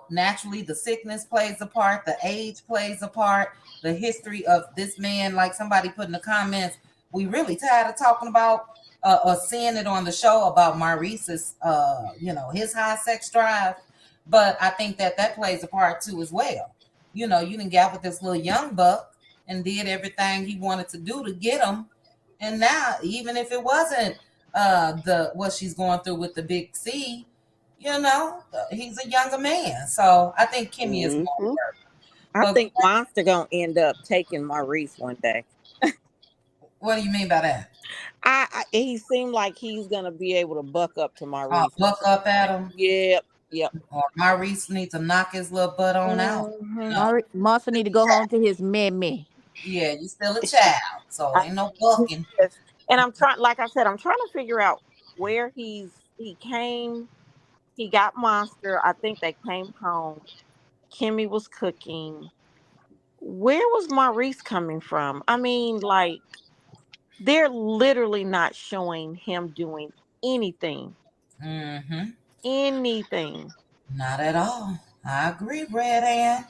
naturally the sickness plays a part, the age plays a part, the history of this man. Like somebody put in the comments, we really tired of talking about or seeing it on the show about Maurice's, his high sex drive. But I think that that plays a part too as well. You didn't get with this little young buck and did everything he wanted to do to get him, and now even if it wasn't the what she's going through with the big C, he's a younger man. So I think Kimmy is more Mm-hmm. work. I But think Monster gonna end up taking Maurice one day. what do you mean by that? He seemed like he's gonna be able to buck up to Maurice. Buck up at him, Yep, yep. or Maurice needs to knock his little butt on out. You Hmm. know, Monster need to go home to his mammy. yeah, you still a child, so I, ain't no bucking. yes. And I'm trying, like I said, I'm trying to figure out where he came. He got Monster. I think they came home. Kimmy was cooking. Where was Maurice coming from? I mean, like, they're literally not showing him doing anything. Mm-hmm. Anything. Not at all. I agree, Red Ann.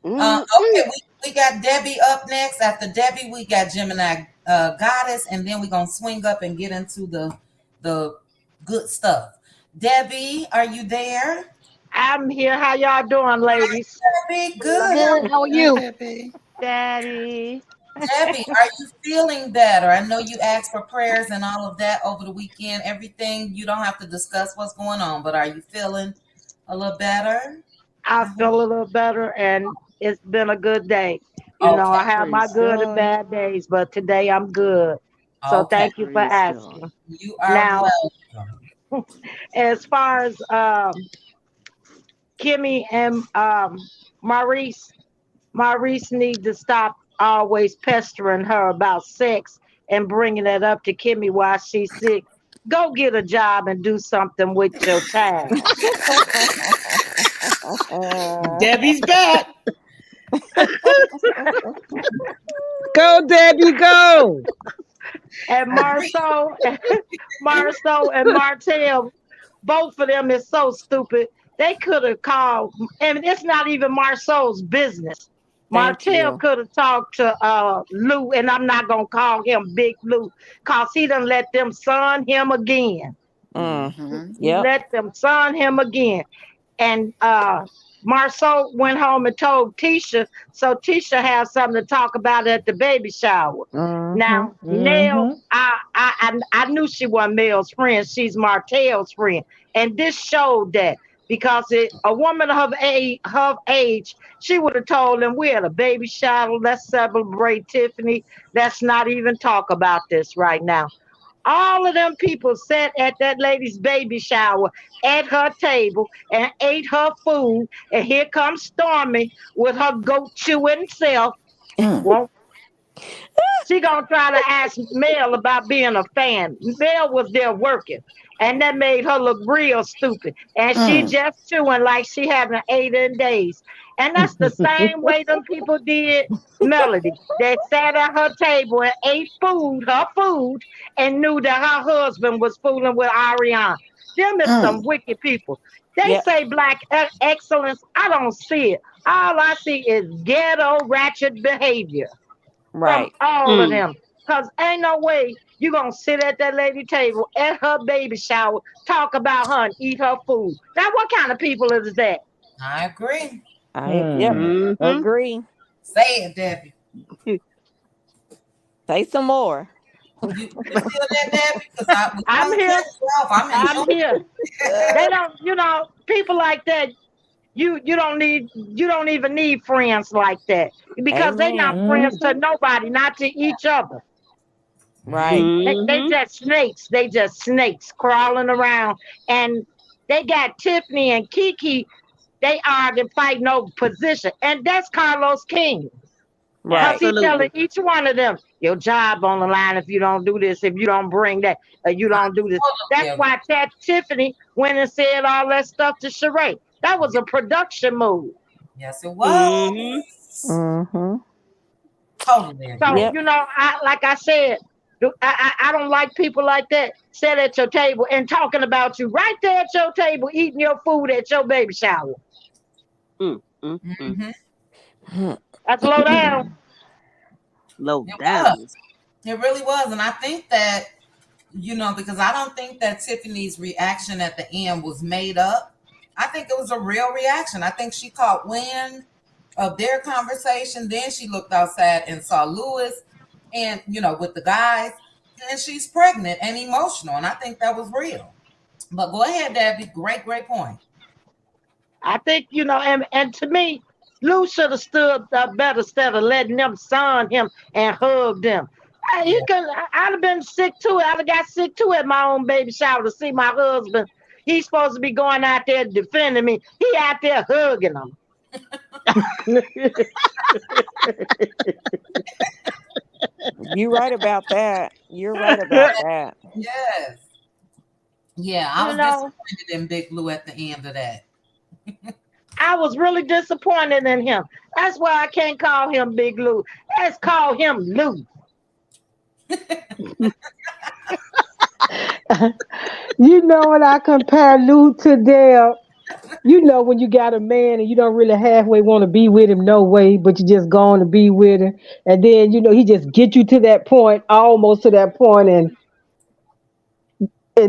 Mm-mm. Okay, we got Debbie up next. After Debbie, we got Gemini Goddess, and then we're gonna swing up and get into the good stuff. Debbie, are you there? I'm here. How y'all doing, ladies? Debbie, good. How Good. How are Hi, you? Debbie. Daddy. Debbie, are you feeling better? I know you asked for prayers and all of that over the weekend. Everything, you don't have to discuss what's going on, but are you feeling a little better? I I hope. feel a little better, and it's been a good day. I Okay, have my Praise good and God. bad days, but today I'm good. So okay. thank you for Praise God. asking. You are Now, welcome. as far as Kimmy and Maurice, Maurice need to stop always pestering her about sex and bringing it up to Kimmy while she's sick. Go get a job and do something with your time. Debbie's back. Go, Debbie, go. And Agree. Marceau and Martell, both of them is so stupid. They could have called, and it's not even Marceau's business. Thank Martell you. could have talked to Lou, and I'm not gonna call him Big Lou, cause he done let them son him again. Mm. Mm-hmm. He Yep. let them son him again. And Marceau went home and told Tisha, so Tisha has something to talk about at the baby shower. Mm-hmm. Now, Nell, Mm-hmm. I knew she wasn't Mel's friend. She's Martell's friend, and this showed that because a woman of age, she would have told them we had a baby shower. Let's celebrate Tiffany. Let's not even talk about this right now. All of them people sat at that lady's baby shower at her table and ate her food. And here comes Stormy with her goat chewing self. Mm. Won't she gonna try to ask Mel about being a fan? Mel was there working, and that made her look real stupid. And she Mm. just chewing like she hadn't ate in days. And that's the same way them people did Melody. They sat at her table and ate her food, and knew that her husband was fooling with Ariana. Them is some Mm. wicked people. They Yep. say black excellence. I don't see it. All I see is ghetto ratchet behavior from Right. all of Mm. them. Cause ain't no way you gonna sit at that lady table at her baby shower, talk about her and eat her food. Now what kind of people is that? I agree. I yep. Hmm. Mm-hmm. Agree. Say it, Debbie. Say some more. You still there, Debbie? Because we I'm won't cut here. you off. I'm I'm enjoying here. it. They don't, people like that, you don't even need friends like that. Because they not Amen. friends to Mm-hmm. nobody, not to each other. Mhm. Right. They Mm-hmm. just snakes. They just snakes crawling around. And they got Tiffany and Kiki. They arguing, fighting over position. And that's Carlos King. Because Right. he telling Absolutely. each one of them, your job on the line if you don't do this, if you don't bring that, or you don't do this. Totally That's agree. why Tiffany went and said all that stuff to Sheree. That was a production move. Yes, it Mm-hmm. was. Mm-hmm. Totally So, agree. Yep. like I said, I don't like people like that sit at your table and talking about you right there at your table, eating your food at your baby shower. Mm, mm, mm. Hmm. That's low down. Low It was. down. It really was. And I think that, because I don't think that Tiffany's reaction at the end was made up. I think it was a real reaction. I think she caught wind of their conversation. Then she looked outside and saw Lewis and, with the guys. And she's pregnant and emotional. And I think that was real. But go ahead, Debbie. Great, great point. I think, and to me, Lou should have stood up better instead of letting them son him and hug them. Yeah. I'd have been sick too. I'd have got sick too at my own baby shower to see my husband. He's supposed to be going out there defending me. He out there hugging them. You're right about that. You're right about that. Yes. Yeah, I You was know, disappointed in Big Blue at the end of that. I was really disappointed in him. That's why I can't call him Big Lou. Let's call him Lou. When I compare Lou to Dale, when you got a man and you don't really halfway want to be with him, no way, but you just going to be with him. And then, he just get you to that point, almost to that point, and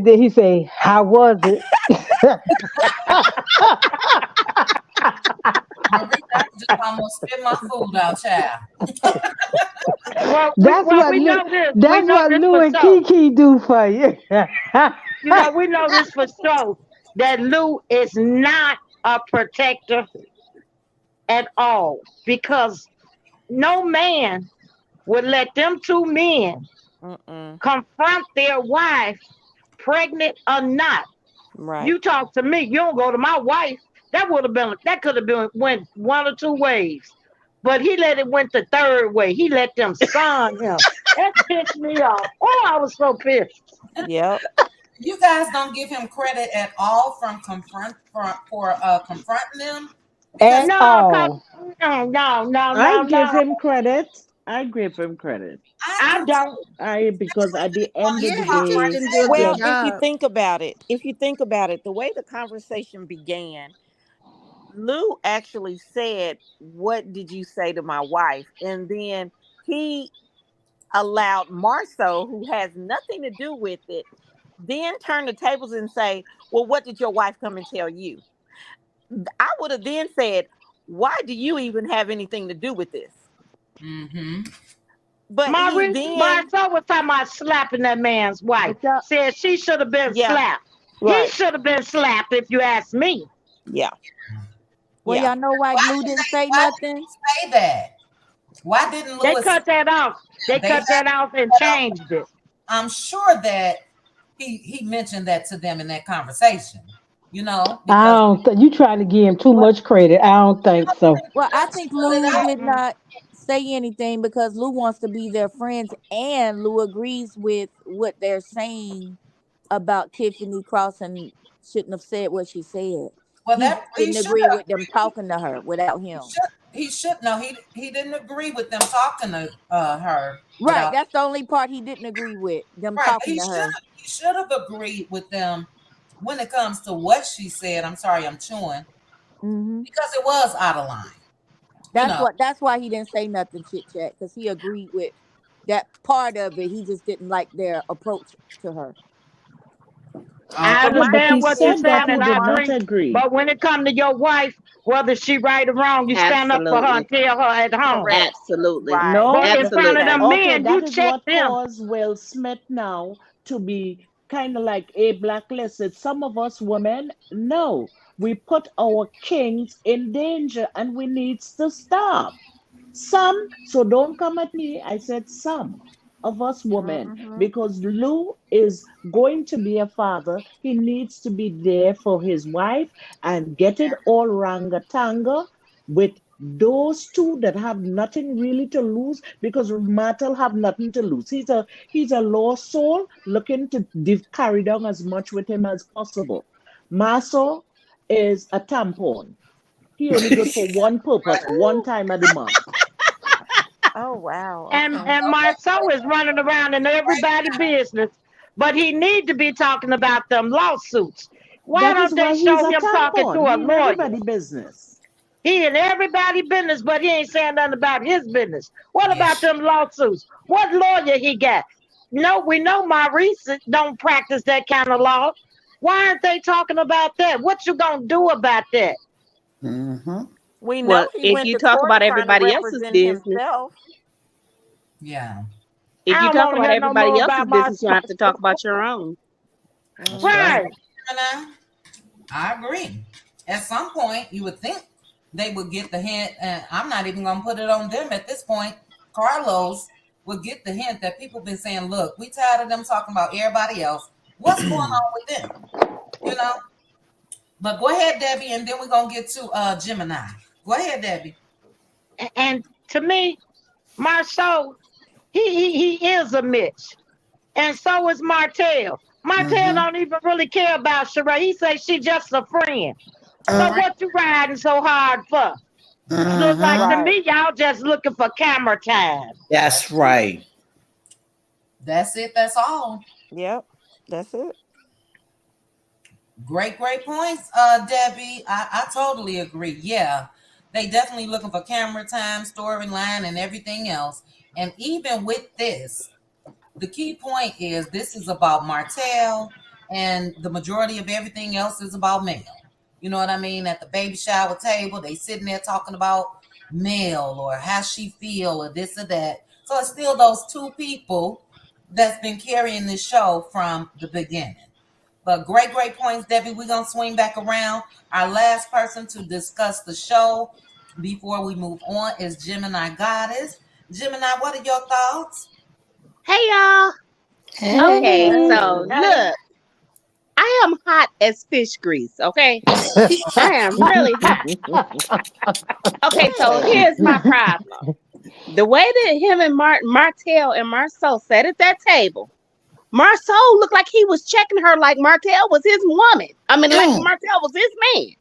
then he say, how was it? Marie, I just almost spit my food out, child. Well, That's what we Lou, know this. We that's know what this Lou for and sure. Kiki do for you. We know this for sure that Lou is not a protector at all because no man would let them two men Mm-mm. confront their wife, pregnant or not. Right. You talk to me, you don't go to my wife. That could have been went one or two ways. But he let it went the third way. He let them son him. That pissed me off. Oh, I was so pissed. Yep. You guys don't give him credit at all from for confronting them because At No, cause all. no, no, no, I no, give no. him credit. I give him credit. I I do don't. too. I because at the Want end to of Yeah, the he talk just day, didn't do a Martell. good yeah. Well, if you job. think about it, the way the conversation began, Lou actually said, "What did you say to my wife?" And then he allowed Marceau, who has nothing to do with it, then turn the tables and say, "Well, what did your wife come and tell you?" I would have then said, "Why do you even have anything to do with this?" Mm-hmm. But he then, Martha was talking about slapping that man's wife. but y'all, Said she should have been yeah, slapped. He right, should have been slapped, if you ask me. yeah, Well, yeah. y'all know why Why Lou didn't didn't say Why didn't nothing? you say that? Why didn't They Lewis? cut that off. They They cut that off and let up. changed it. I'm sure that he mentioned that to them in that conversation. I Because don't you trying to give him too Well, much credit. I don't think so. well, I just think cut it Lou out. did Mm-mm. not say anything because Lou wants to be their friends, and Lou agrees with what they're saying about Tiffany Crossan shouldn't have said what she said. Well, He that just he didn't should agree have. with them talking to her without He him. should. He should. No, he didn't agree with them talking to her Right, without. that's the only part he didn't agree with them Right, but talking to her. he should have agreed with them when it comes to what she said. I'm sorry, I'm chewing Hmm. because it was out of line. You That's know. what. That's why he didn't say nothing, chit chat, because he agreed with that part of it. He just didn't like their approach to her. I Okay. But my Yeah, but understand he thing what you're is, said that saying, that he and was I did one. not agree. agree. But when it comes to your wife, whether she right or wrong, you stand up for her and Absolutely. tell her at home. Correct. Absolutely. Right. No, But in front of Absolutely. them okay, men, that you is check what them. caused Will Smith now to be kind of like a blacklisted. Some of us women, no, we put our kings in danger and we needs to stop. Some, so don't come at me. I said some of us women, Hmm. because Lou is going to be a father. He needs to be there for his wife and get it all ranga with those two that have nothing really to lose, because Martel have nothing to lose. He's a lost soul looking to carry down as much with him as possible. Marceau is a tampon. He only good for one purpose, Right. one time of the month. Oh wow. Okay. And Okay. Marceau is running around in everybody business, but he need to be talking about them lawsuits. Why That is don't they why he's show a him talking to tampon. a He in lawyer? everybody business. He in everybody business, but he ain't saying nothing about his business. What Yeah. about them lawsuits? What lawyer he got? No, we know Maurice don't practice that kind of law. Why aren't they talking about that? What you gonna do about that? Mm-hmm. We know Well, he if went you to talk court about trying to everybody else's represent business, himself. Yeah. if I you don't talk want to about hear no everybody more else's about my, business, you have to talk about your own. That's right. Hmm. right. Gemini, I agree. At some point, you would think they would get the hint, and I'm not even gonna put it on them at this point. Carlos would get the hint that people been saying, "Look, we tired of them talking about everybody else. What's going on with them?" You know. But go ahead, Debbie, and then we're gonna get to Gemini. Go ahead, Debbie. And to me, Marceau, he is a Mitch. And so is Martell. Martell Mm-hmm. don't even really care about Sheree. He says she just a friend. So Mm-hmm. what you riding so hard for? Look like to Mm-hmm. Right. me, y'all just looking for camera time. That's right. That's it. That's all. Yep. That's it. Great points, Debbie. I totally agree. Yeah, they definitely looking for camera time, storyline, and everything else. And even with this, the key point is this is about Martell, and the majority of everything else is about Mel. You know what I mean? At the baby shower table, they sitting there talking about Mel or how she feel or this or that. So it's still those two people that's been carrying this show from the beginning. But great points, Debbie. We're gonna swing back around. Our last person to discuss the show before we move on is Gemini Goddess. Gemini, what are your thoughts? Hey y'all. Okay, Hey. so Hey. Hey. look, I am hot as fish grease, okay? I am really hot. Okay, so Hey. here's my problem. The way that him and Martell and Marceau sat at that table, Marceau looked like he was checking her like Martell was his woman. I mean, like Mm, Martell was his man.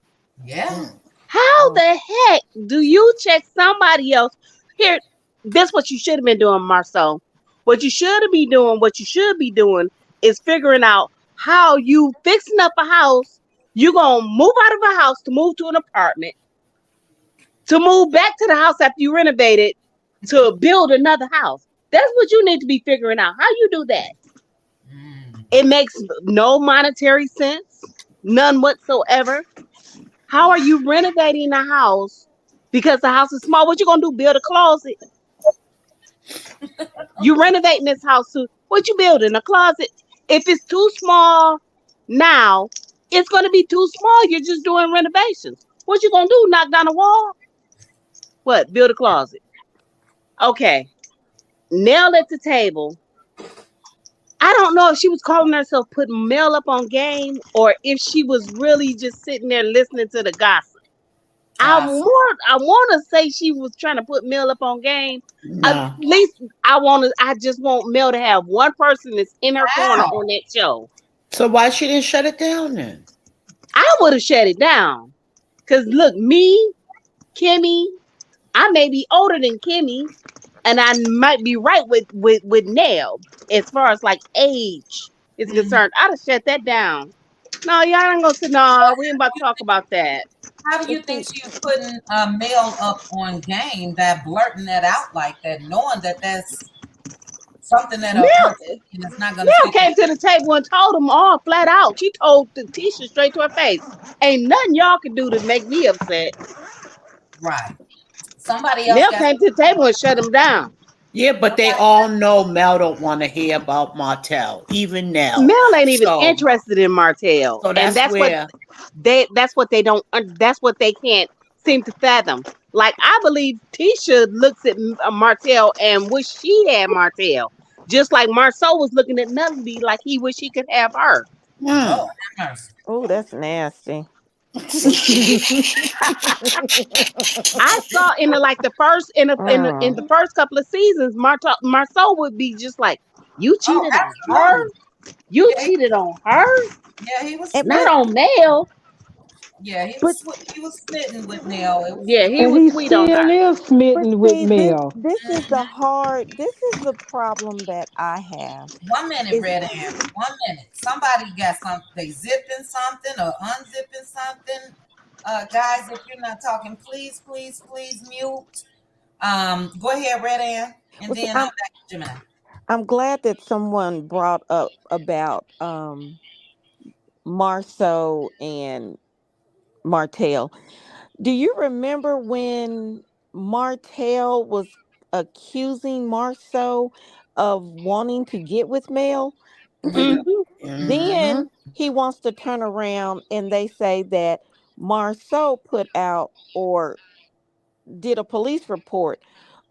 Yeah. mm. How Oh, the heck do you check somebody else? Here, this what you should have been doing, Marceau. What you should be doing is figuring out how you fixing up a house. You gonna move out of a house to move to an apartment, to move back to the house after you renovated, to build another house. That's what you need to be figuring out. How you do that? Mm. It makes no monetary sense, none whatsoever. How are you renovating a house because the house is small? What you gonna do? Build a closet? You renovating this house to what you building? A closet? If it's too small now, it's gonna be too small. You're just doing renovations. What you gonna do? Knock down a wall? What? Build a closet? Okay. Nail at the table. I don't know if she was calling herself putting Mel up on game or if she was really just sitting there listening to the gossip. Gossip. I want to say she was trying to put Mel up on game. At No. least I just want Mel to have one person that's in her corner Wow. on that show. So why she didn't shut it down then? I would have shut it down. Cause look, me, Kimmy, I may be older than Kimmy, and I might be right with Nell as far as like age is Mhm. concerned. I'd have shut that down. No, y'all ain't gonna say no. We ain't about to talk about that. How do you Let's think see. she was putting a male up on game, that blurting that out like that, knowing that that's something that her Mel, opinion is not going to Mel stick with? came to the table and told them all flat out. She told the Tisha straight to her face. Ain't nothing y'all can do to make me upset. Right. Somebody else Mel got came to the table and shut him down. Yeah, but they somebody. all know Mel don't want to hear about Martell, even now. Mel ain't even So, interested in Martell, so and that's where. that's what they don't that's what they can't seem to fathom. Like I believe Tisha looks at Martell and wish she had Martell, just like Marceau was looking at Melody like he wish he could have her. Lord Hmm. have mercy. Oh, that's nasty. I saw in the like the first in the Mm. first couple of seasons, Marceau would be just like, "You Oh, cheated on her, absolutely. you Yeah, cheated on her, he was And not but smitten. on Mel." Yeah, but he was smitten with Nell. It was Yeah, he And was he sweet on still her. is but smitten with see, this Mel. this is the Mhm. hard. This is the problem that I have. 1 minute, Is Red Ann. 1 minute. Somebody got something. They zipping something or unzipping something. Guys, if you're not talking, please, please, please mute. Go ahead, Red Ann, and well, see, then back to Gemini. I'm glad that someone brought up about Marceau and Martell. Do you remember when Martell was accusing Marceau of wanting to get with Mel? Mm-hmm. Hmm. Hmm. Then he wants to turn around and they say that Marceau put out or did a police report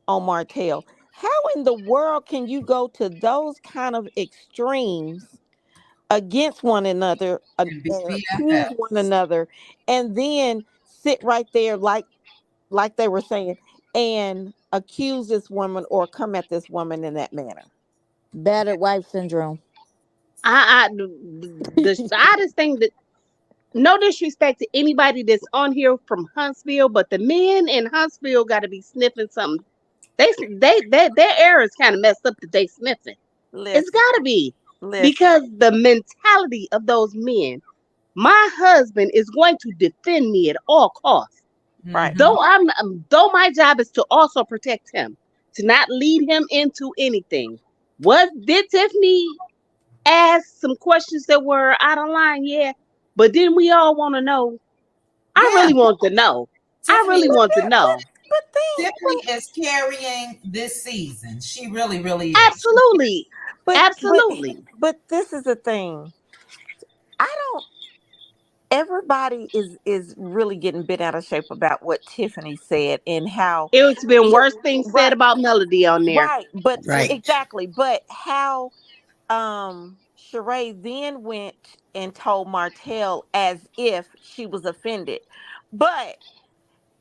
on Martell. How in the world can you go to those kind of extremes against one another And be and accuse one BFFs. another and then sit right there like they were saying and accuse this woman or come at this woman in that manner? battered wife syndrome. The oddest thing that no disrespect to anybody that's on here from Huntsville, but the men in Huntsville got to be sniffing something. Their air is kind of messed up that they sniffing. It's Listen, got to be listen. because the mentality of those men. My husband is going to defend me at all costs. Right. Mm-hmm. Though my job is to also protect him, to not lead him into anything. Was did Tiffany ask some questions that were out of line? Yeah, but then we all want to know. I Yeah, really want to know. I Tiffany. really want to But know. but then Tiffany is carrying this season. She really, really is. Absolutely, but but absolutely. but this is the thing. I don't everybody is really getting bent out of shape about what Tiffany said and how It's been Sher- worse things said right about Melody on there. right but Right. exactly but how Sheree then went and told Martell as if she was offended. But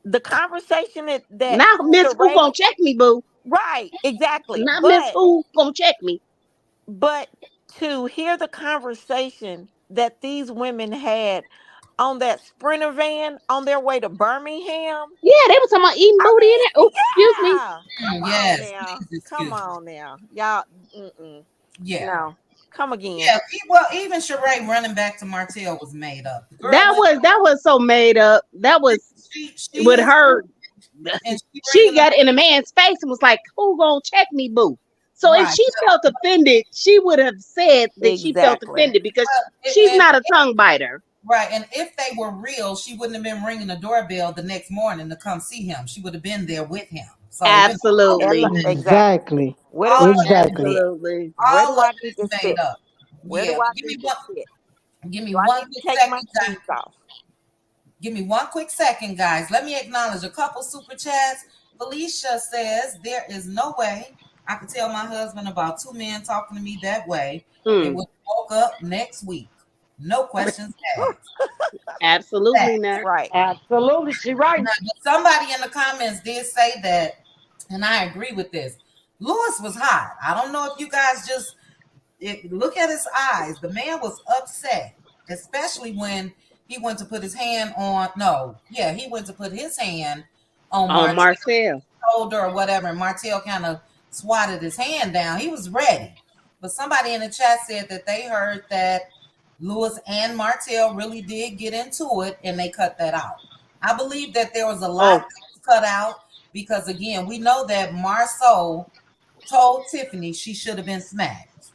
the conversation that Now Miss Who Sheree gonna check me, boo? right, exactly. Not Miss Who gonna check me? But to hear the conversation that these women had on that Sprinter van on their way to Birmingham. Yeah, they was talking about eating I booty in it. mean, Oh, excuse me. yeah. Come on Yes, now. please Come excuse me. on now. Y'all, mm-mm. Yeah. No. Come again. Yeah, well, even Sheree running back to Martell was made up. The girl That went, was that was so made up. That was she with is, her. and she She bringing them got in a man's face and was like, "Who gonna check me, boo?" So if right. she felt offended, she would have said that she felt Exactly. offended because Well, she's not a tongue biter. right, and if they were real, she wouldn't have been ringing the doorbell the next morning to come see him. She would have been there with him. So Absolutely, Exactly. Exactly. Where do all I of need that, to Exactly. sit? absolutely. Where all do of I it need is to made sit? up. Where do Yeah, I but need to sit? give me Do I one need to quick take my second, guys. shoes off? Give me one quick second, guys. Let me acknowledge a couple super chats. Felicia says there is no way I could tell my husband about two men talking to me that way and Mm, would woke up next week. No questions asked. absolutely That. not. Right. Absolutely, she right. Now, but somebody in the comments did say that, and I agree with this. Lewis was hot. I don't know if you guys just look at his eyes. The man was upset, especially when he went to put his hand on. No, yeah, he went to put his hand on Martell's Marcel. shoulder or whatever, and Martell kind of swatted his hand down. He was ready, but somebody in the chat said that they heard that Lewis and Martell really did get into it, and they cut that out. I believe that there was a lot Oh, that was cut out because again, we know that Marceau told Tiffany she should have been smacked.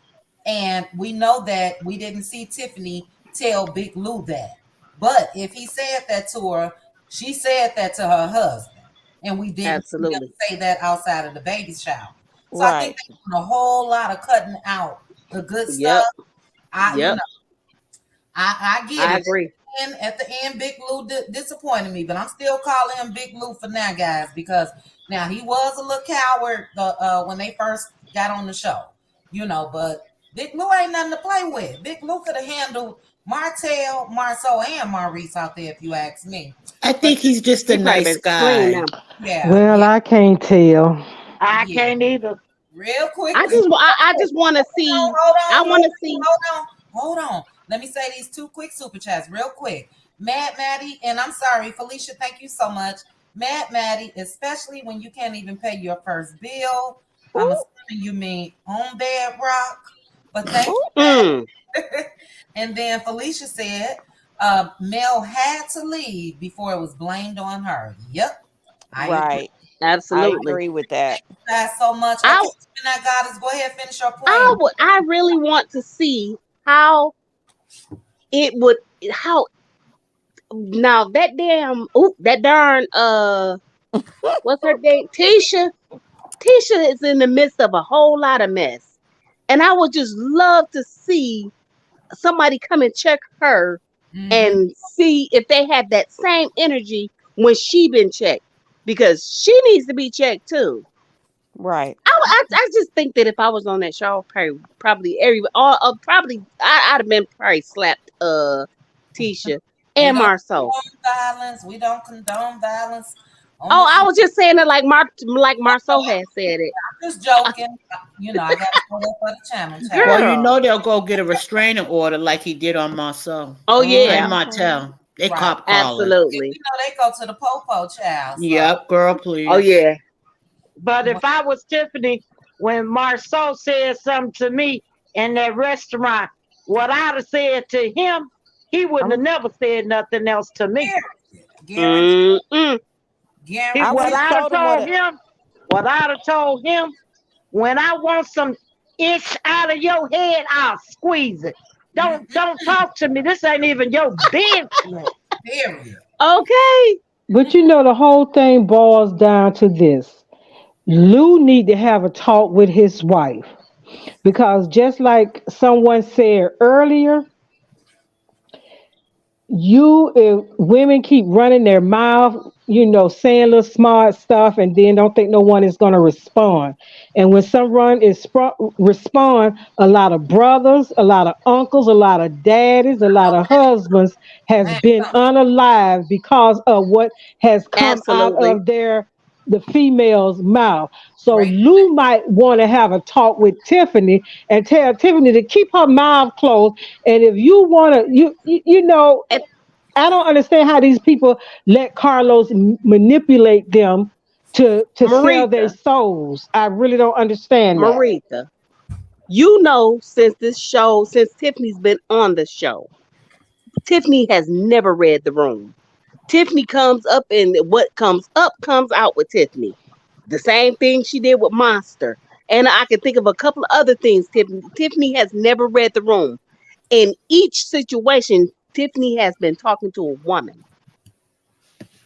And we know that we didn't see Tiffany tell Big Lou that. But if he said that to her, she said that to her husband. And we didn't see them absolutely. say that outside of the baby shower. So I think Right. they're doing a whole lot of cutting out the good stuff. Yep. I, you Yep. know, I get I it. agree. And at the end, Big Lou disappointed me, but I'm still calling him Big Lou for now, guys, because now he was a little coward when they first got on the show, but Big Lou ain't nothing to play with. Big Lou could have handled Martell, Marceau, and Maurice out there, if you ask me. I But think he's just a He probably nice better scream guy. now. yeah, Well, yeah, I can't tell. I yeah. can't either. Real I quickly, just, I just want to see. I hold on, want to see. hold on. Let me say these two quick super chats real quick. Mad Maddie, and I'm sorry, Felicia, thank you so much. Mad Maddie, especially when you can't even pay your first bill. I'm Ooh, assuming you mean on bedrock, but thank ooh. Mm, you. And then Felicia said, Mel had to leave before it was blamed on her. Yep, I agree. Right. I absolutely. agree with that. Thank you guys so much. I, Okay, now, goddess, go ahead, finish your point. I really want to see how it would, how now that damn, that darn, what's her name? Tisha. Tisha is in the midst of a whole lot of mess, and I would just love to see somebody come and check her Mm-hmm. and see if they had that same energy when she been checked, because she needs to be checked too. Right. I just think that if I was on that show, probably every all probably I'd have been probably slapped Tisha We and don't Marceau. condone violence. We don't condone violence on Oh, this. I was just saying it like Marceau had said it. I'm just joking. I got to throw that for the channel, Well, child. you Girl. know they'll go get a restraining order like he did on Marceau Oh and yeah, Mm-hmm. Martell. They Right. cop calling. Yeah, absolutely. we know they go to the popo, child. So, Yep, girl, Oh please. yeah. But if I was Tiffany, when Marceau said something to me in that restaurant, what I'd have said to him, he wouldn't have I'm, never said nothing else to me. guarantee, Mm-mm. He, I would what guarantee. have I'd have told him what told him, what I'd have told him, when I want some itch out of your head, I'll squeeze it. Mm-hmm. Don't talk to me. This ain't even your business. Period. Okay. But the whole thing boils down to this. Lou need to have a talk with his wife because just like someone said earlier, if women keep running their mouth, saying little smart stuff, and then don't think no one is going to respond. And when someone respond, a lot of brothers, a lot of uncles, a lot of daddies, a lot of husbands has Man, been unalive because of what has come out Absolutely. of their the female's mouth. So Great. Lou might want to have a talk with Tiffany and tell Tiffany to keep her mouth closed. And if you want to, you know, And I don't understand how these people let Carlos manipulate them to sell their Marita, souls. I really don't understand that. Marita, you know, since Tiffany's been on the show, Tiffany has never read the room. Tiffany comes up, and what comes up comes out with Tiffany. The same thing she did with Monster. And I can think of a couple of other things. Tiffany has never read the room. In each situation, Tiffany has been talking to a woman.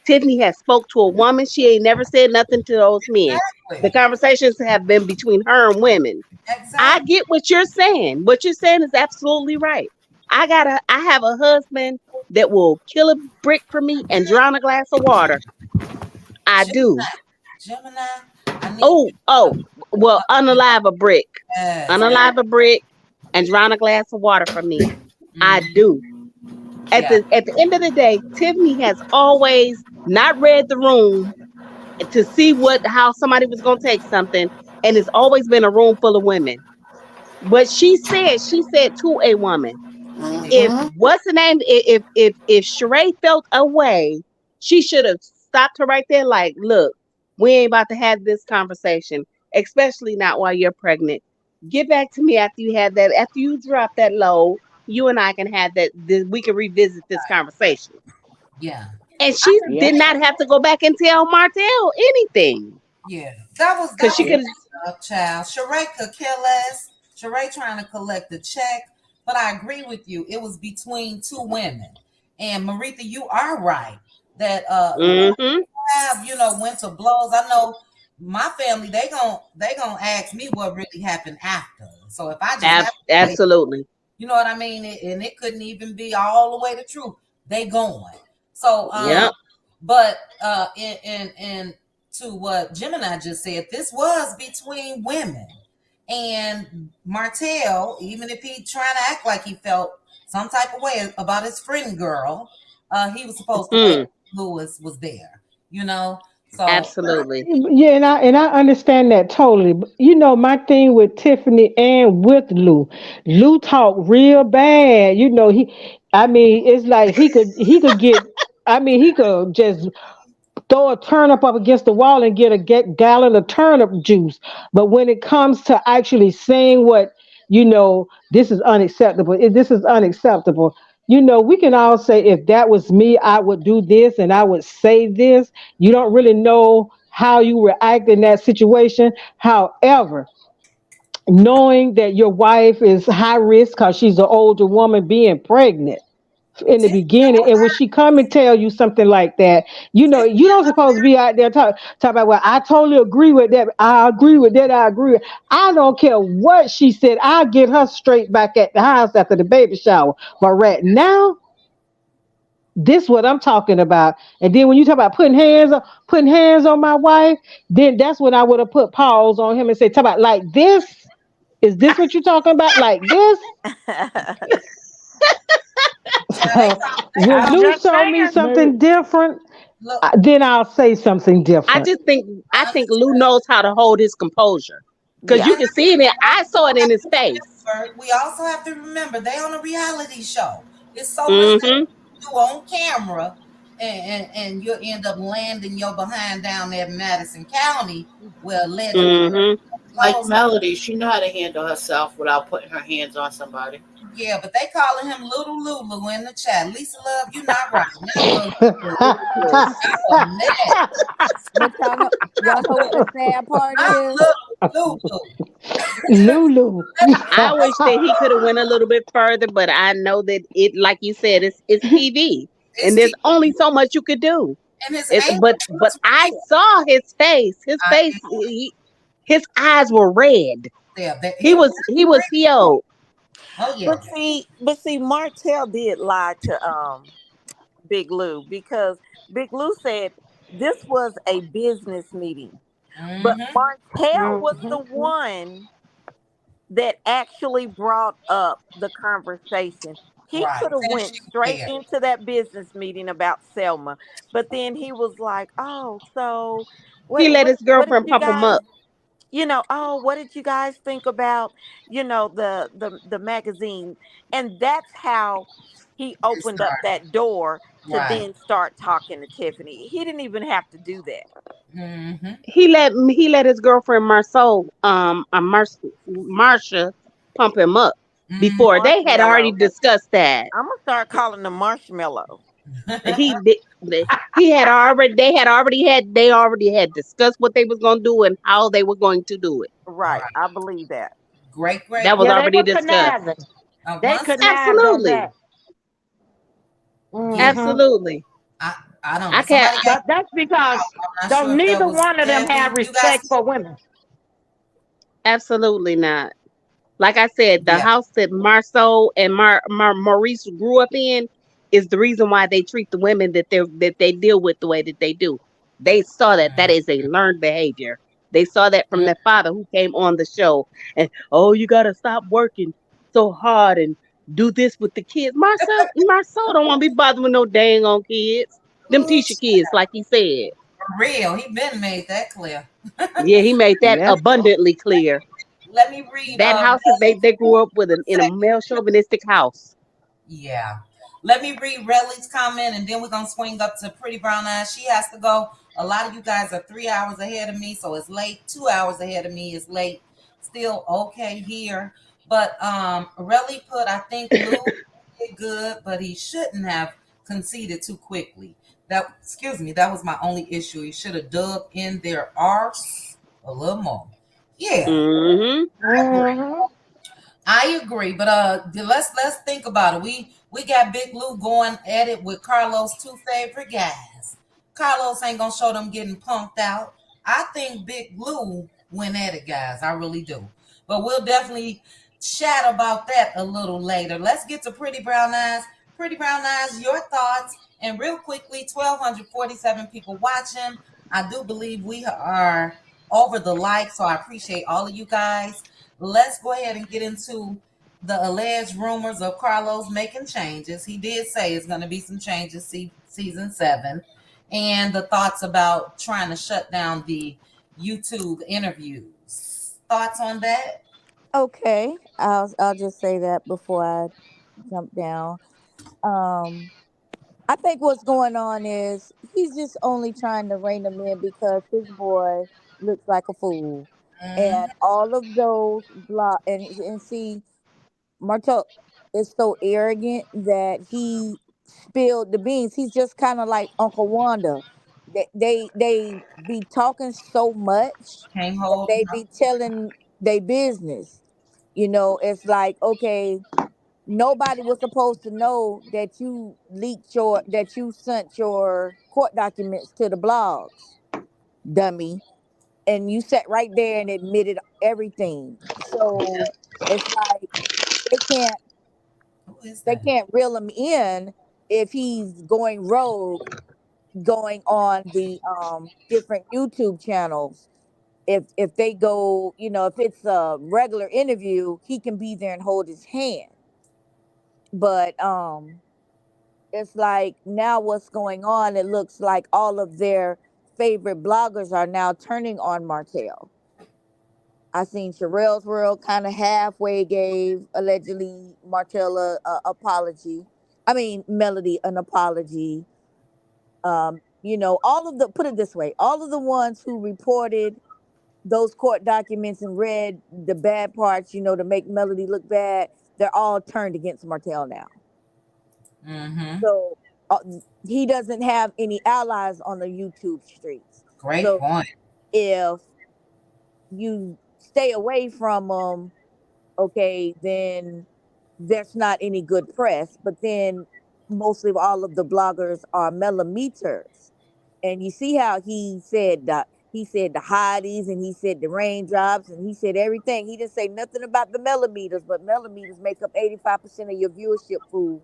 Tiffany has spoke to a woman. She ain't never said nothing to those men. The Exactly. conversations have been between her and women. I Exactly. get what you're saying. What you're saying is absolutely right. I have a husband that will kill a brick for me and drown a glass of water. I do. Gemini. Gemini. I need Oh, you to oh, well, unalive a brick. yes. Unalive a brick and drown a glass of water for me. I Mhm. do. Yeah. At the end of the day, Tiffany has always not read the room to see what how somebody was gonna take something, and it's always been a room full of women. What she said to a woman, if Mm-hmm. what's the name, if Sheree felt a way, she should have stopped her right there. Like, look, we ain't about to have this conversation, especially not while you're pregnant. Get back to me after you have that. After you drop that load, you and I can have that. We can revisit this conversation. Yeah. And I she think did Yep. not have to go back and tell Martell anything yeah. because That she was could. messed up, child. Sheree could kill us. Sheree trying to collect the check. But I agree with you. It was between two women. And Maritha, you are right. That when Mm-hmm. have, went to blows. I know my family, they gonna ask me what really happened after. So if I just have to say, Absolutely. you know what I mean? And it couldn't even be all the way the truth. They going. So Yep. but in to what Gemini just said, this was between women. And Martell, even if he trying to act like he felt some type of way about his friend girl, he was supposed to wait Mm, till Lewis was there, you know? So absolutely. Yeah, and I understand that totally. But, my thing with Tiffany and with Lou talk real bad. I mean, it's like he could get. I mean, he could just throw a turnip up against the wall and get a gallon of turnip juice. But when it comes to actually saying what, this is unacceptable. This is unacceptable. We can all say, if that was me, I would do this and I would say this. You don't really know how you react in that situation. However, knowing that your wife is high risk because she's an older woman being pregnant in the Tiffany beginning, and when she come and tell you something like that, you don't supposed to be out there talk about, well, I totally agree with that, I agree with that, I agree with. I don't care what she said, I'll get her straight back at the house after the baby shower. But right now, this what I'm talking about. And then when you talk about putting hands on my wife, then that's when I would have put pause on him and say, talk about like this. Is this what you're talking about? Like this? child, they So talk they when talk I'm Lou just show me saying. Mary, something different, look, then I'll say something I different. just think I I think Lou knows how to hold his composure because yeah. you can see it. I saw it in his face. we also have to remember they on a reality show. It's so much that Mm-hmm. you do on camera, and you'll end up landing your behind down there in Madison County, where allegedly Mm-hmm. Like close. Melody, she know how to handle herself without putting her hands on somebody. Yeah, but they calling him Little Lulu in the chat. Lisa Love, you not right. Not Little Lulu. Ridiculous. Y'all a mess. But y'all know what the sad part Not is? Little Lulu. Lulu. I wish that he could have went a little bit further, but I know that it, like you said, it's TV, and It's there's T only so much you could do. and his It, anger but was I real. saw his face. I His eyes were red. yeah, that He it was was he was PO'd. oh yeah. But see, Martell did lie to Big Lou because Big Lou said this was a business meeting. But Mm-hmm. Martell was the Mm-hmm. one that actually brought up the conversation. He Right. could have Since went she's straight there. into that business meeting about Selma, but then he was like, "Oh, so He let his what did girlfriend you pump him guys, up. oh, what did you guys think about, the magazine?" And that's how he It opened up started. that door to Right. then start talking to Tiffany. He didn't even have to do that. Mm-hmm. He let his girlfriend Marceau, Marsha, pump him up Mm-hmm. before they had already Marshmallow. discussed that. I'm gonna start calling him Marshmallow. He did. He had already. They had already had. They already had discussed what they was gonna do and how they were going to do it. Right, Right. I believe that. Great, That great, was great. Yeah, they already were discussed. conniving. They Once connived on Absolutely. that. yeah, Hmm. Absolutely. I don't I know. can't. Somebody got But that's because I'm not don't sure if that neither was one of them have Debbie. You guys respect for women. Absolutely not. Like I said, the yeah. house that Marceau and Maurice grew up in is the reason why they treat the women that they deal with the way that they do. They saw that is a learned behavior. They saw that from Mm-hmm. their father who came on the show. And oh, you gotta stop working so hard and do this with the kids. Marceau don't want to be bothered with no dang on kids. Them Ooh, teacher kids, like he said. for real. He been made that clear. Yeah, he made that Yes. abundantly clear. Let me read That house is they grew up with in a male chauvinistic house. yeah. Let me read Relly's comment and then we're gonna swing up to Pretty Brown Eyes. She has to go. A lot of you guys are 3 hours ahead of me, so it's late. 2 hours ahead of me is late. Still okay here. But Relly put, I think Lou did good, but he shouldn't have conceded too quickly. That excuse me, that was my only issue. He should have dug in their arse a little more. Yeah, Hmm I agree. Hmm. I agree, but let's think about it. We got Big Lou going at it with Carlos' two favorite guys. Carlos ain't gonna show them getting pumped out. I think Big Lou went at it, guys. I really do. But we'll definitely chat about that a little later. Let's get to Pretty Brown Eyes. Pretty Brown Eyes, your thoughts. And real quickly, 1,247 people watching. I do believe we are over the like, so I appreciate all of you guys. Let's go ahead and get into the alleged rumors of Carlos making changes. He did say it's going to be some changes season 7, and the thoughts about trying to shut down the YouTube interviews. Thoughts on that? Okay, I'll just say that before I jump down. Um, I think what's going on is he's just only trying to rein them in because his boy looks like a fool, and Mm-hmm. all of those block and see Marto is so arrogant that he spilled the beans. He's just kind of like Uncle Wanda. They be talking so much Can't that hold they them up. be telling their business. It's like, okay, nobody was supposed to know that you sent your court documents to the blogs, dummy, and you sat right there and admitted everything. So it's like they can't Who is they that? can't reel him in if he's going rogue, going on the different YouTube channels. If they go, if it's a regular interview, he can be there and hold his hand. But it's like now what's going on, it looks like all of their favorite bloggers are now turning on Martell. I seen Sherelle's World kind of halfway gave allegedly Martell a apology. I mean Melody an apology. All of the put it this way, all of the ones who reported those court documents and read the bad parts, to make Melody look bad, they're all turned against Martell now. Mm-hmm. So uh, he doesn't have any allies on the YouTube streets. Great So point. if you stay away from him, okay, then there's not any good press. But then mostly all of the bloggers are millimeters. And you see how he said the hotties and he said the raindrops and he said everything. He didn't say nothing about the millimeters, but millimeters make up 85% of your viewership, fool.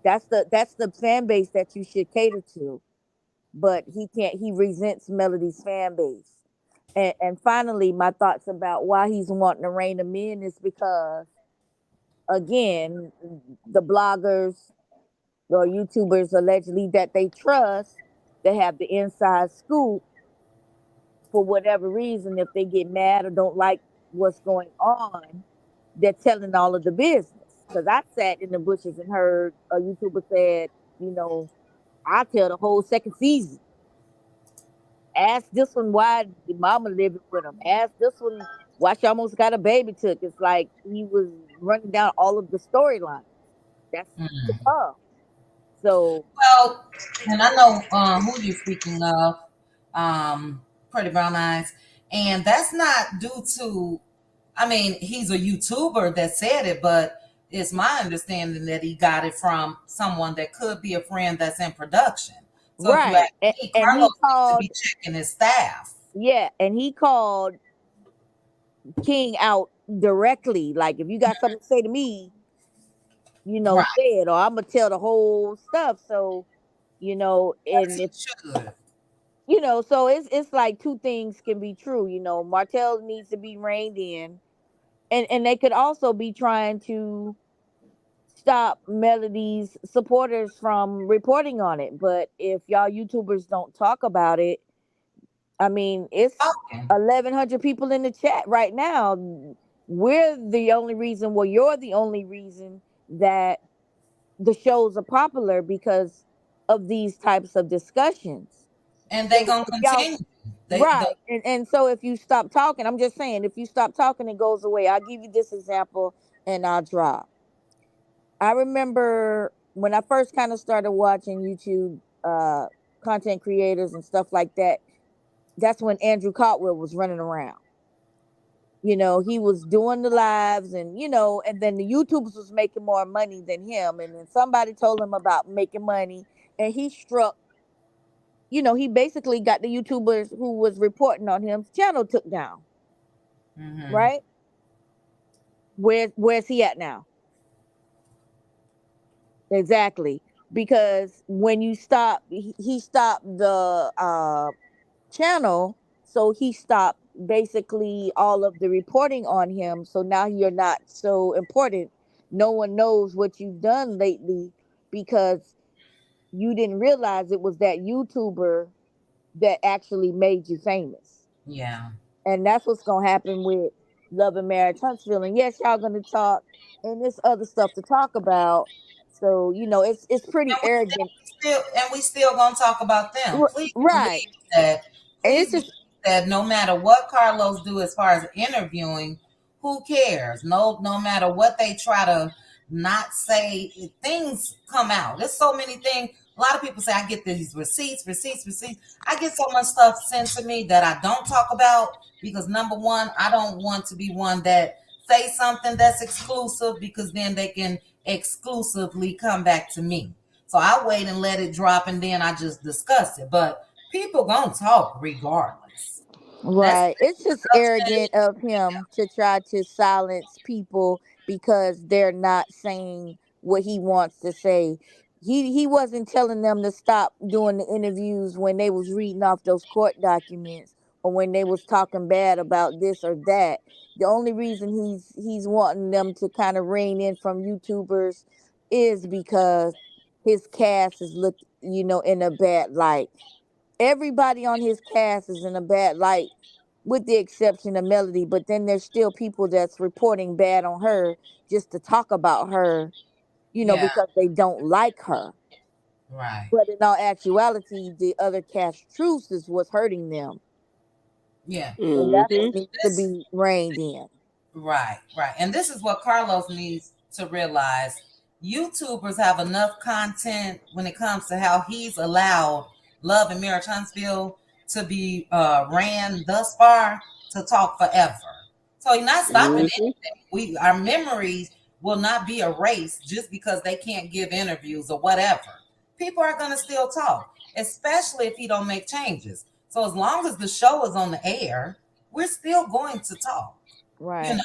That's the fan base that you should cater to. But he can't. He resents Melody's fan base. And finally, my thoughts about why he's wanting to rein them in is because again, the bloggers or YouTubers allegedly that they trust, they have the inside scoop for whatever reason. If they get mad or don't like what's going on, they're telling all of the business. Because I sat in the bushes and heard a YouTuber said, you know, I tell the whole second season. Ask this one why the mama living with him. Ask this one why she almost got a baby took. It's like he was running down all of the storylines. That's to Mm. come. So Well, and I know who you're speaking of, Pretty Brown Eyes, and that's not due to. I mean, he's a YouTuber that said it, but it's my understanding that he got it from someone that could be a friend that's in production. So if you right, ask me, and he Carlos needs to called, be checking his staff. yeah, and he called King out directly. Like, if you got something to say to me, Right. say it, or I'm gonna tell the whole stuff. So, As and he if should. so it's like two things can be true. Martell needs to be reined in, and they could also be trying to stop Melody's supporters from reporting on it. But if y'all YouTubers don't talk about it, I mean, it's Talking. 1,100 people in the chat right now. We're the only reason, well, you're the only reason that the shows are popular because of these types of discussions. And they So gonna if y'all, continue. The right, and so if you stop talking, I'm just saying, if you stop talking, it goes away. I'll give you this example, and I'll drop. I remember when I first kind of started watching YouTube content creators and stuff like that. That's when Andrew Cotwell was running around. He was doing the lives, and then the YouTubers was making more money than him. And then somebody told him about making money, and he struck. He basically got the YouTubers who was reporting on him's channel took down. hmm Right? Where's he at now? Exactly. Because when you stop, he stopped the channel, so he stopped basically all of the reporting on him. So now you're not so important. No one knows what you've done lately because you didn't realize it was that YouTuber that actually made you famous. Yeah. And that's what's gonna happen with Love and Marriage Huntsville. And yes, y'all gonna talk, and there's other stuff to talk about. So it's pretty arrogant. And we still gonna talk about them. Please Right. believe that. And it's Please believe just that no matter what Carlos do as far as interviewing, who cares? No matter what they try to not say, things come out. There's so many things. A lot of people say I get these receipts. I get so much stuff sent to me that I don't talk about because number one, I don't want to be one that say something that's exclusive because then they can exclusively come back to me. So I wait and let it drop and then I just discuss it. But people gonna talk regardless. That's right. It's just arrogant of him to try to silence people because they're not saying what he wants to say. He wasn't telling them to stop doing the interviews when they was reading off those court documents or when they was talking bad about this or that. The only reason he's wanting them to kind of rein in from YouTubers is because his cast is looked, in a bad light. Everybody on his cast is in a bad light with the exception of Melody, but then there's still people that's reporting bad on her just to talk about her, yeah, because they don't like her. right. But in all actuality, the other cast truths is what's hurting them. Yeah. And that's Mm-hmm. what needs to This be reined in. right. And this is what Carlos needs to realize. YouTubers have enough content when it comes to how he's allowed Love and Marriage Huntsville to be ran thus far to talk forever. So he's not stopping Mm-hmm. anything. Our memories will not be erased just because they can't give interviews or whatever. People are gonna still talk, especially if he don't make changes. So as long as the show is on the air, we're still going to talk. You Right. know,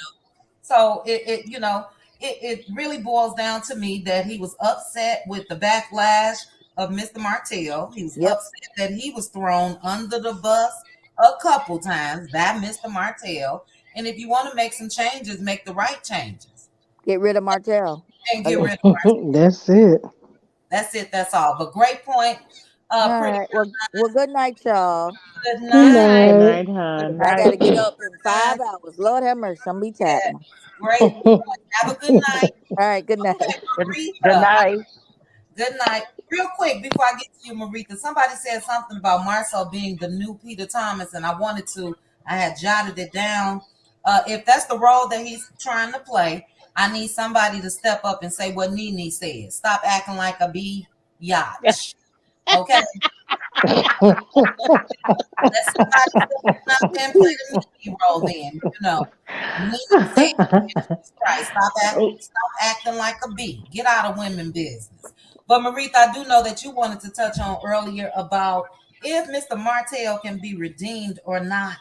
so it really boils down to me that he was upset with the backlash of Mr. Martell. He was Yep. upset that he was thrown under the bus a couple times by Mr. Martell. And if you want to make some changes, make the right changes. Get rid of Martell. and Oh get yeah. rid of her. That's it. That's it. That's all. But great point, All pretty right. Well, good night, y'all. good Good night. Good night. night, Good hon. I night. gotta get up in Uh, 5 hours. Lord have mercy. I'm be tired yeah, now. great point. Have a good night. All right. Good Okay, night. Good Maritha. night. Good night. Real quick before I get to you, Maritha, somebody said something about Marcel being the new Peter Thomas, and I wanted to. I had jotted it down. If that's the role that he's trying to play, I need somebody to step up and say what Nene said. Stop acting like a biatch. Okay, let somebody step up and play the Nene role. Then Nene said, Jesus Christ, stop acting like a bee. Get out of women business. But Maritha, I do know that you wanted to touch on earlier about if Mr. Martell can be redeemed or not.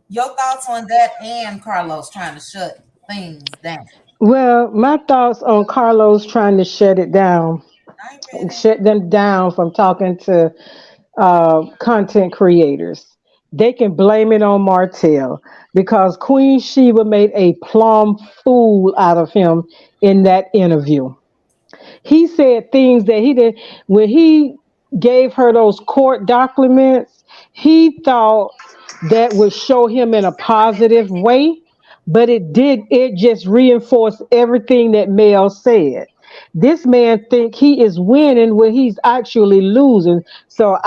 Your thoughts on that and Carlos trying to shut things down. Well, my thoughts on Carlos trying to shut it down, I ain't ready. shut them down from talking to content creators. They can blame it on Martell because Queen Sheba made a plumb fool out of him in that interview. He said things that he did when he gave her those court documents. He thought that would show him in a positive way, but it just reinforced everything that Mel said. This man think he is winning when he's actually losing. So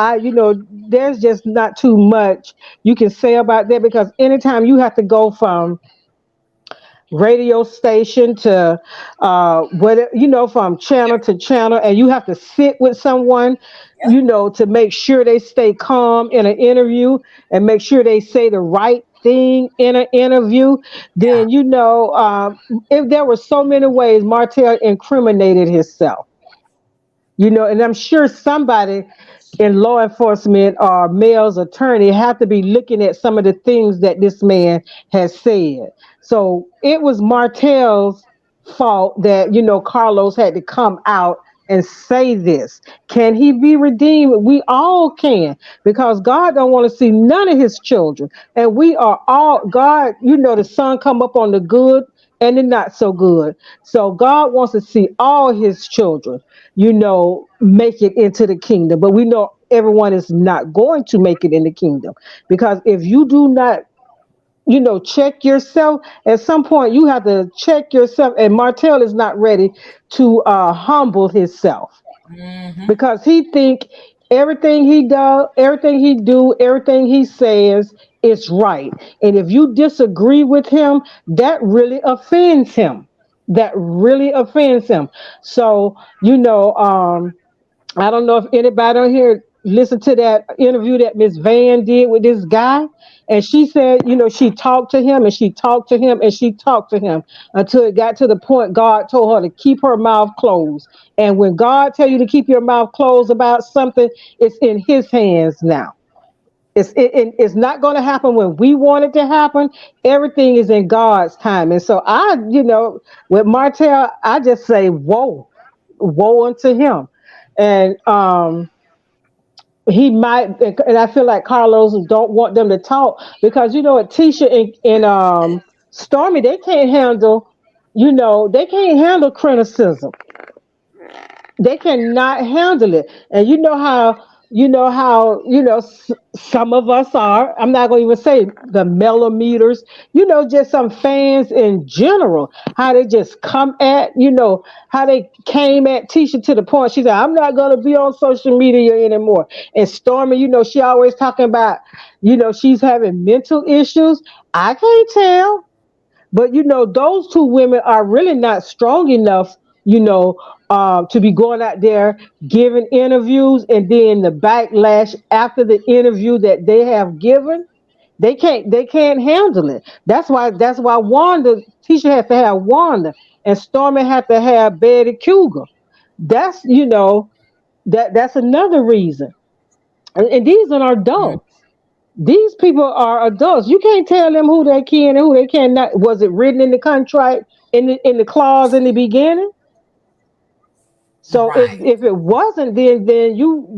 there's just not too much you can say about that because anytime you have to go from radio station to what from channel to channel, and you have to sit with someone to make sure they stay calm in an interview and make sure they say the right thing in an interview. Then if there were so many ways Martell incriminated himself, and I'm sure somebody in law enforcement or Mel's attorney have to be looking at some of the things that this man has said. So it was Martell's fault that, Carlos had to come out and say this. Can he be redeemed? We all can because God don't want to see none of his children. And we are all God, the sun come up on the good and the not so good. So God wants to see all his children make it into the kingdom. But we know everyone is not going to make it in the kingdom because if you do not, check yourself, at some point you have to check yourself. And Martell is not ready to humble himself Mm-hmm. because he think everything he does, everything he do, everything he says is right. And if you disagree with him, that really offends him. That really offends him. So, I don't know if anybody on here listened to that interview that Miss Van did with this guy. And she said, she talked to him and she talked to him and she talked to him until it got to the point God told her to keep her mouth closed. And when God tell you to keep your mouth closed about something, it's in his hands now. It's not going to happen when we want it to happen. Everything is in God's time. And so with Martell, I just say, woe unto him. And he might, and I feel like Carlos don't want them to talk because what, Tisha and Stormy, they can't handle criticism. They cannot handle it. And some of us are, I'm not going to even say the millimeters, just some fans in general, how they just come at, how they came at Tisha to the point she said, I'm not going to be on social media anymore. And Stormy, she always talking about, she's having mental issues. I can't tell. But those two women are really not strong enough, to be going out there giving interviews and then the backlash after the interview that they have given. They can't handle it. That's why Wanda Tisha has to have Wanda and Stormy had to have Betty Cougar. That's that's another reason. And these are adults. These people are adults. You can't tell them who they can and who they cannot. Was it written in the contract in the clause in the beginning? So if Right. if it wasn't, then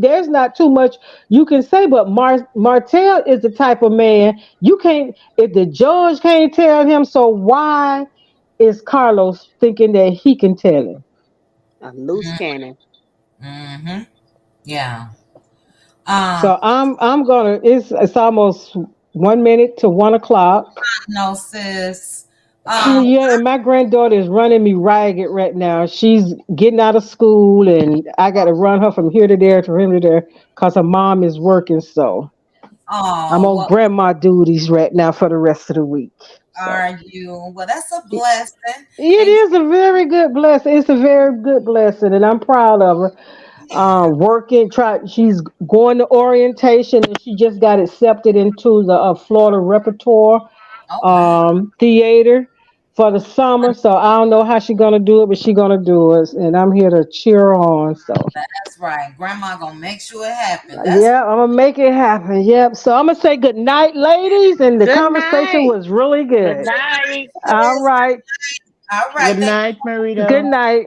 there's not too much you can say. But Martell is the type of man you can't. If the judge can't tell him, so why? is Carlos thinking that he can tell him. A loose cannon. Mm-hmm. Yeah. So I'm gonna. It's almost 1 minute to 1 o'clock. No, sis. Yeah, and my granddaughter is running me ragged right now. She's getting out of school, and I got to run her from here to there to here to there because her mom is working. So I'm on well, grandma duties right now for the rest of the week. So are you? Well, that's a it blessing. it And is a very good blessing. It's a very good blessing, and I'm proud of her. yeah, Working, she's going to orientation, and she just got accepted into the Florida Repertoire oh wow, theater for the summer. So I don't know how she's gonna do it, but she's gonna do it, and I'm here to cheer her on. So that's right. Grandma gonna make sure it happen. That's yeah, I'm gonna make it happen. Yep. So I'm gonna say good night, ladies, and the Good conversation night. was really Good good. night. All right. all right. Good Thank night, Good Marito. night.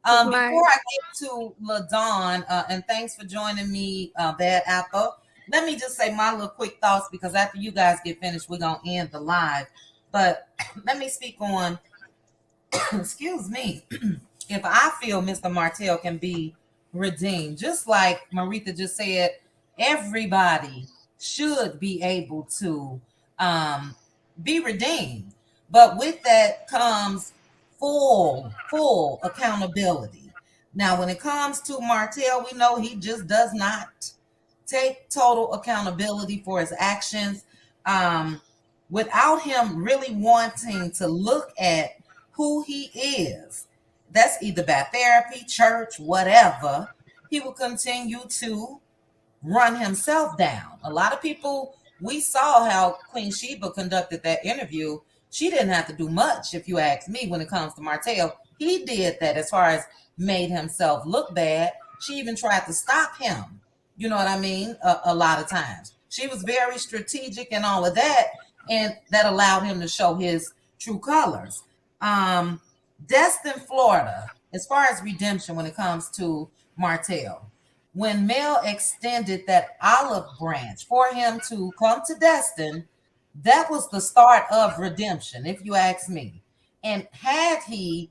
Good Before night. I get to LaDon, and thanks for joining me, Bad Apple. Let me just say my little quick thoughts because after you guys get finished, we're gonna end the live. But let me speak on excuse me, if I feel Mr. Martell can be redeemed, just like Maritha just said, everybody should be able to um, be redeemed. But with that comes full accountability. Now, when it comes to Martell, we know he just does not take total accountability for his actions. Um, Without him really wanting to look at who he is, that's either by therapy, church, whatever, he will continue to run himself down. A lot of people, we saw how Queen Sheba conducted that interview. She didn't have to do much, if you ask me, when it comes to Martell. He did that as far as made himself look bad. She even tried to stop him. You know what I mean? A lot of times. She was very strategic and all of that, and that allowed him to show his true colors. Um, Destin, Florida, as far as redemption when it comes to Martell, when Mel extended that olive branch for him to come to Destin, that was the start of redemption, if you ask me. And had he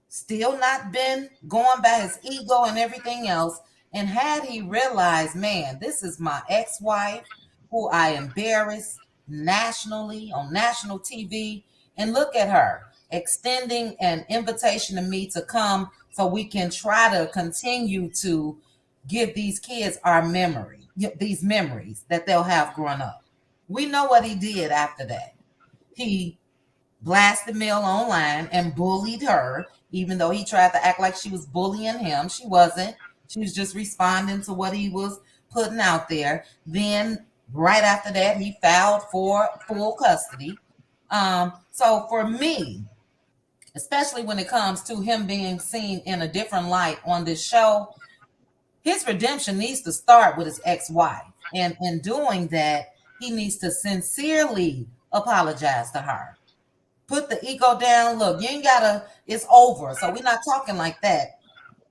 still not been going by his ego and everything else, and had he realized, man, this is my ex-wife who I embarrassed nationally on national TV, and look at her extending an invitation to me to come so we can try to continue to give these kids our memory, these memories that they'll have growing up. We know what he did after that. He blasted Mel online and bullied her, even though he tried to act like she was bullying him. She wasn't. She was just responding to what he was putting out there. Then, right after that, he filed for full custody. So for me, especially when it comes to him being seen in a different light on this show, his redemption needs to start with his ex-wife. And in doing that, he needs to sincerely apologize to her. Put the ego down. Look, you ain't gotta, it's over. So we're not talking like that.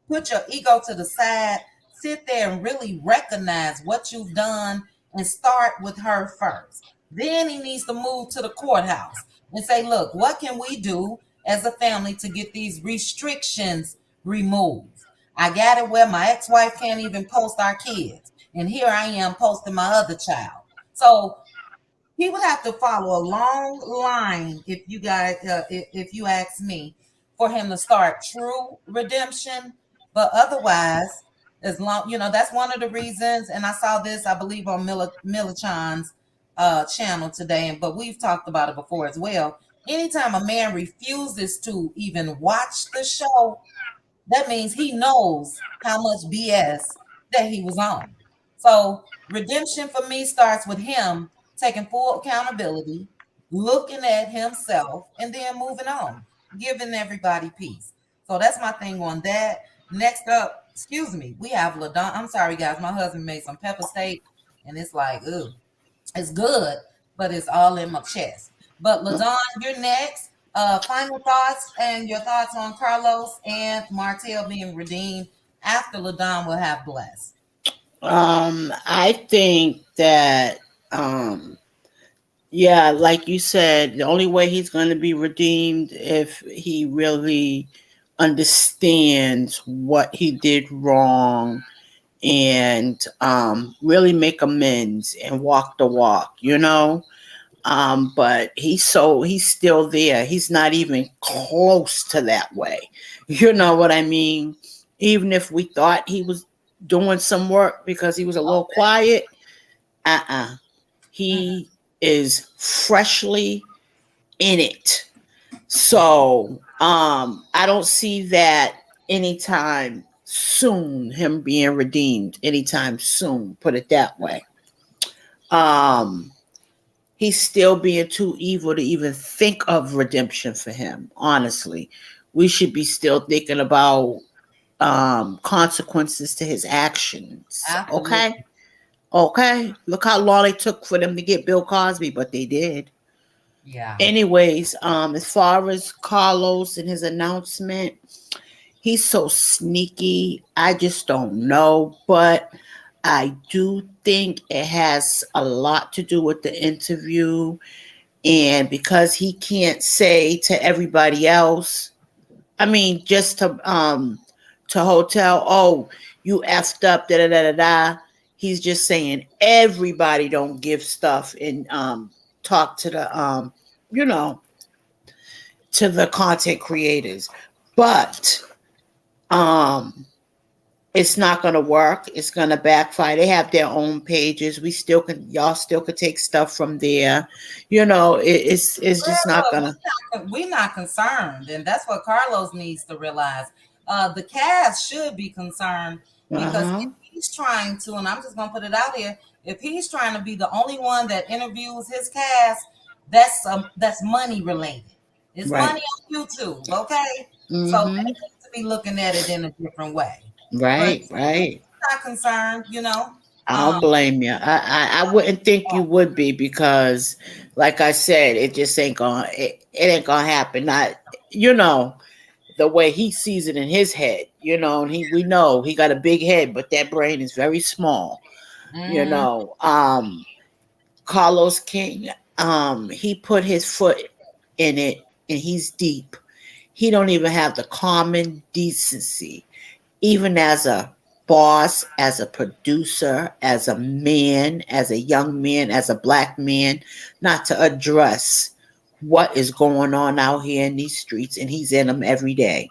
Put your ego to the side, sit there and really recognize what you've done and start with her first. Then he needs to move to the courthouse and say, look, what can we do as a family to get these restrictions removed? I got it where my ex-wife can't even post our kids. And here I am posting my other child. So he would have to follow a long line, if you guys, if you ask me, for him to start true redemption. But otherwise, as long that's one of the reasons. And I saw this, I believe, on Millichan's channel today. And but we've talked about it before as well. Anytime a man refuses to even watch the show, that means he knows how much BS that he was on. So redemption for me starts with him taking full accountability, looking at himself, and then moving on, giving everybody peace. So that's my thing on that. Next up, excuse me, we have LaDon. I'm sorry, guys. My husband made some pepper steak, and it's like, ooh, it's good, but it's all in my chest. But LaDon, you're next. Final thoughts and your thoughts on Carlos and Martell being redeemed after LaDon will have blessed. I think that um Yeah, like you said, the only way he's going to be redeemed if he really understands what he did wrong and really make amends and walk the walk, you know? But he's still there. He's not even close to that way. You know what I mean? Even if we thought he was doing some work because he was a little quiet, uh-uh. Mm-mm. He is freshly in it. So I don't see that anytime soon, him being redeemed anytime soon, put it that way. Um he's still being too evil to even think of redemption for him, honestly. We should be still thinking about consequences to his actions. Okay? Absolutely. Okay. Look how long it took for them to get Bill Cosby, but they did. Yeah. Anyways, as far as Carlos and his announcement, he's so sneaky. I just don't know, but I do think it has a lot to do with the interview. And because he can't say to everybody else, I mean, just to hotel, oh, you effed up, da da da da da. He's just saying everybody don't give stuff and talk to the you know, to the content creators. But um it's not going to work. It's going to backfire. They have their own pages. We still can, y'all still could take stuff from there. You know, it's just Well, not look, gonna. we're not concerned, and that's what Carlos needs to realize. The cast should be concerned Uh because if huh. he's trying to, and I'm just gonna put it out here, if he's trying to be the only one that interviews his cast, that's money related. It's Right. money on YouTube, okay? So they Mm-hmm. need to be looking at it in a different way. But Right. Right. not concerned, you know. I don't Um, blame you. I wouldn't think you would be because, like I said, it just ain't gonna. It ain't gonna happen. Not you know the way he sees it in his head. You know, and we know he got a big head, but that brain is very small. You mhm, know, Carlos King, he put his foot in it and he's deep. He don't even have the common decency, even as a boss, as a producer, as a man, as a young man, as a black man, not to address what is going on out here in these streets, and he's in them every day.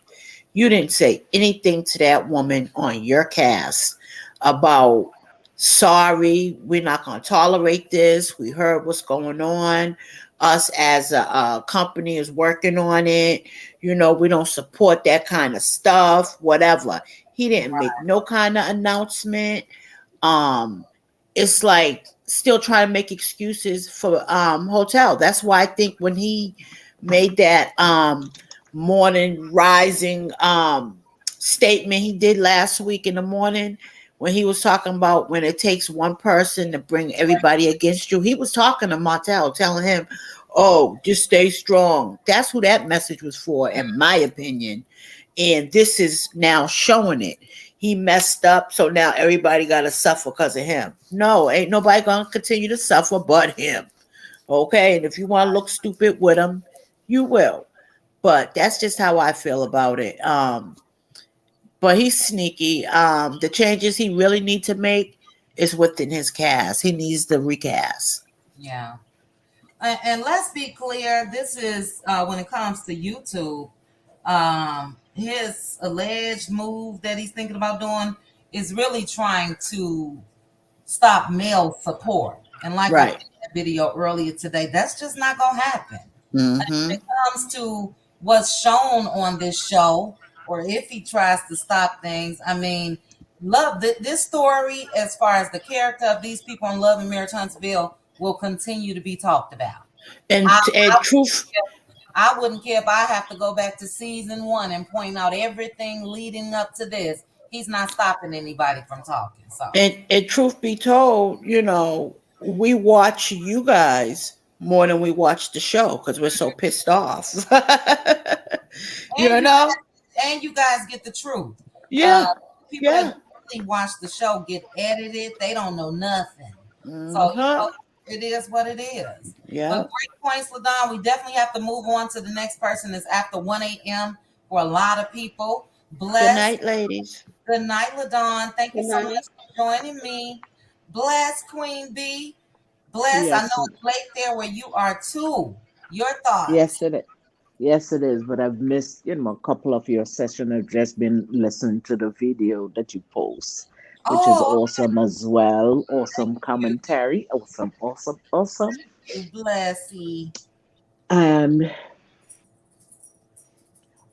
You didn't say anything to that woman on your cast about sorry, we're not going to tolerate this. We heard what's going on. Us as a company is working on it. You know, we don't support that kind of stuff, whatever. He didn't make no kind of announcement. um it's like still trying to make excuses for hotel. That's why I think when he made that morning rising statement he did last week in the morning, when he was talking about when it takes one person to bring everybody against you, he was talking to Martel, telling him, oh, just stay strong. That's who that message was for, in my opinion. And this is now showing it. He messed up, so now everybody got to suffer because of him. No, ain't nobody gonna continue to suffer but him. Okay, and if you want to look stupid with him, you will. But that's just how I feel about it. But he's sneaky. The changes he really need to make is within his cast. He needs the recast. yeah. And let's be clear, this is when it comes to YouTube, his alleged move that he's thinking about doing is really trying to stop male support. And like I said Right. in that video earlier today, that's just not gonna happen. When Mm-hmm. it comes to what's shown on this show, or if he tries to stop things, I mean, this story, as far as the character of these people in Love and Marriage Huntsville, will continue to be talked about. I, And I, truth I wouldn't care if I have to go back to season one and point out everything leading up to this. He's not stopping anybody from talking. So, and truth be told, you know, we watch you guys more than we watch the show because we're so pissed off. and You know? you guys get the truth. Uh, Yeah. people that Yeah. really watch the show get edited. They don't know nothing. So Uh-huh. It is what it is. But Yep. great points, LaDon. We definitely have to move on to the next person. It's after 1 a.m. for a lot of people. Good Bless. night, ladies. Good night, LaDon. Thank you Good so much night. for joining me. Bless, Queen B. Bless. I know Yes, it's late there where you are too. Your thoughts. yes, it is. Yes, it is. But I've missed, a couple of your session. I've just been listening to the video that you post, which is Oh, awesome as well. thank Awesome you. commentary. Awesome, awesome, awesome. You blessy. And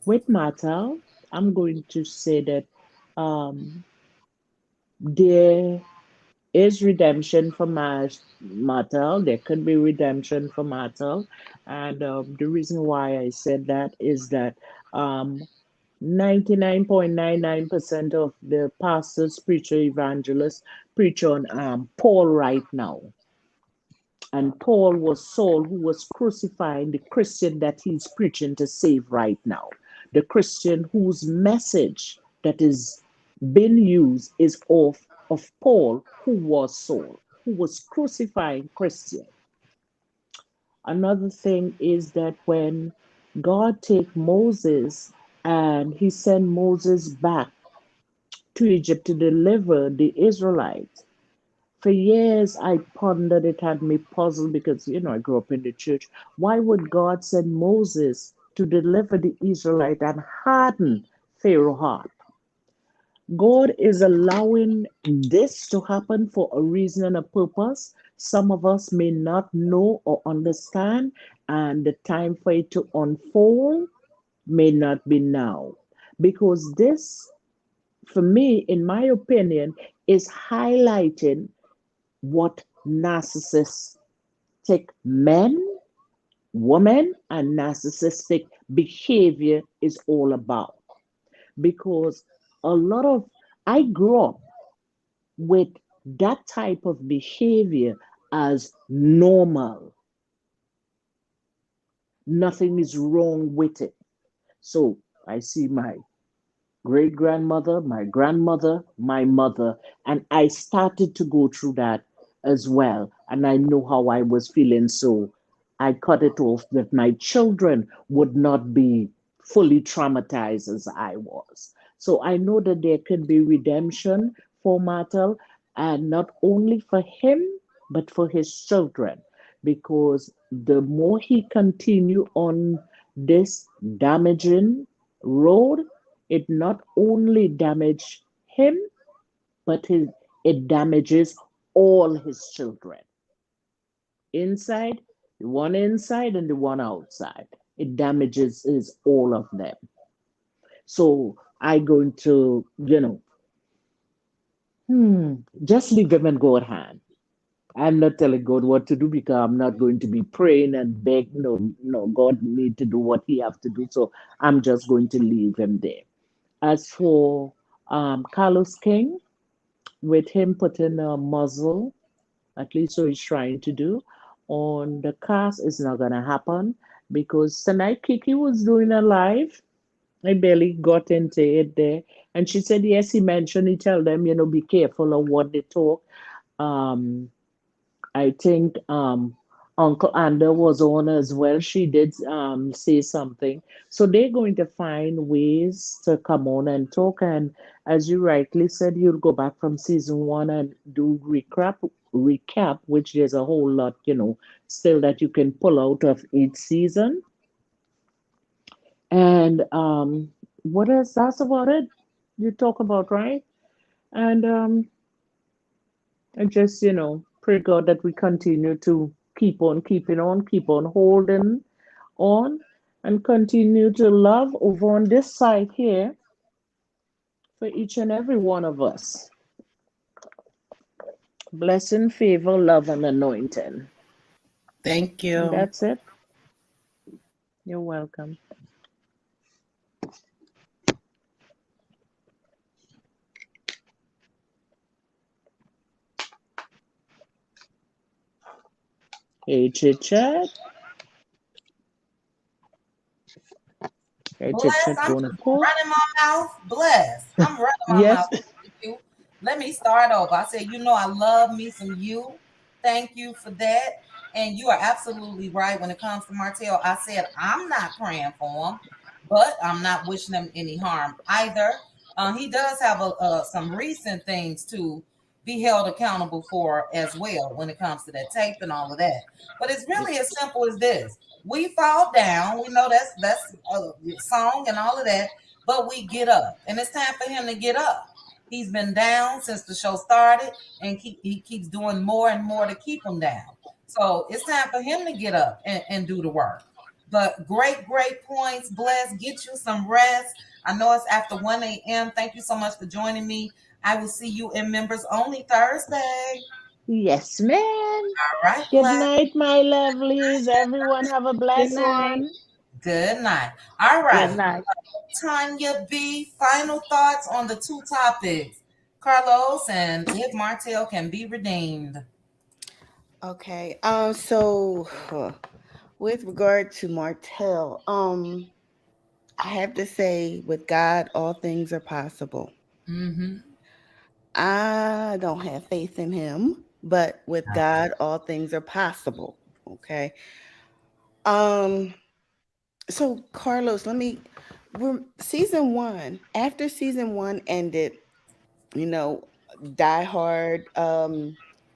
with Mata, I'm going to say that um, there is redemption for Martel. There could be redemption for Martel. And the reason why I said that is that 99.99% of the pastors, preacher, evangelists preach on Paul right now. And Paul was Saul who was crucifying the Christian that he's preaching to save right now. The Christian whose message that is being used is of Paul, who was Saul, who was crucifying Christian. Another thing is that when God take Moses and he sent Moses back to Egypt to deliver the Israelites, for years, I pondered it, had me puzzled because, I grew up in the church. Why would God send Moses to deliver the Israelite and harden Pharaoh's heart? God is allowing this to happen for a reason and a purpose. Some of us may not know or understand, and the time for it to unfold may not be now. Because this, for me, in my opinion, is highlighting what narcissistic men, women, and narcissistic behavior is all about. Because a lot of, I grew up with that type of behavior as normal. Nothing is wrong with it. So I see my great grandmother, my grandmother, my mother, and I started to go through that as well. And I know how I was feeling. So I cut it off that my children would not be fully traumatized as I was. So I know that there can be redemption for Martel, and not only for him, but for his children. Because the more he continue on this damaging road, it not only damaged him, but it damages all his children. Inside, the one inside and the one outside. It damages is all of them. So I going to, just leave them in God's hand. I'm not telling God what to do because I'm not going to be praying and beg. No, no, God need to do what he have to do. So I'm just going to leave him there. As for Carlos King, with him putting a muzzle, at least so he's trying to do, on the cast is not gonna happen because tonight Kiki was doing a live. I barely got into it there. And she said, yes, he mentioned, he tell them, be careful of what they talk. Um, I think Uncle Anda was on as well. She did say something. So they're going to find ways to come on and talk. And as you rightly said, you'll go back from season one and do recap, which there's a whole lot, still that you can pull out of each season. And what else? That's about it. You talk about, right? And and just, pray God that we continue to keep on keeping on, keep on holding on, and continue to love over on this side here for each and every one of us. Blessing, favor, love, and anointing. Thank And you. that's it. You're welcome. Hey, chit chat. Hey, chit Bless. chat, I'm going to just talk. running my mouth. Bless. I'm running my mouth. Yes. Thank you. Let me start over. I said, I love me some you. thank you for that. And you are absolutely right when it comes to Martell. I said I'm not praying for him, but I'm not wishing him any harm either. He does have some recent things to be held accountable for as well when it comes to that tape and all of that. But it's really as simple as this: we fall down. We know that's a song and all of that, but we get up, and it's time for him to get up. He's been down since the show started, and he keeps doing more and more to keep him down. So it's time for him to get up and do the work. But great points. Bless. Get you some rest. I know it's after 1 a.m. Thank you so much for joining me. I will see you in Members Only Thursday. Yes, ma'am. All right, Good Bless. night, my lovelies. Everyone have a Good blessed night. one. Good night. All Good right. night. Tanya B, final thoughts on the two topics. Carlos and if Martell can be redeemed. Okay. So with regard to Martell, I have to say, with God, all things are possible. Mm-hmm. I don't have faith in him, but with God, all things are possible. Okay. Um. So Carlos, season one. After season one ended, you know, diehard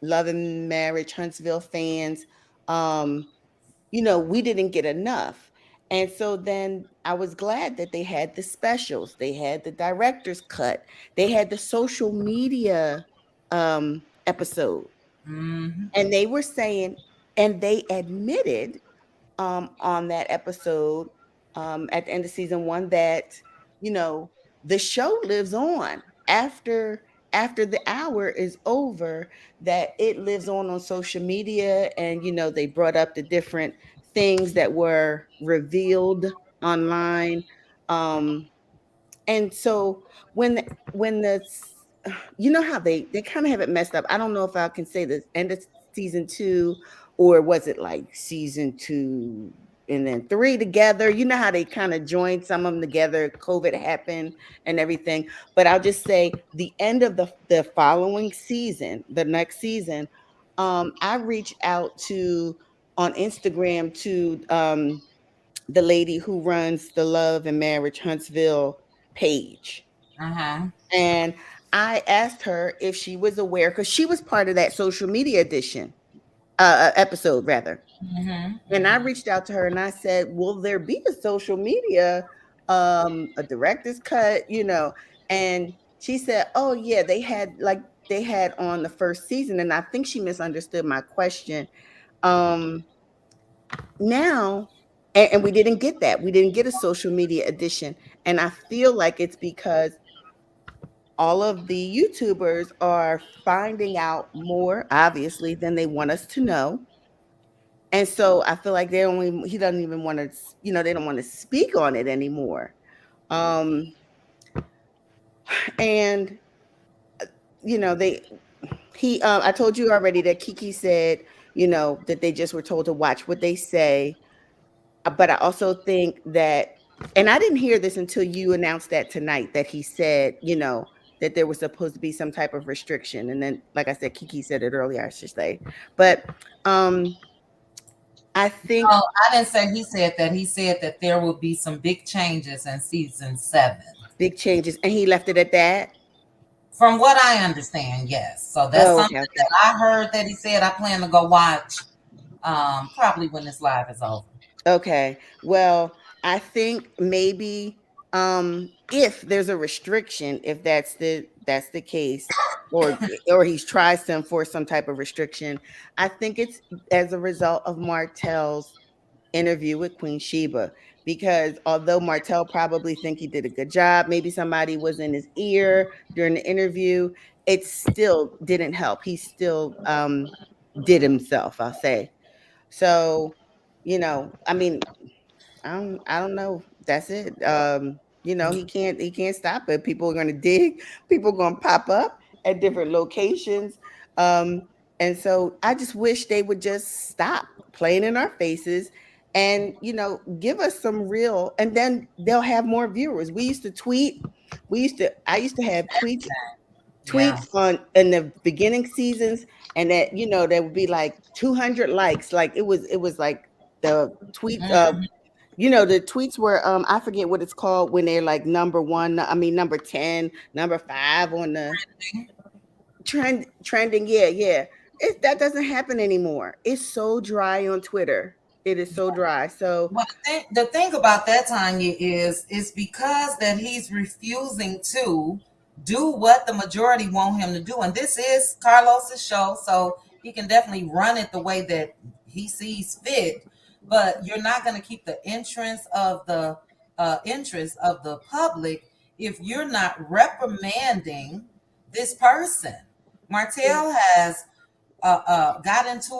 Love and Marriage Huntsville fans, um, we didn't get enough. And so then I was glad that they had the specials, they had the director's cut, they had the social media episode. Mm-hmm. And they were saying, and they admitted on that episode at the end of season one that you know the show lives on after the hour is over, that it lives on social media, and they brought up the different things that were revealed online. Um, and so when the how they kind of have it messed up. I don't know if I can say the end of season two, or was it like season two and then three together. You know how they kind of joined some of them together. COVID happened and everything. But I'll just say the end of the following season, the next season, I reached out to on Instagram to the lady who runs the Love and Marriage Huntsville page. Uh-huh. And I asked her if she was aware, because she was part of that social media edition, episode rather. Mm-hmm. And I reached out to her and I said, "Will there be a social media, a director's cut?" And she said, "Oh yeah, they had on the first season." And I think she misunderstood my question. Um, now, and we didn't get that. We didn't get a social media edition, and I feel like it's because all of the YouTubers are finding out more, obviously, than they want us to know. And so I feel like he doesn't even want to, they don't want to speak on it anymore. Um, and, they, I told you already that Kiki said, that they just were told to watch what they say. But I also think that, and I didn't hear this until you announced that tonight, that he said, that there was supposed to be some type of restriction. And then, like I said, Kiki said it earlier, I should say. But I think No, I didn't say he said that. He said that there will be some big changes in season 7. big changes, and he left it at that. From what I understand, yes. So that's Oh, something okay, that okay. I heard that he said. I plan to go watch probably when this live is over. Okay. Well, I think maybe if there's a restriction, if that's the case, or he's tries to enforce some type of restriction, I think it's as a result of Martell's interview with Queen Sheba. Because although Martell probably think he did a good job, maybe somebody was in his ear during the interview, it still didn't help. He still did himself, I'll say. So, I mean, I don't know. That's it. He can't stop it. People are gonna dig, people are gonna pop up at different locations. Um, and so I just wish they would just stop playing in our faces and give us some real, and then they'll have more viewers. We used to tweet, I used to have tweets Yeah. tweets on in the beginning seasons, and that there would be like 200 likes. Like it was like the tweets. Mhm. The tweets were I forget what it's called when they're like number one. I mean number 10, number 5 on the trending. Yeah, yeah. That doesn't happen anymore. It's so dry on Twitter. It is so dry. So Well, the thing about that, Tanya, is it's because that he's refusing to do what the majority want him to do, and this is Carlos's show, so he can definitely run it the way that he sees fit. But you're not going to keep the interest of the public if you're not reprimanding this person. yeah, Martell has got into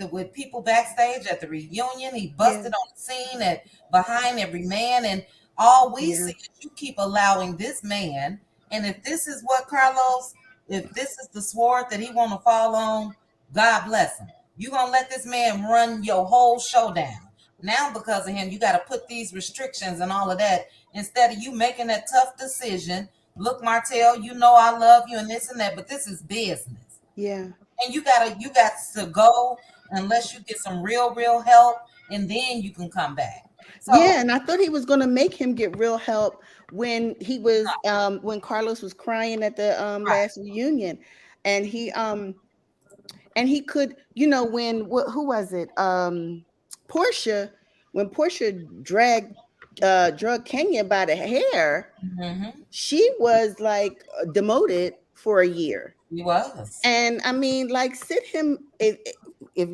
it with people backstage at the reunion. He yeah, busted on the scene at behind every man, and all we yeah, see is you keep allowing this man. And if this is what Carlos, if this is the sword that he want to fall on, God bless him. You gonna let this man run your whole show down now because of him? You got to put these restrictions and all of that instead of you making that tough decision. Look, Martell, you know I love you and this and that, but this is business, yeah. and you got to go unless you get some real help, and then you can come back. Yeah, So and I thought he was gonna make him get real help when Carlos was crying at the right. last reunion, and he could, when who was it? Portia, when Portia drug Kenya by the hair, Mm-hmm. she was like demoted for a year. He was. And I mean, like, sit him if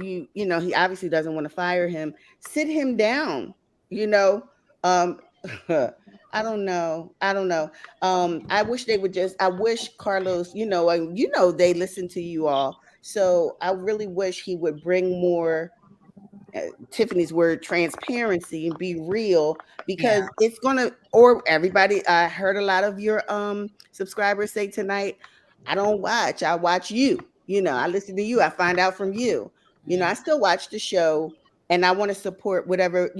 he obviously doesn't want to fire him, sit him down, you know. Um I don't know. I don't know. I wish they would just I wish Carlos, they listen to you all. So I really wish he would bring more Tiffany's word, transparency, and be real, Yeah. because it's gonna, or everybody, I heard a lot of your subscribers say tonight, I don't watch, I watch you. I listen to you, I find out from you. I Mm. still watch the show, and I want to support whatever,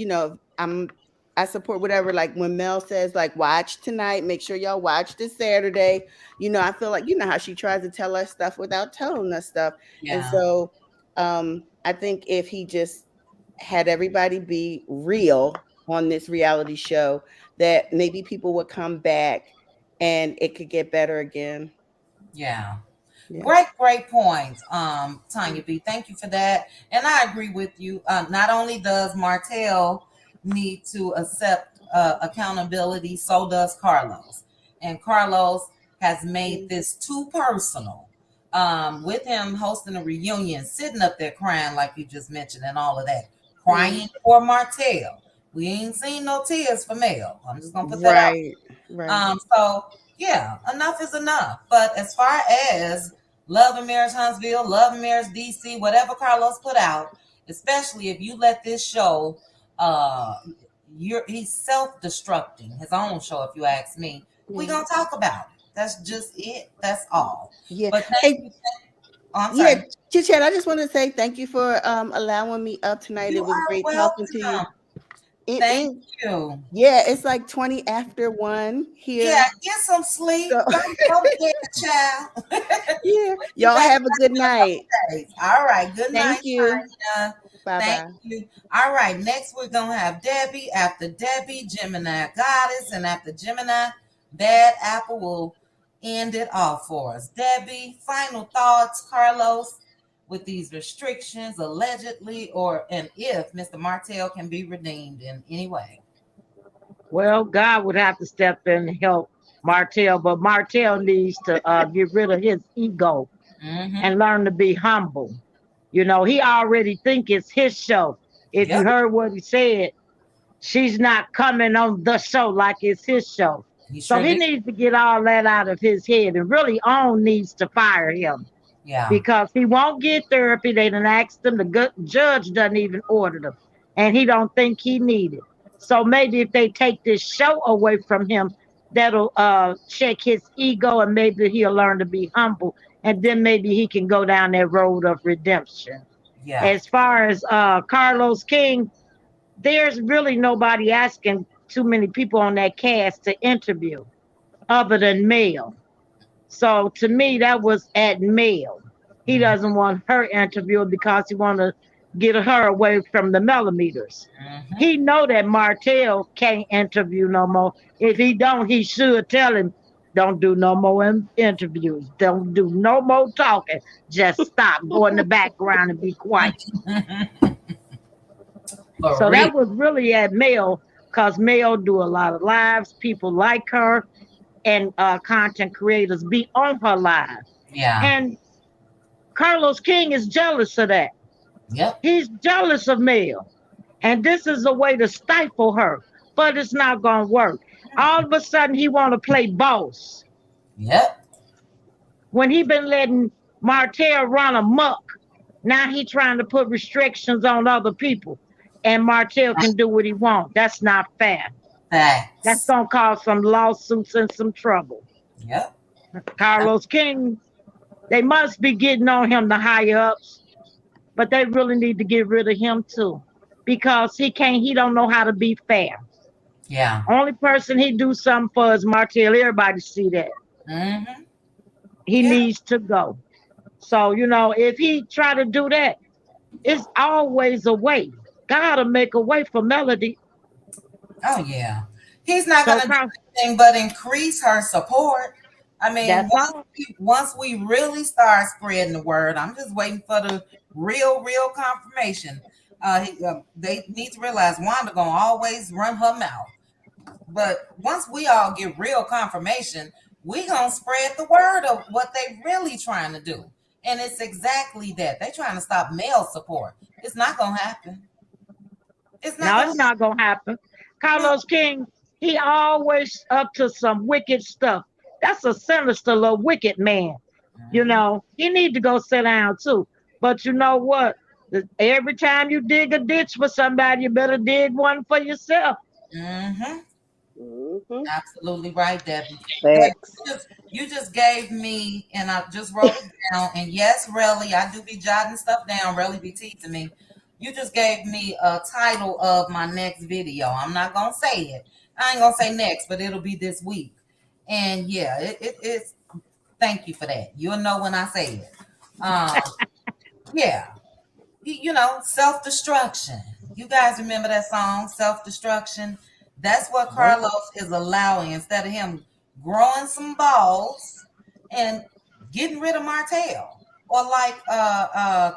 I support whatever, like when Mel says, like, watch tonight, make sure y'all watch this Saturday. I feel like, how she tries to tell us stuff without telling us stuff. And Yeah. so I think if he just had everybody be real on this reality show, that maybe people would come back and it could get better again. Yeah. Yeah. Great points, Yeah. Tanya B. Thank you for that. And I agree with you. Not only does Martell need to accept accountability, so does Carlos. And Carlos has Yeah. made this too personal. With him hosting a reunion, sitting up there crying, like you just mentioned, and all of that, Yeah. crying for Martell. We ain't seen no tears for Mel. I'm just gonna put that out. Right. Right. So yeah, enough is enough. But as far as Love and Marriage Huntsville, Love and Marriage DC, whatever Carlos put out, especially if you let this show, uh, he's self-destructing his own show. If you ask me, we Yeah. gonna talk about it. That's just it. That's all. Yeah. But thank Hey, you. Oh, I'm yeah, sorry. Chit Chat, I just want to say thank you for allowing me up tonight. You It was are great talking to you. welcome. It Thank is. you. Yeah, it's like 20 after 1 Yeah, here. get some sleep. So Don't go to bed, child. yeah, Be y'all back have a good in a couple night. days. All right. Good Thank night, you. Tanya. Bye Thank bye. you. All right. Next, we're going to have Debbie. After Debbie, Gemini Goddess. And after Gemini, Bad Apple will end it off for us. Debbie, final thoughts, Carlos, with these restrictions, allegedly, or and if Mr. Martell can be redeemed in any way. Well, God would have to step in and help Martell, but Martell needs to get rid of his ego Mm-hmm. and learn to be humble. He already think it's his show. If you Yep. heard what he said, she's not coming on the show like it's his show. He So sure he did. needs to get all that out of his head, and really on needs to fire him Yeah. because he won't get therapy. They done asked him. The judge doesn't even order them, and he don't think he need it. So maybe if they take this show away from him, that'll check his ego, and maybe he'll learn to be humble, and then maybe he can go down that road of redemption. Yeah. As far as Carlos King, there's really nobody asking too many people on that cast to interview other than Mel. So to me, that was at Mel. He Mm-hmm. doesn't want her interviewed because he want to get her away from the millimeters. He know that Martell can't interview no more. If he don't, he should tell him, don't do no more interviews. Don't do no more talking. Just stop. Go in the background and be quiet. For So real. that was really at Mel because Mel do a lot of lives. People like her and content creators be on her live. Yeah. And Carlos King is jealous of that. Yep. He's jealous of Mel. And this is a way to stifle her, but it's not going to work. All of a sudden, he want to play boss. Yep. When he been letting Martell run amok, now he trying to put restrictions on other people. And Martell can do what he want. That's not fair. That's Facts. going to cause some lawsuits and some trouble. Yep. Carlos King, they must be getting on him, the higher ups, but they really need to get rid of him too. Because he don't know how to be fair. Yeah. Only person he do something for is Martell. Everybody see that. Mm-hmm. He Yeah. needs to go. So, if he try to do that, it's always a way. Gotta make a way for Melody. Oh yeah. He's not So gonna do anything but increase her support. I mean, that's all. once we really start spreading the word, I'm just waiting for the real confirmation. They need to realize Wanda gonna always run her mouth. But once we all get real confirmation, we gonna spread the word of what they really trying to do. And it's exactly that. They trying to stop male support. It's not gonna happen. It's not No, gonna it's not gonna happen. no. Carlos King, he always up to some wicked stuff. That's a sinister little wicked man. He need to go sit down too. But you know what? Every time you dig a ditch for somebody, you better dig one for yourself. Mm-hmm. Hmm. Absolutely right, Debbie. Debbie, Facts. you just gave me, and I just wrote it down. And yes, really, I do be jotting stuff down. Really be teasing me. You just gave me a title of my next video. I'm not gonna say it. I ain't gonna say next, but it'll be this week. And yeah, it's. Thank you for that. You'll know when I say it. Um, yeah, self destruction. You guys remember that song, Self Destruction? That's what Yep. Carlos is allowing instead of him growing some balls and getting rid of Martell. Or like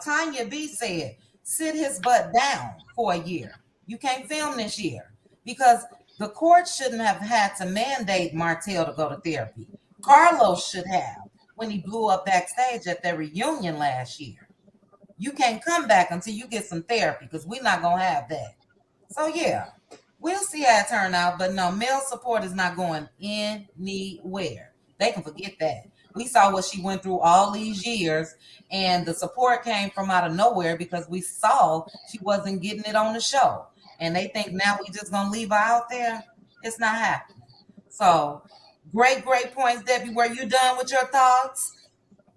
Tanya B said, sit his butt down for a year. You can't film this year because the court shouldn't have had to mandate Martell to go to therapy. Carlos should have when he blew up backstage at their reunion last year. You can't come back until you get some therapy because we're not gonna have that. So yeah, we'll see how it turn out. But no, male support is not going anywhere. They can forget that. We saw what she went through all these years, and the support came from out of nowhere because we saw she wasn't getting it on the show. And they think now we just gonna leave her out there. It's not happening. So great points, Debbie. Were you done with your thoughts?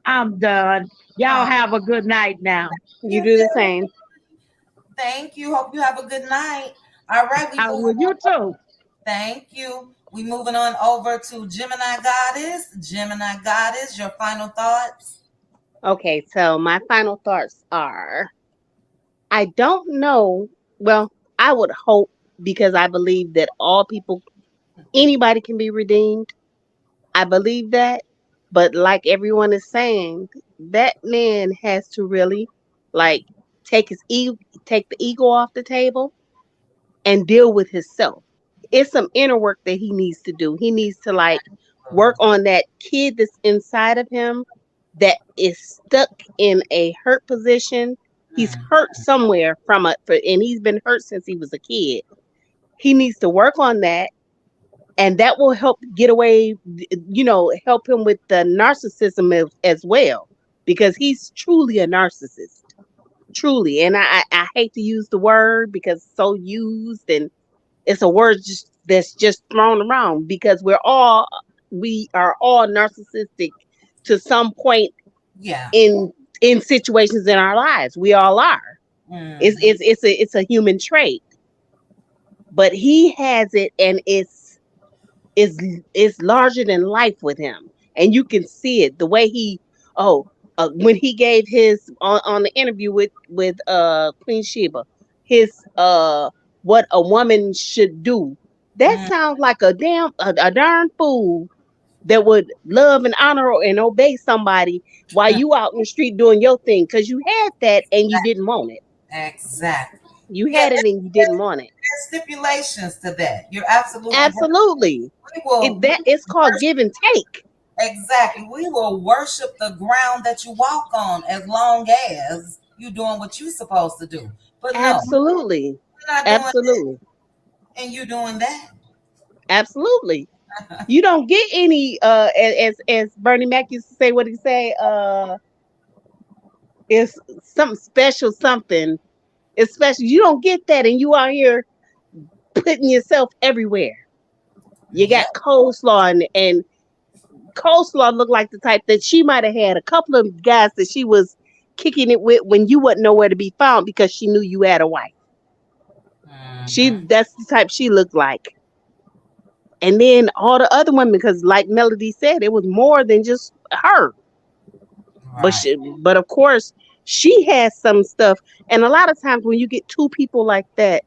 I'm done. Y'all Oh, have a good night now. You you do the too. same. Thank you. Hope you have a good night. All right, we I moving will you on. too. Thank you. We moving on over to Gemini Goddess. Gemini Goddess, your final thoughts? Okay, so my final thoughts are I don't know. Well, I would hope because I believe that all people, anybody can be redeemed. I believe that. But like everyone is saying, that man has to really like take his take the ego off the table and deal with himself. It's some inner work that he needs to do. He needs to like work Absolutely. on that kid that's inside of him that is stuck in a hurt position. He's Mm, hurt somewhere and he's been hurt since he was a kid. He needs to work on that, and that will help get away, help him with the narcissism as well, because he's truly a narcissist, truly. And I hate to use the word because it's so used, and it's a word that's just thrown around because we are all narcissistic to some point yeah. in situations in our lives. We all are. Hmm. It's a human trait, but he has it, and it's larger than life with him. and you can see it the way he oh when he gave his on the interview with Queen Sheba, his what a woman should do. That Mm, sounds like a darn fool that would love and honor and obey somebody while you out in the street doing your thing, because you had that and you didn't want it. exactly. You Yeah, had it and you didn't want it. there's stipulations to that. You're absolutely right. Absolutely. We will That it's called worship, give and take. exactly. We will worship the ground that you walk on as long as you're doing what you're supposed to do. But no, Absolutely. you're not doing Absolutely. that, and you're doing that. Absolutely. You don't get any as Bernie Mac used to say, what he say, it's something special, something. It's special. You don't get that and you out here putting yourself everywhere. You Yep. got coleslaw and coleslaw looked like the type that she might have had a couple of guys that she was kicking it with when you wasn't nowhere to be found because she knew you had a wife. Hmm. That's the type she looked like. And then all the other women, because like Melody said, it was more than just her. But Right. but of course, she has some stuff. And a lot of times when you get two people like that,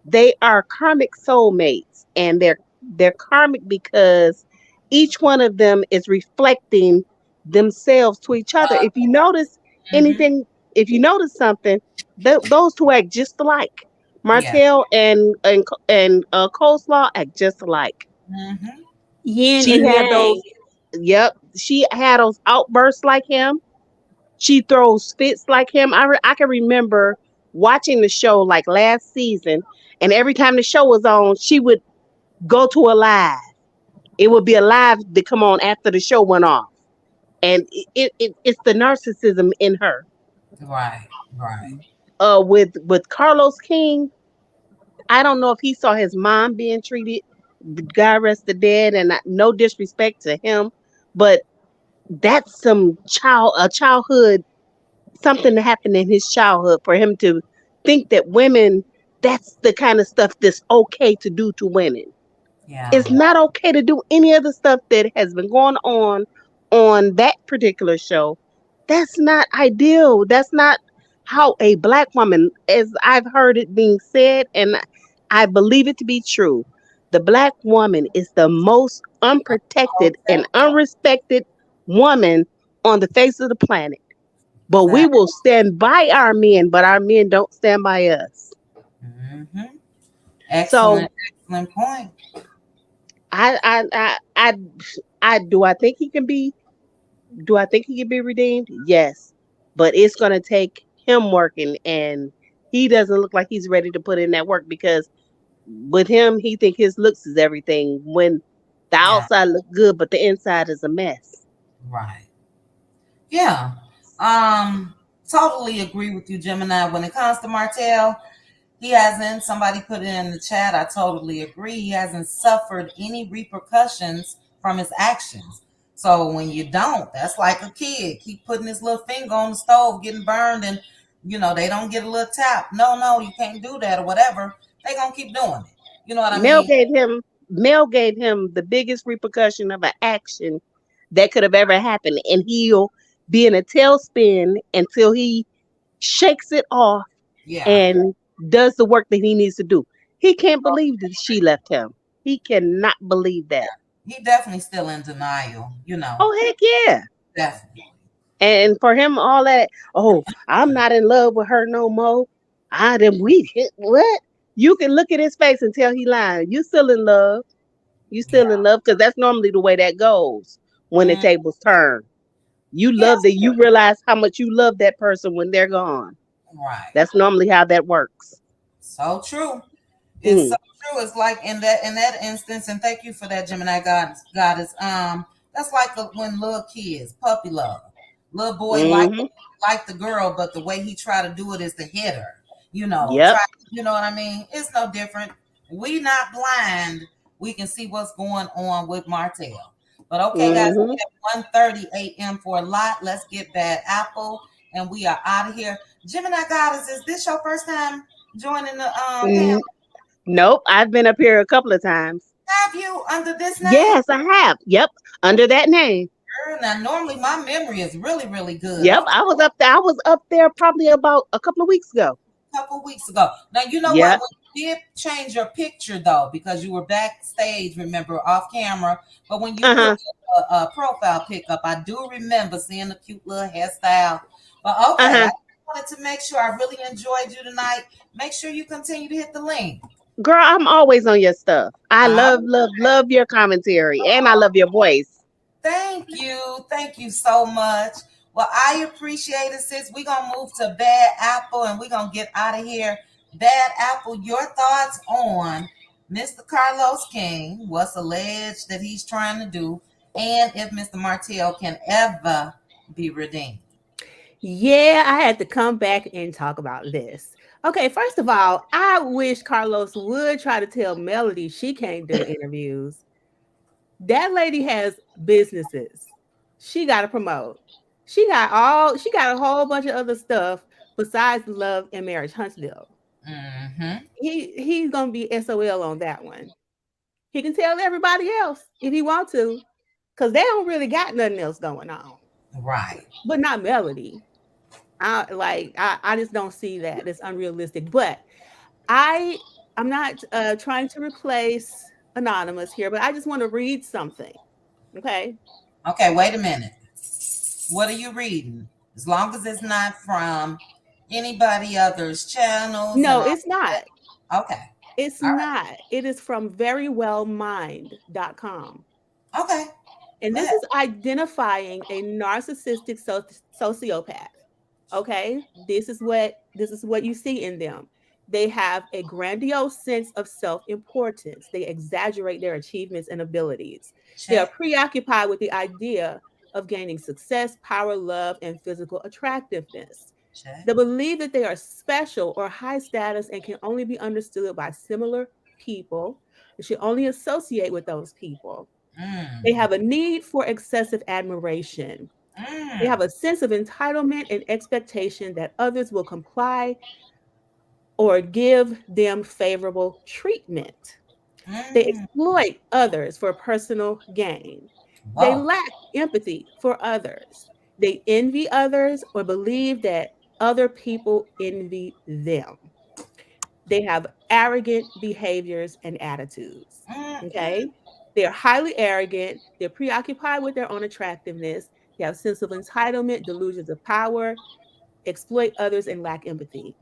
they are karmic soulmates, and they're karmic because each one of them is reflecting themselves to each other. If you notice Hmm. anything, if you notice something, those two act just alike. Yeah. Martell and Coleslaw act just alike. Hmm. Yin She and had those. yang. Yep, she had those outbursts like him. She throws fits like him. I can remember watching the show like last season, and every time the show was on, she would go to a live. It would be a live to come on after the show went off, and it's the narcissism in her. Right. Right. With Carlos King, I don't know if he saw his mom being treated. God rest the dead, and no disrespect to him, but that's some childhood, something that happened in his childhood for him to think that women, that's the kind of stuff that's okay to do to women. Yeah. It's not okay to do any of the stuff that has been going on that particular show. That's not ideal. That's not how a black woman, as I've heard it being said, and I believe it to be true. The black woman is the most unprotected and unrespected woman on the face of the planet. But we Exactly. will stand by our men, but our men don't stand by us. Hmm. So Excellent. Excellent point. I I I I do I think he can be, do I think he can be redeemed? Yes. But it's gonna take him working, and he doesn't look like he's ready to put in that work, because with him he think his looks is everything when the Yeah. outside look good but the inside is a mess. Right. Yeah. Um. Totally agree with you, Gemini. When it comes to Martell, he hasn't. Somebody put it in the chat. I totally agree. He hasn't suffered any repercussions from his actions. So when you don't, that's like a kid keep putting his little finger on the stove, getting burned, and they don't get a little tap. No, no, you can't do that or whatever. They gonna keep doing it. You know what I Mel mean? gave him Mel gave him the biggest repercussion of an action that could have ever happened, and he'll be in a tailspin until he shakes it off Yeah. and does the work that he needs to do. He can't believe that she left him. He cannot believe that. He definitely still in denial. Oh heck yeah. Definitely. And for him all that, oh, I'm not in love with her no more. I then we hit what? You can look at his face and tell he lying. You still in love. You still Yeah. in love, because that's normally the way that goes when the Mm, tables turn. You yeah. love that, you realize how much you love that person when they're gone. Right. That's normally how that works. So true. It's so Hmm. true. It's like in that instance, and thank you for that, Gemini goddess. That's like when little kids, puppy love. Little boy Mm-hmm. like the girl, but the way he try to do it is to hit her. Yep. Try. You know what I mean? It's no different. We not blind. We can see what's going on with Martell. But okay, guys, Mm-hmm. we have 1:30 a.m. for a lot. Let's get Bad Apple, and we are out of here. Gemini goddess, is this your first time joining the panel? Mm, nope. I've been up here a couple of times. Have you under this name? Yes, I have. Yep. Under that name. Girl, now normally my memory is really, really good. Yep, Okay, I was up there. I was up there probably about a couple of weeks ago. a couple weeks ago. Now you know what? Yep. When you did change your picture though, because you were backstage, remember, off camera. But when you put Uh-huh. a profile pic up, I do remember seeing the cute little hairstyle. But okay, I Uh-huh. wanted to make sure I really enjoyed you tonight. Make sure you continue to hit the link. Girl, I'm always on your stuff. I All love, love, love your commentary. And I love your voice. Thank you. Thank you so much. Well, I appreciate it, sis. We're going to move to Bad Apple and we're going to get out of here. Bad Apple, your thoughts on Mr. Carlos King, what's alleged that he's trying to do, and if Mr. Martell can ever be redeemed. Yeah, I had to come back and talk about this. Okay, first of all, I wish Carlos would try to tell Melody she can't do interviews. That lady has businesses. She got to promote. She got a whole bunch of other stuff besides Love and Marriage Huntsville. Mm-hmm. He's gonna be SOL on that one. He can tell everybody else if he want to, because they don't really got nothing else going on. Right. But not Melody. I just don't see that. It's unrealistic. But I I'm not trying to replace Anonymous here, but I just want to read something. Okay. Okay, wait a minute. What are you reading? As long as it's not from anybody other's channels and No, all it's not. that. Okay. It's All right. not. It is from verywellmind.com. Okay. And Go this ahead. is identifying a narcissistic sociopath. Okay? This is what you see in them. They have a grandiose sense of self-importance. They exaggerate their achievements and abilities. They are Check. preoccupied with the idea of gaining success, power, love, and physical attractiveness. Check. They believe that they are special or high status and can only be understood by similar people. They should only associate with those people. They Mm. have a need for excessive admiration. They Mm. have a sense of entitlement and expectation that others will comply or give them favorable treatment. They Mm. exploit others for personal gain. They Whoa. lack empathy for others. They envy others or believe that other people envy them. They have arrogant behaviors and attitudes. Mm-mm. Okay. They're highly arrogant. They're preoccupied with their own attractiveness. They have a sense of entitlement, delusions of power, exploit others, and lack empathy.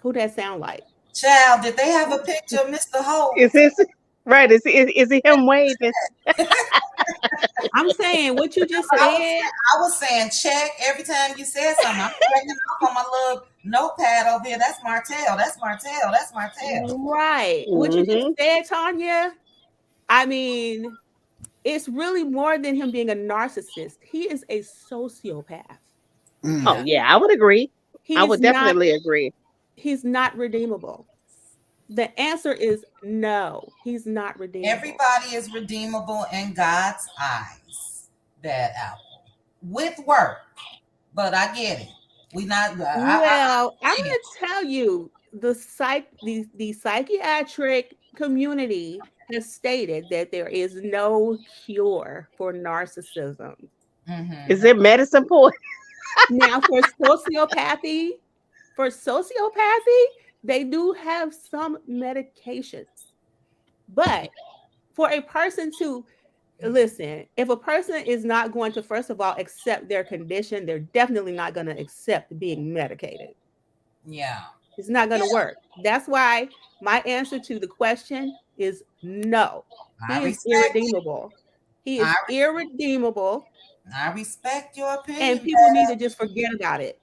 Who that sound like? Child, did they have a picture of Mr. Is Holt? this right? Is it him waving? I'm saying what you just said. I was saying check every time you said something. I'm checking off on my little notepad over here. That's Martell. That's Martell. That's Martell. Right. What you just Mm-hmm. said, Tanya. I mean, it's really more than him being a narcissist. He is a sociopath. Oh Mm. yeah, I would agree. I He's would not definitely agree. he's not redeemable. The answer is no. He's not redeemable. Everybody is redeemable in God's eyes. Bad apple. With work. But I get it. We not Well, I'm understand. going to tell you the psychiatric community has stated that there is no cure for narcissism. Is Mm-hmm. it medicine point? Now, for sociopathy, they do have some medications. But for a person to listen, if a person is not going to, first of all, accept their condition, they're definitely not going to accept being medicated. Yeah. It's not going Yeah. to work. That's why my answer to the question is no. I He is respect it. irredeemable. He I is irredeemable, I respect your and opinion, people need Bad. to just forget about it.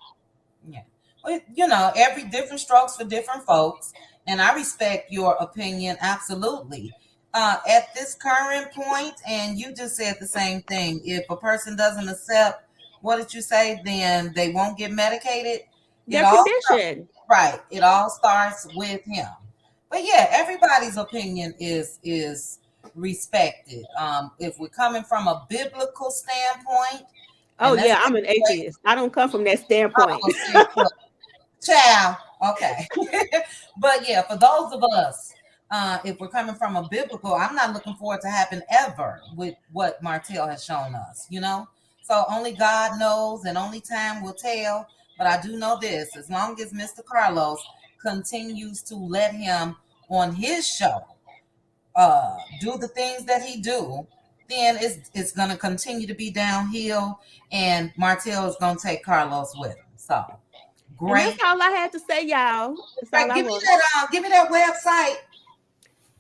Yeah. Well, every different strokes for different folks, and I respect your opinion absolutely. At this current point, and you just said the same thing. If a person doesn't accept, what did you say? Then they won't get medicated. It Their all condition. right. It all starts with him. But yeah, everybody's opinion is respected. If we're coming from a biblical standpoint, Oh, and let's yeah, take I'm an atheist. I don't come from that standpoint. well, see, look, child. Okay. But yeah, for those of us if we're coming from a biblical, I'm not looking forward to happen ever with what Martell has shown us, you know? So only God knows and only time will tell. But I do know this, as long as Mr. Carlos continues to let him on his show do the things that he do, then it's gonna continue to be downhill and Martell is gonna take Carlos with him. So And that's great. all I had to say, y'all. That's all Great. I Give me want. that give me that website.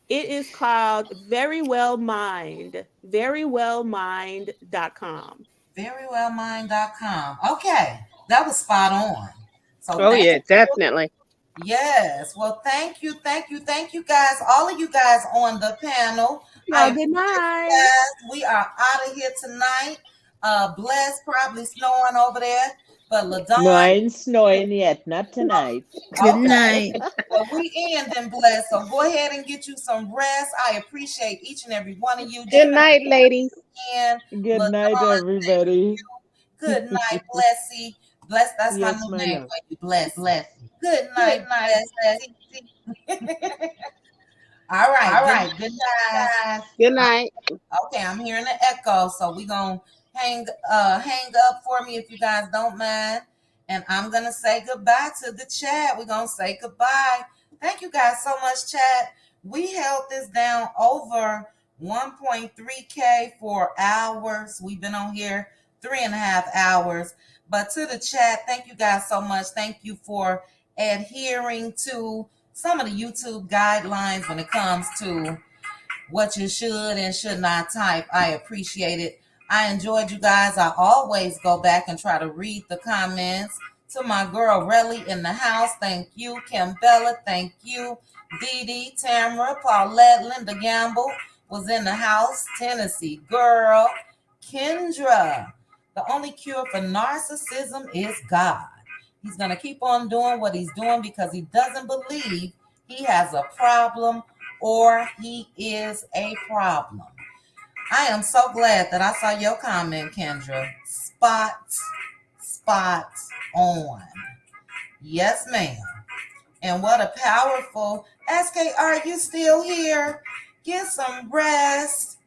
It is called Very Well Mind, verywellmind.com. Verywellmind.com. Okay, that was spot on. So Oh thank yeah, you. definitely. Yes. Well, thank you guys, all of you guys on the panel. I Y'all, good appreciate you night. guys. We are out of here tonight. Blessed, probably snoring over there, but No, I Ladon, ain't snowing yet. Not tonight. Good okay. night. Well, we end and blessed. So go ahead and get you some rest. I appreciate each and every one of you. Good Gina, night, ladies. again. Good Ladon, night, thank everybody. you. Good night, Blessy. Bless, that's my Yes, new my name love. for you, Blessy. Bless. Good Good night, night. Blessy. All right, All good right. night, Good night, guys. guys. Good night. Okay, I'm hearing an echo, so we gonna hang up for me if you guys don't mind. And I'm gonna say goodbye to the chat. We're gonna say goodbye. Thank you guys so much, chat. We held this down over 1.3K for hours. We've been on here 3.5 hours. But to the chat, thank you guys so much. Thank you for adhering to some of the YouTube guidelines when it comes to what you should and should not type. I appreciate it. I enjoyed you guys. I always go back and try to read the comments. To my girl Relly in the house, thank you. Kim Bella, thank you. Dee Dee, Tamara, Paulette, Linda Gamble was in the house. Tennessee girl. Kendra, the only cure for narcissism is God. He's going to keep on doing what he's doing because he doesn't believe he has a problem or he is a problem. I am so glad that I saw your comment, Kendra. Spot on. Yes, ma'am. And what a powerful SKR, you still here? Get some rest.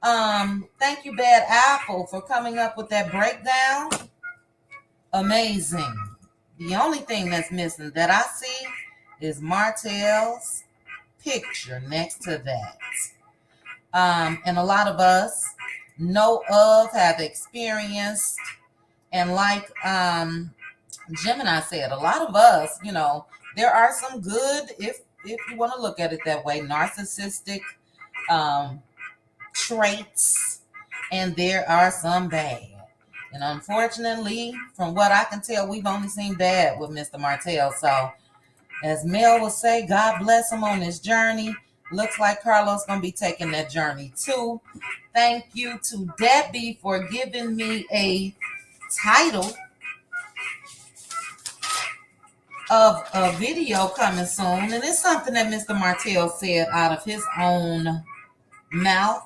Thank you, Bad Apple, for coming up with that breakdown. Amazing. The only thing that's missing that I see is Martell's picture next to that. And a lot of us know of, have experienced, and like Gemini said, a lot of us, there are some good, if you want to look at it that way, narcissistic um, traits, and there are some bad. And unfortunately, from what I can tell, we've only seen bad with Mr. Martell. So, as Mel would say, God bless him on his journey. Looks like Carlos gonna be taking that journey too. Thank you to Debbie for giving me a title of a video coming soon. And it's something that Mr. Martell said out of his own mouth,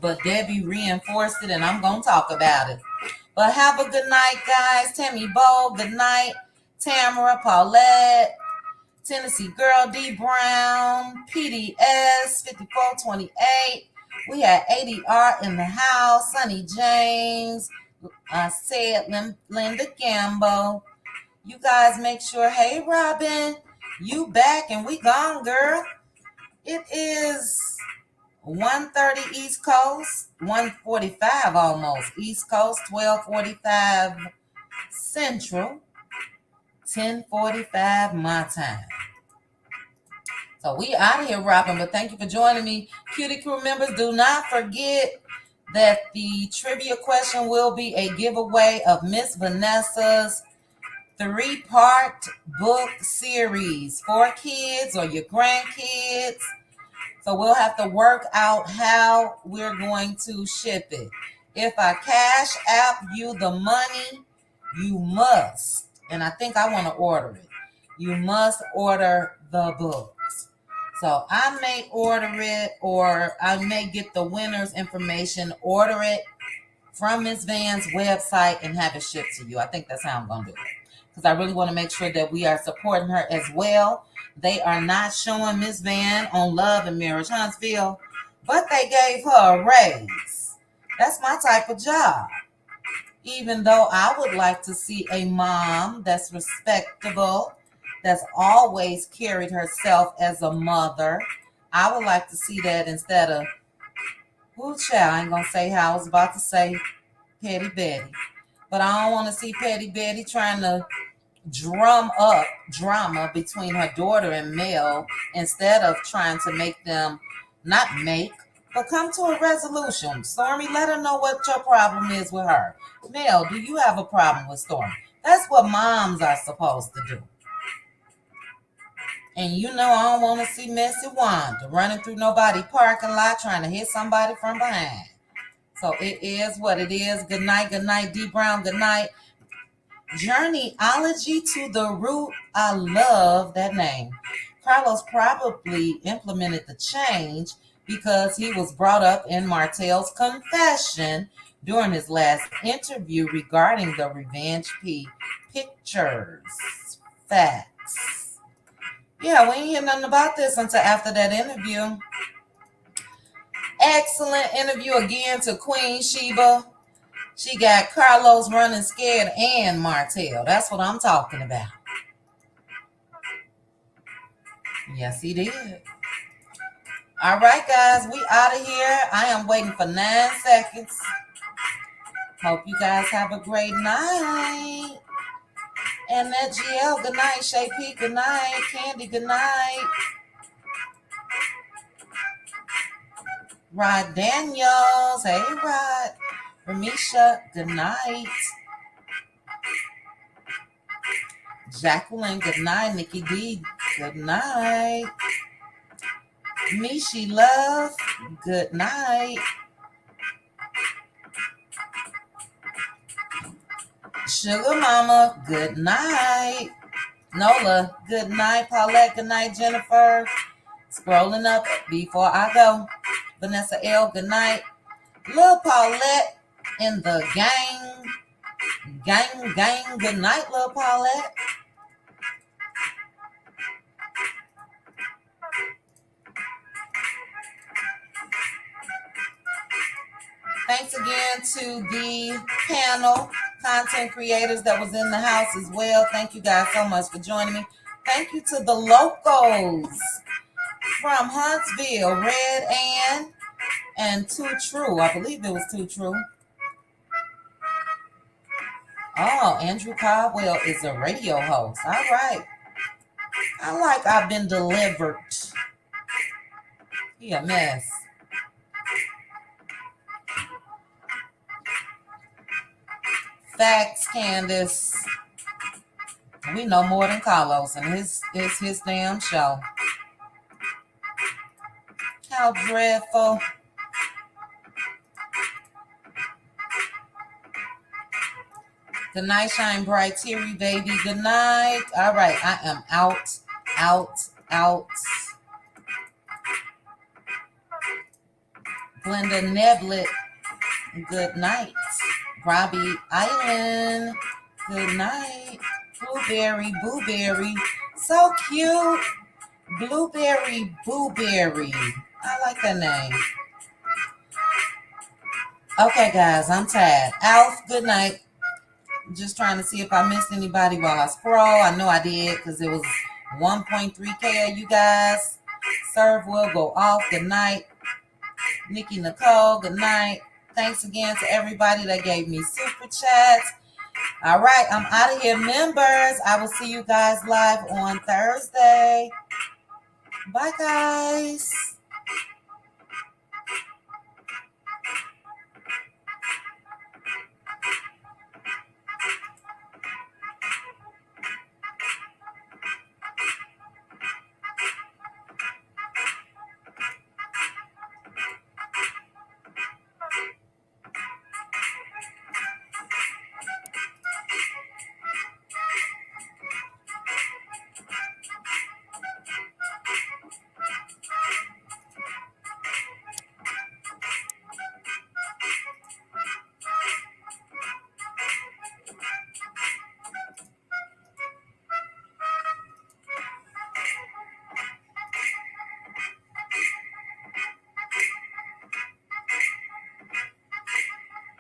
but Debbie reinforced it, and I'm gonna talk about it. But have a good night, guys. Tammy Bow, good night. Tamara, Paulette, Tennessee Girl, D Brown, PDS 5428. We had ADR in the house, Sunny James. I said Linda Gambo. You guys make sure, hey Robin, you back and we gone, girl. It is 1:30 East Coast, 1:45 almost East Coast, 12:45 Central, 10:45 my time. So we out of here, Robin, but thank you for joining me. Cutie Crew members, do not forget that the trivia question will be a giveaway of Miss Vanessa's 3-part book series for kids or your grandkids. So we'll have to work out how we're going to ship it. If I cash app you the money, you must, and I think I want to order it. You must order the books. So I may order it, or I may get the winner's information, order it, from Miss Van's website and have it shipped to you. I think that's how I'm going to do it. Because I really want to make sure that we are supporting her as well. They are not showing Miss Van on Love and Marriage Huntsville, but they gave her a raise. That's my type of job. Even though I would like to see a mom that's respectable, that's always carried herself as a mother. I would like to see that instead of, who child, I ain't going to say how I was about to say Petty Betty. But I don't want to see Petty Betty trying to drum up drama between her daughter and Mel instead of trying to make them, not make, but come to a resolution. Stormy, let her know what your problem is with her. Mel, do you have a problem with Stormy? That's what moms are supposed to do. And you know I don't want to see messy Wanda running through nobody's parking lot trying to hit somebody from behind. So it is what it is. Good night, D Brown, good night. Journeyology to the Root. I love that name. Carlos probably implemented the change because he was brought up in Martell's confession during his last interview regarding the Revenge P pictures. Facts. Yeah, we ain't hear nothing about this until after that interview. Excellent interview again to Queen Sheba. She got Carlos running scared and Martell. That's what I'm talking about. Yes, he did. All right, guys, we out of here. I am waiting for 9 seconds. Hope you guys have a great night. And that GL, good night. Shay P, good night. Candy, good night. Rod Daniels, hey Rod. Ramisha, good night. Jacqueline, good night. Nikki D, good night. Mishi Love, good night. Sugar Mama, good night. Nola, good night. Paulette, good night. Jennifer, scrolling up before I go. Vanessa L, good night. Lil Paulette in the gang, good night, Lil Paulette. Thanks again to the panel, content creators that was in the house as well. Thank you guys so much for joining me. Thank you to the locals from Huntsville, Red Ann and Too True. I believe it was Too True. Oh, Andrew Caldwell is a radio host. All right. I like I've been delivered. He a mess. Facts, Candace. We know more than Carlos and his damn show. How dreadful. Good night, shine bright, teary baby. Good night. All right, I am out. Glenda Neblet, good night. Robbie Island, good night. Blueberry Booberry, so cute. Blueberry Booberry, I like that name. Okay, guys, I'm tired. Alf, good night. Just trying to see if I missed anybody while I scroll. I know I did because it was 1.3K of you guys. Serve will go off. Good night. Nikki Nicole, good night. Thanks again to everybody that gave me super chats. All right, I'm out of here, members. I will see you guys live on Thursday. Bye, guys.